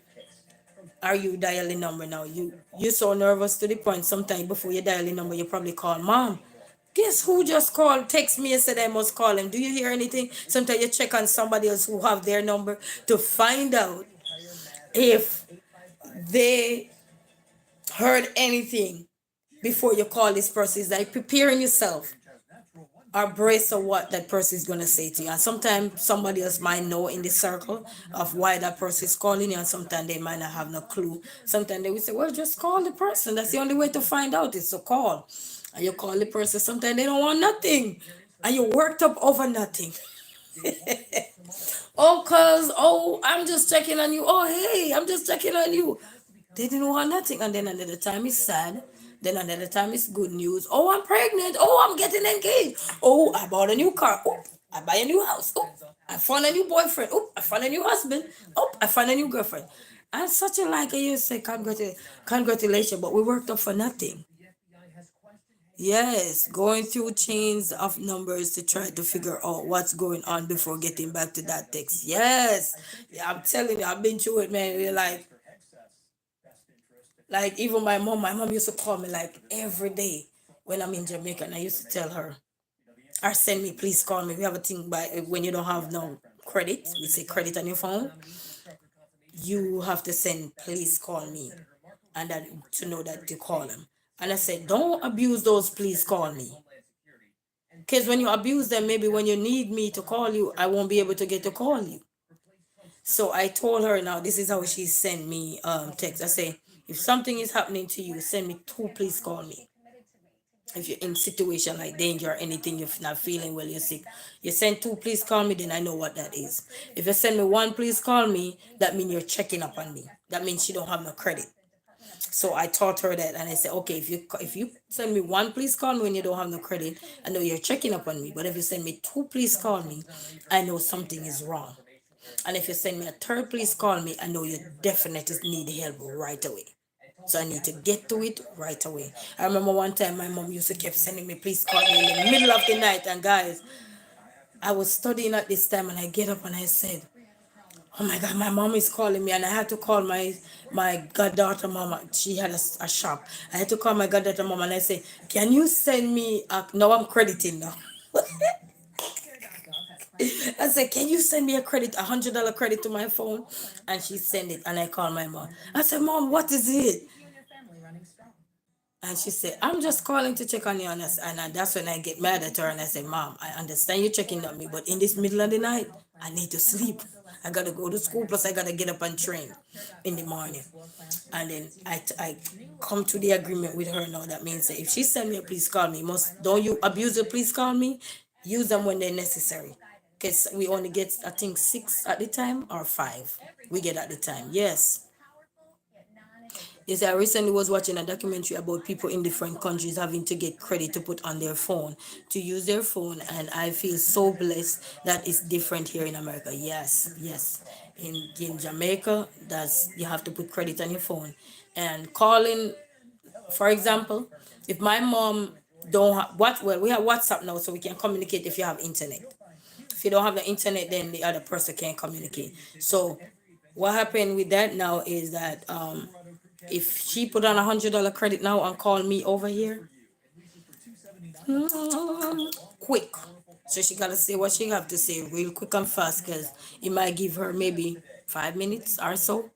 are you dialing number now? You're so nervous to the point sometimes before you dial the number, you probably call mom. Guess who just called, text me and said I must call him. Do you hear anything? Sometimes you check on somebody else who have their number to find out if they heard anything before you call this person. It's like preparing yourself or brace of what that person is gonna say to you. And sometimes somebody else might know in the circle of why that person is calling you, and sometimes they might not have no clue. Sometimes they will say, well, just call the person. That's the only way to find out is to call. And you call the person, sometimes they don't want nothing. And you worked up over nothing. Oh, cause I'm just checking on you. Oh, hey, I'm just checking on you. They didn't want nothing. And then another time it's sad. Then another time it's good news. Oh, I'm pregnant. Oh, I'm getting engaged. Oh, I bought a new car. Oh, I buy a new house. Oh, I found a new boyfriend. Oh, I found a new husband. Oh, I found a new girlfriend. And such a like you say congratulations, but we worked up for nothing. Yes, going through chains of numbers to try to figure out what's going on before getting back to that text. Yes, yeah, I'm telling you, I've been through it, man. We're like even my mom used to call me like every day when I'm in Jamaica, and I used to tell her, or send me, please call me. We have a thing by when you don't have no credit, we say credit on your phone, you have to send, please call me, and that to know that to call them. And I said, don't abuse those, please call me. Because when you abuse them, maybe when you need me to call you, I won't be able to get to call you. So I told her now this is how she sent me text. I say, if something is happening to you, send me two, please call me. If you're in situation like danger or anything, you're not feeling well, you're sick, you send two, please call me, then I know what that is. If you send me one, please call me, that means you're checking up on me. That means she don't have no credit. So I taught her that, and I said, okay, if you send me one, please call me when you don't have no credit, I know you're checking up on me. But if you send me two, please call me, I know something is wrong. And if you send me a third, please call me, I know you definitely need help right away. So I need to get to it right away. I remember one time my mom used to keep sending me, please call me in the middle of the night. And guys, I was studying at this time and I get up and I said, oh my God, my mom is calling me, and I had to call my goddaughter mama. She had a shop. I had to call my goddaughter mama and I say, can you send me no, I'm crediting now. I said, can you send me a credit, $100 credit to my phone? And she sent it, and I called my mom. I said, Mom, what is it? And she said, I'm just calling to check on you. And that's when I get mad at her and I say, Mom, I understand you checking on me, but in this middle of the night, I need to sleep. I got to go to school, plus I got to get up and train in the morning. And then I come to the agreement with her now. That means that if she send me a please call me, don't you abuse the please call me, use them when they're necessary. Because we only get, I think, 6 at the time or 5 we get at the time. Yes. Yes, I recently was watching a documentary about people in different countries having to get credit to put on their phone, to use their phone, and I feel so blessed that it's different here in America. Yes, yes. In Jamaica, that's you have to put credit on your phone. And calling, for example, if my mom don't have we have WhatsApp now, so we can communicate if you have internet. If you don't have the internet, then the other person can't communicate. So what happened with that now is that if she put on $100 credit now and call me over here, quick, So she gotta say what she have to say real quick and fast, because it might give her maybe 5 minutes or so.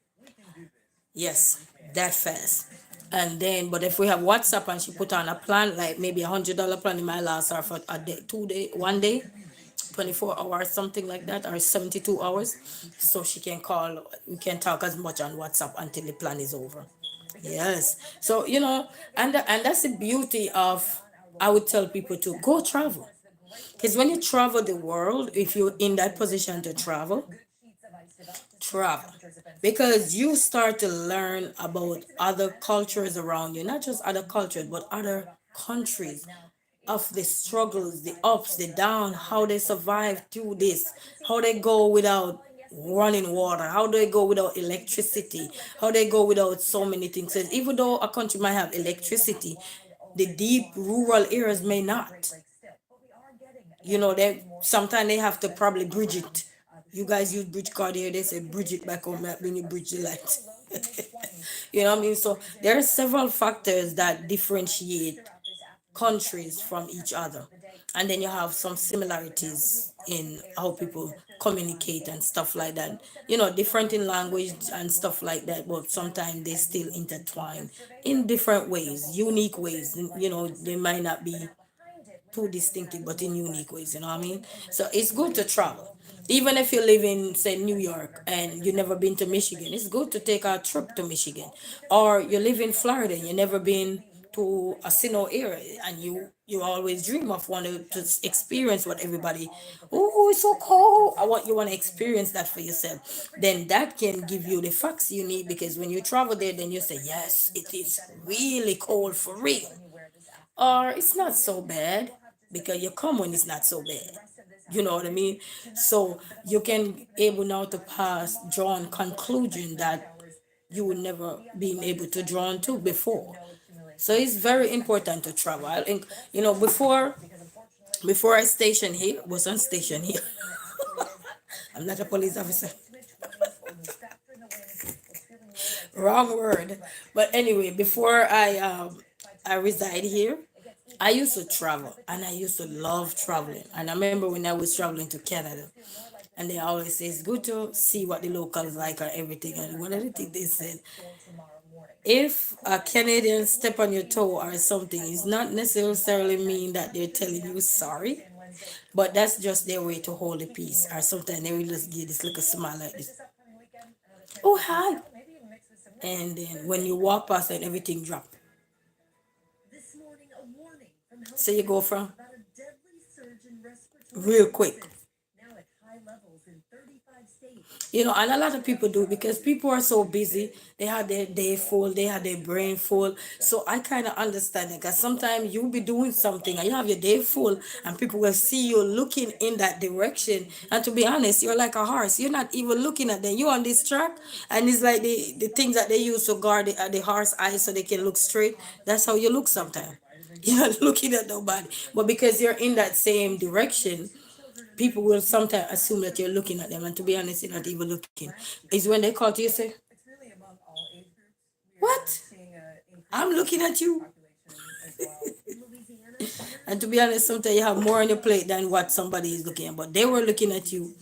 Yes, that fast. And then, but if we have WhatsApp and she put on a plan, like maybe $100 plan, it might last her for a day, 2 day, 1 day, 24 hours, something like that, or 72 hours. So she can call, we can talk as much on WhatsApp until the plan is over. Yes. So, and that's the beauty of, I would tell people to go travel. Because when you travel the world, if you're in that position to travel, because you start to learn about other cultures around you, not just other cultures, but other countries, of the struggles, the ups, the down, how they survive through this, how they go without running water, how they go without electricity, how they go without so many things. So even though a country might have electricity, the deep rural areas may not. They sometimes they have to probably bridge it. You guys use bridge card here, they say bridge it back home when you bridge the light. You know what I mean? So there are several factors that differentiate countries from each other. And then you have some similarities in how people communicate and stuff like that. Different in language and stuff like that, but sometimes they still intertwine in different ways, unique ways. They might not be too distinctive, but in unique ways, you know what I mean? So it's good to travel. Even if you live in, say, New York and you've never been to Michigan, it's good to take a trip to Michigan. Or you live in Florida and you've never been to a Sino area, and you always dream of wanting to experience what everybody, oh, it's so cold. You want to experience that for yourself. Then that can give you the facts you need, because when you travel there, then you say, yes, it is really cold for real, or it's not so bad, because you come when it's not so bad. You know what I mean? So you can able now to pass drawn conclusion that you would never been able to draw on to before. So it's very important to travel. I think, before I station here, was on station here. I'm not a police officer. Wrong word. But anyway, before I reside here, I used to travel and I used to love traveling. And I remember when I was traveling to Canada, and they always say it's good to see what the locals like or everything. And one of the things they said, if a Canadian step on your toe or something, it's not necessarily mean that they're telling you sorry, but that's just their way to hold the peace. Or sometimes they will just give this little smile like this. Oh, hi. And then when you walk past and everything drop. This morning, a warning from health So you go from about a deadly surge in respiratory real quick. illnesses, now at high levels in 35 states. And a lot of people do, because people are so busy. They had their day full, they had their brain full. So I kind of understand it, because sometimes you'll be doing something and you have your day full, and people will see you looking in that direction. And to be honest, you're like a horse. You're not even looking at them. You're on this track, and it's like the things that they use to guard the horse eyes so they can look straight. That's how you look sometimes. You're not looking at nobody. But because you're in that same direction, people will sometimes assume that you're looking at them, and to be honest, you're not even looking. Is when they call to you, say, It's really among all age groups. what? Seeing a increase I'm looking at you. population as well. In Louisiana, And to be honest, sometimes you have more on your plate than what somebody is looking at. But they were looking at you,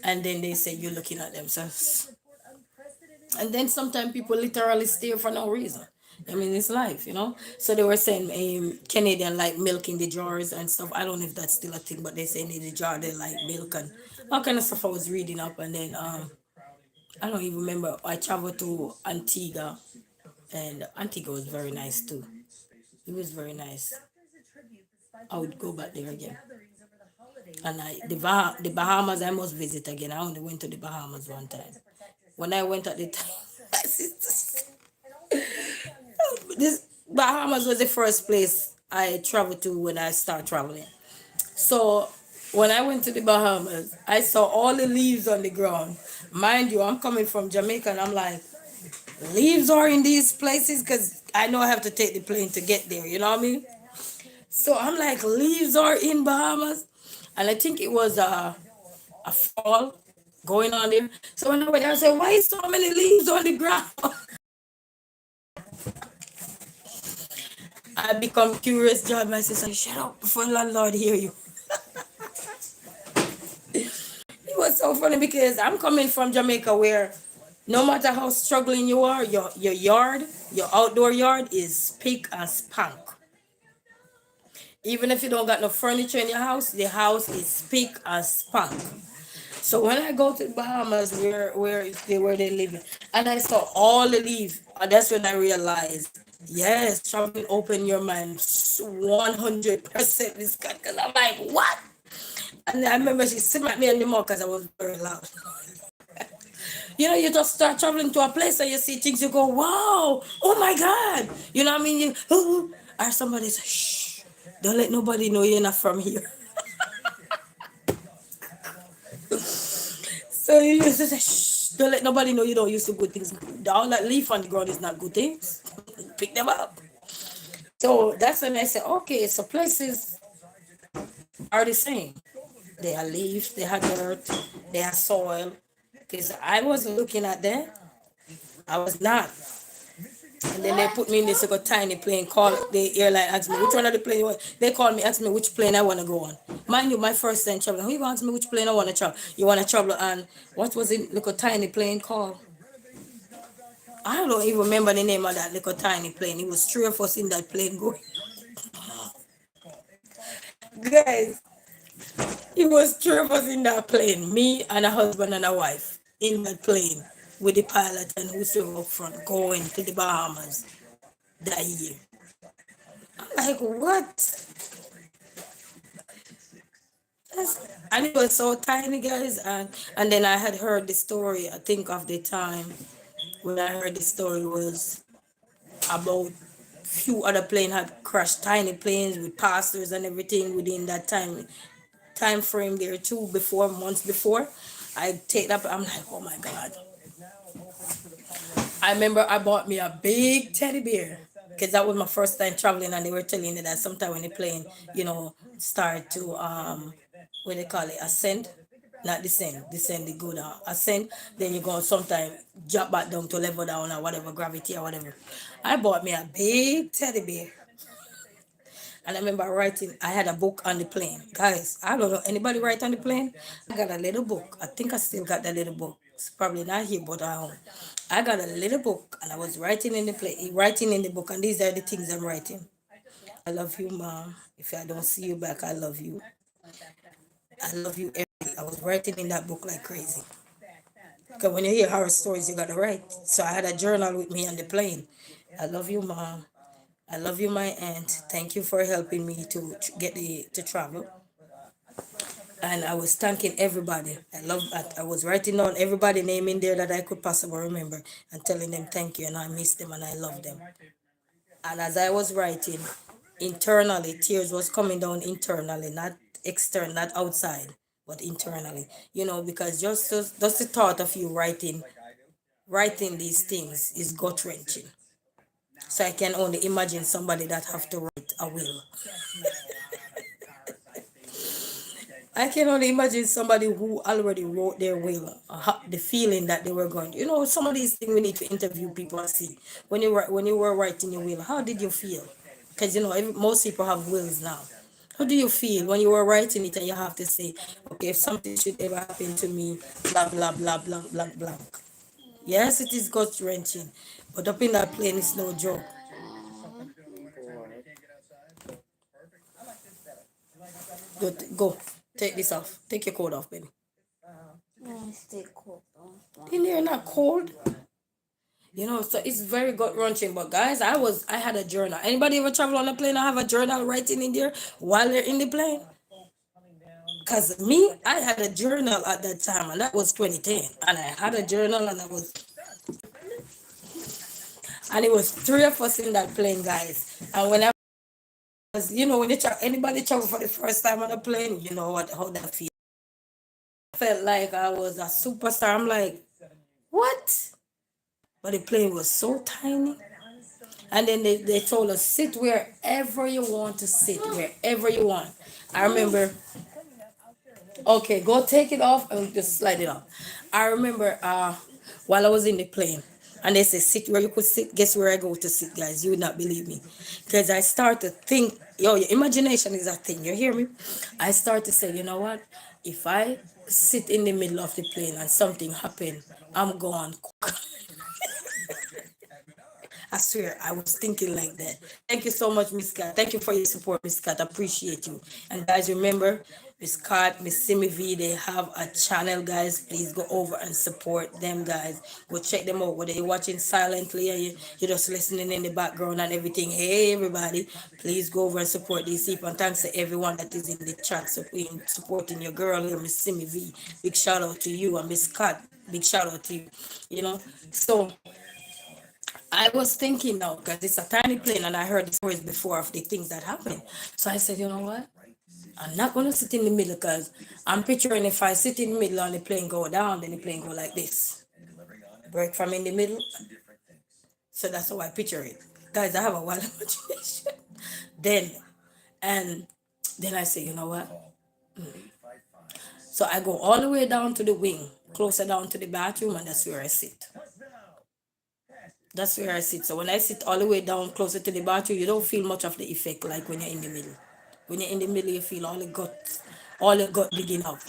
and then they say you're looking at themselves. report unprecedented And then sometimes people literally stare for no reason. I mean, it's life. So they were saying Canadian like milk in the jars and stuff. I don't know if that's still a thing, but they say in the jar they like milk and all kind of stuff. I was reading up, and then I don't even remember. I traveled to Antigua, and Antigua was very nice too. It was very nice. attribute the spike I would go back there again. gatherings over the holidays. And the Bahamas, I must visit again. I only went to the Bahamas one time. When I went at the time, my sister, this Bahamas was the first place I traveled to when I started traveling. So when I went to the Bahamas, I saw all the leaves on the ground. Mind you, I'm coming from Jamaica, and I'm like, leaves are in these places, because I know I have to take the plane to get there. You know what I mean? So I'm like, leaves are in Bahamas, and I think it was a fall going on there. So when I went there, I said, why is so many leaves on the ground? I become curious, join my sister, shut up before landlord hear you. was so funny because I'm coming from Jamaica where no matter how struggling you are, your yard, your outdoor yard is spick and spank. Even if you don't got no furniture in your house, the house is spick and spank. So when I go to the Bahamas, where they live, and I saw all the leaves, that's when I realized, yes, traveling open your mind 100%. This because I'm like, what? And I remember she smacked me in the mouth because I was very loud. You know, you just start traveling to a place and you see things, you go, wow, oh my God. You know what I mean? Or somebody say, shh, don't let nobody know you're not from here. So you used to say, shh, don't let nobody know you don't use to good things. All that leaf on the ground is not good things. Pick them up. So that's when I said, okay, so places are the same. They are leaves, they are dirt, they are soil. Because I wasn't looking at that. I was not. And then they put me in this little tiny plane, called the airline, asked me which one of the plane you want. They called me, asked me which plane I want to go on. Mind you, my first time traveling. Who you asked me which plane I want to travel? You want to travel on, what was it, little tiny plane called? I don't even remember the name of that little tiny plane. It was three of us in that plane going. Guys, it was three of us in that plane. Me and a husband and a wife in that plane with the pilot and whosoever up front going to the Bahamas that year. I'm like, what? And it was so tiny, guys. And then I had heard the story. I think of the time when I heard the story was about few other planes had crashed, tiny planes with pastors and everything within that time frame there too, before months before. I take that, I'm like, oh my God. I remember I bought me a big teddy bear because that was my first time traveling, and they were telling me that sometime when the plane, start to what they call it, ascend, not descend, they go down, ascend, then you go sometime drop back down to level down or whatever, gravity or whatever. I bought me a big teddy bear. And I remember writing, I had a book on the plane. Guys, I don't know, anybody write on the plane? I got a little book. I think I still got that little book. It's probably not here, but I got a little book and I was writing in the plane, writing in the book, and these are the things I'm writing. I love you, Mom. If I don't see you back, I love you. I love you every day. I was writing in that book like crazy. Because when you hear horror stories, you gotta write. So I had a journal with me on the plane. I love you, Mom. I love you, my aunt. Thank you for helping me to to travel. And I was thanking everybody. I was writing down everybody name in there that I could possibly remember and telling them thank you and I miss them and I love them. And as I was writing, internally, tears was coming down internally, not external, not outside, but internally. Because just the thought of you writing these things is gut wrenching. So I can only imagine somebody that have to write a will. I can only imagine somebody who already wrote their will, the feeling that they were going. Some of these things we need to interview people and see. When you were writing your will, how did you feel? Because most people have wills now. How do you feel when you were writing it and you have to say, okay, if something should ever happen to me, blah blah blah blah blah blah. Yes, it is gut wrenching, but up in that plane, it's no joke. Go. Take this off. Take your coat off, baby. Stay cold. In there, not cold. So it's very gut wrenching. But guys, I had a journal. Anybody ever travel on a plane? I have a journal writing in there while they're in the plane. Cause me, I had a journal at that time, and that was 2010. And I had a journal, and it was three of us in that plane, guys. And when I was, when anybody travel for the first time on a plane, you know how that feels. I felt like I was a superstar. I'm like, what? But the plane was so tiny. And then they told us, sit wherever you want to sit, wherever you want. I remember, okay, go take it off and just slide it off. I remember while I was in the plane, and they say, sit where you could sit. Guess where I go to sit, guys? You would not believe me. Because I start to think, your imagination is a thing. You hear me? I start to say, you know what? If I sit in the middle of the plane and something happen, I'm gone. I swear, I was thinking like that. Thank you so much, Miss Cat. Thank you for your support, Miss Cat. Appreciate you. And guys, remember, Miss Cat, Miss Simi V, they have a channel, guys. Please go over and support them, guys. Go check them out. Whether you're watching silently or you're just listening in the background and everything. Hey, everybody, please go over and support these people. And thanks to everyone that is in the chat supporting your girl here, Miss Simi V. Big shout out to you and Miss Cat. Big shout out to you. You know, so I was thinking now because it's a tiny plane and I heard the stories before of the things that happen. So I said, you know what? I'm not going to sit in the middle because I'm picturing if I sit in the middle and the plane go down, then the plane go like this. Break from in the middle. So that's how I picture it. Guys, I have a wild imagination. then, and then I say, you know what? So I go all the way down to the wing, closer down to the bathroom, and that's where I sit. That's where I sit. So when I sit all the way down closer to the bathroom, you don't feel much of the effect like when you're in the middle. When you're in the middle, you feel all the gut digging up.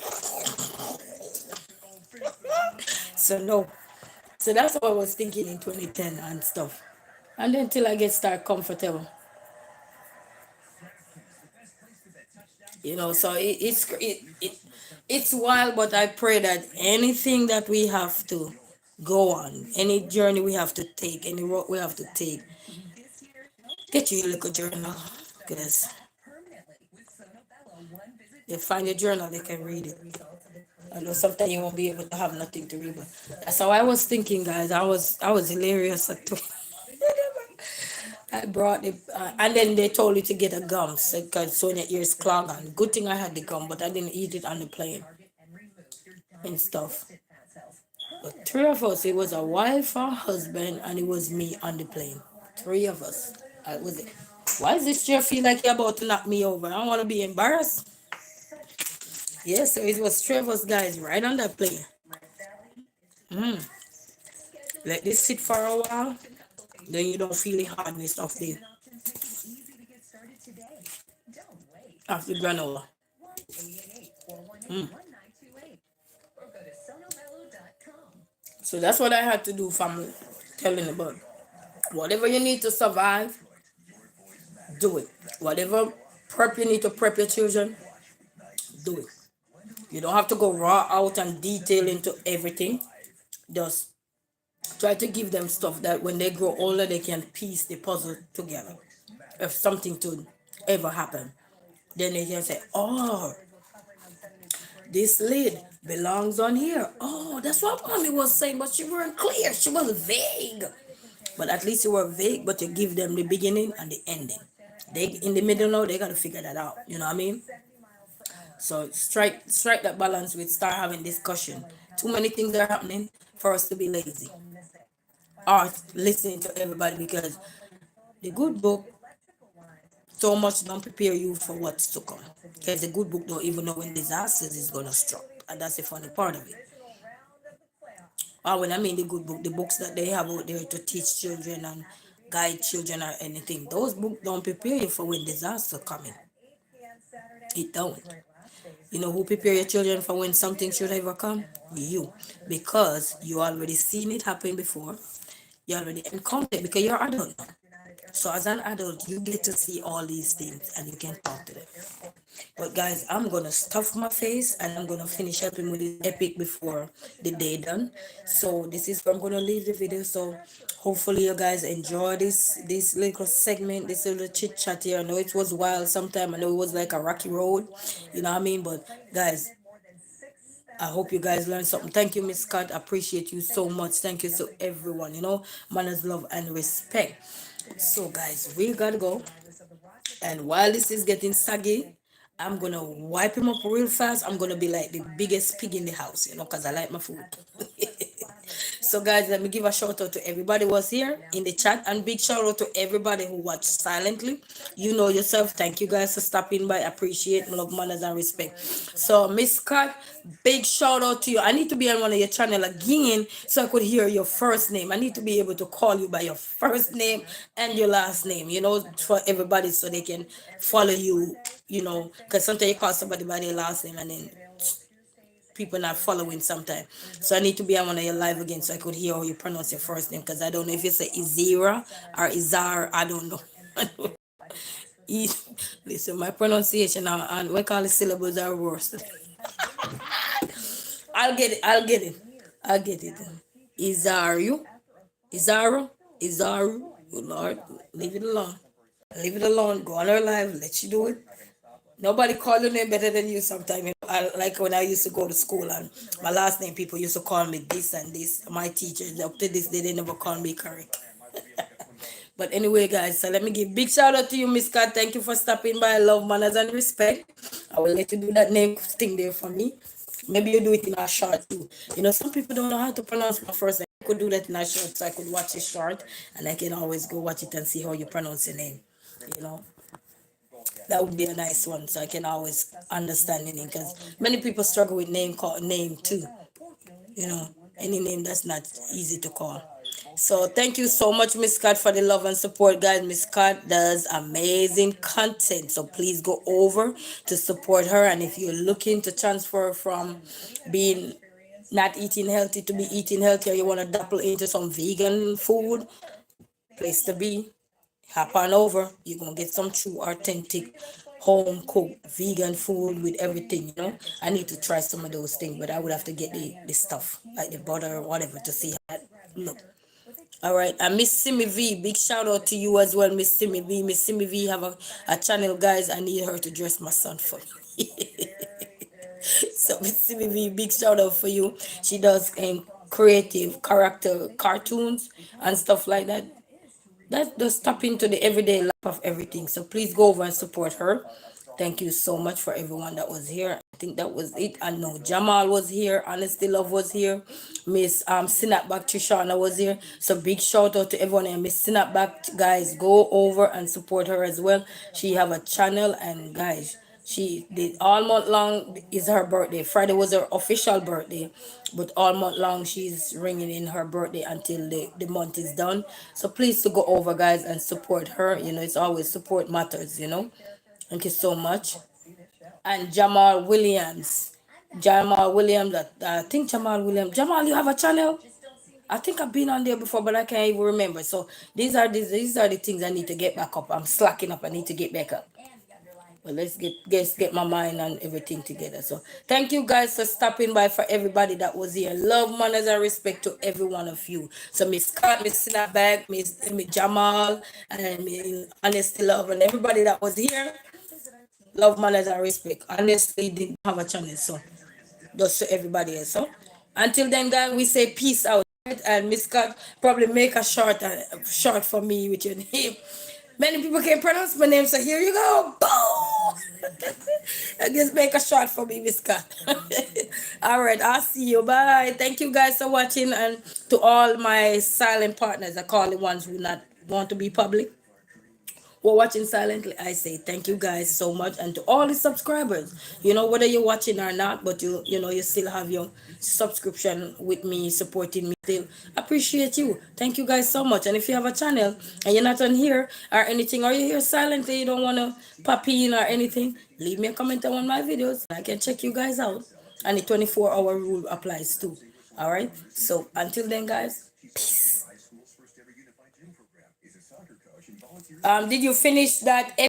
So no. So that's what I was thinking in 2010 and stuff. And then till I start comfortable. You know, so it's wild, but I pray that anything that we have to go on, any journey we have to take, any road we have to take, get you a little journal, because you find your journal, they can read it. I know sometimes you won't be able to have nothing to read, but that's how I was thinking, guys. I was hilarious at I brought it, and then they told you to get a gum because Sonia ears clogged. And good thing I had the gum, but I didn't eat it on the plane and stuff. But three of us, it was a wife, a husband, and it was me on the plane. Three of us. I was it. Why does this chair feel like you're about to knock me over? I don't want to be embarrassed. Yes, so it was three of us guys right on that plane. Let this sit for a while. Then you don't feel the hardness of the granola. So that's what I had to do, family. Telling about whatever you need to survive, do it. Whatever prep you need to prep your children, do it. You don't have to go raw out and detail into everything. Just try to give them stuff that when they grow older, they can piece the puzzle together. If something to ever happen, then they can say, oh, this lid belongs on here. Oh, that's what mommy was saying, but she weren't clear. She was vague. But at least you were vague, but you give them the beginning and the ending. They in the middle now, they got to figure that out. You know what I mean? So strike that balance with start having discussion. Too many things are happening for us to be lazy or listening to everybody, because the good book so much don't prepare you for what's to come. Because the good book don't even know when disasters is gonna strike, and that's the funny part of it. Or when I mean the good book, the books that they have out there to teach children and guide children or anything, those books don't prepare you for when disaster coming. It don't. You know who prepare your children for when something should ever come? You. Because you already seen it happen before. You already encountered it because you're adult now. So as an adult, you get to see all these things and you can talk to them. But guys, I'm gonna stuff my face and I'm gonna finish helping with this epic before the day done. So this is where I'm gonna leave the video. So hopefully you guys enjoy this little segment, this little chit chat here. I know it was wild sometime. I know it was like a rocky road, you know what I mean? But guys, I hope you guys learned something. Thank you, Miss Scott. I appreciate you so much. Thank you to everyone. You know, manners, love, and respect. So, guys, we gotta go. And while this is getting saggy, I'm gonna wipe him up real fast. I'm gonna be like the biggest pig in the house, you know, because I like my food. So guys, let me give a shout out to everybody who was here in the chat, and big shout out to everybody who watched silently. You know yourself. Thank you guys for stopping by. Appreciate, love, manners, and respect. So Miss Scott, big shout out to you. I need to be on one of your channel again so I could hear your first name. I need to be able to call you by your first name and your last name, you know, for everybody so they can follow you, you know, because sometimes you call somebody by their last name and then people not following sometimes. So I need to be on one of your live again so I could hear how you pronounce your first name, because I don't know if you say Izira or Izar. I don't know. E- Listen, my pronunciation and we call it syllables are worse. I'll get it. I'll get it. I'll get it. Izaru. Izaru. Izaru. Oh Lord, leave it alone. Leave it alone. Go on her live. Let you do it. Nobody call your name better than you sometimes. You know, like when I used to go to school and my last name, people used to call me this and this. My teachers, up to this day, they never call me correct. But anyway, guys, so let me give big shout out to you, Miss Cat. Thank you for stopping by. Love, manners, and respect. I will let you do that name thing there for me. Maybe you do it in a short too. You know, some people don't know how to pronounce my first name. I could do that in a short, so I could watch it short, and I can always go watch it and see how you pronounce your name. You know, that would be a nice one, so I can always understand your name. Because many people struggle with name too. You know, any name that's not easy to call. So thank you so much, Miss Scott, for the love and support, guys. Miss Scott does amazing content, so please go over to support her. And if you're looking to transfer from being not eating healthy to be eating healthy, or you want to dabble into some vegan food, place to be. Hop on over. You're gonna get some true, authentic, home cooked vegan food with everything. You know, I need to try some of those things, but I would have to get the stuff like the butter or whatever to see how that look. All right, and Miss Simi V, big shout out to you as well, Miss Simi V. Miss Simi V have a channel, guys. I need her to dress my son for me. So Miss Simi V, big shout out for you. She does creative character cartoons and stuff like that. That does tap into the everyday life of everything. So please go over and support her. Thank you so much for everyone that was here. I think that was it. I know Jamal was here. Honesty Love was here. Miss Sinapback Trishana was here. So big shout out to everyone. And Miss Sinapback, guys, go over and support her as well. She have a channel, and guys, she did all month long is her birthday. Friday was her official birthday, but all month long she's ringing in her birthday until the month is done. So please to go over, guys, and support her. You know, it's always support matters, you know. Thank you so much. And Jamal Williams. Jamal Williams, I think Jamal Williams. Jamal, you have a channel? I think I've been on there before, but I can't even remember. So these are the things I need to get back up. I'm slacking up. I need to get back up. But let's get my mind and everything together. So thank you guys for stopping by, for everybody that was here. Love, manners, and respect to every one of you. So Miss Scott, Miss Sinabag, Miss Jamal, and Miss Honesty Love, and everybody that was here. Love, manners, and respect. Honestly, didn't have a channel, so just to everybody else. So until then, guys, we say peace out. Right? And Miss Scott probably make a short for me with your name. Many people can pronounce my name, so here you go. Boom! I guess make a short for me, Miss Scott. All right, I'll see you. Bye. Thank you guys for watching, and to all my silent partners, I call the ones who not want to be public, who are watching silently, I say thank you guys so much. And to all the subscribers, you know, whether you're watching or not, but you know, you still have your subscription with me, supporting me still. Appreciate you. Thank you guys so much. And if you have a channel and you're not on here or anything, or you're here silently, you don't want to pop in or anything, leave me a comment on one of my videos. I can check you guys out. And the 24-hour rule applies too. All right. So until then, guys, peace. Did you finish that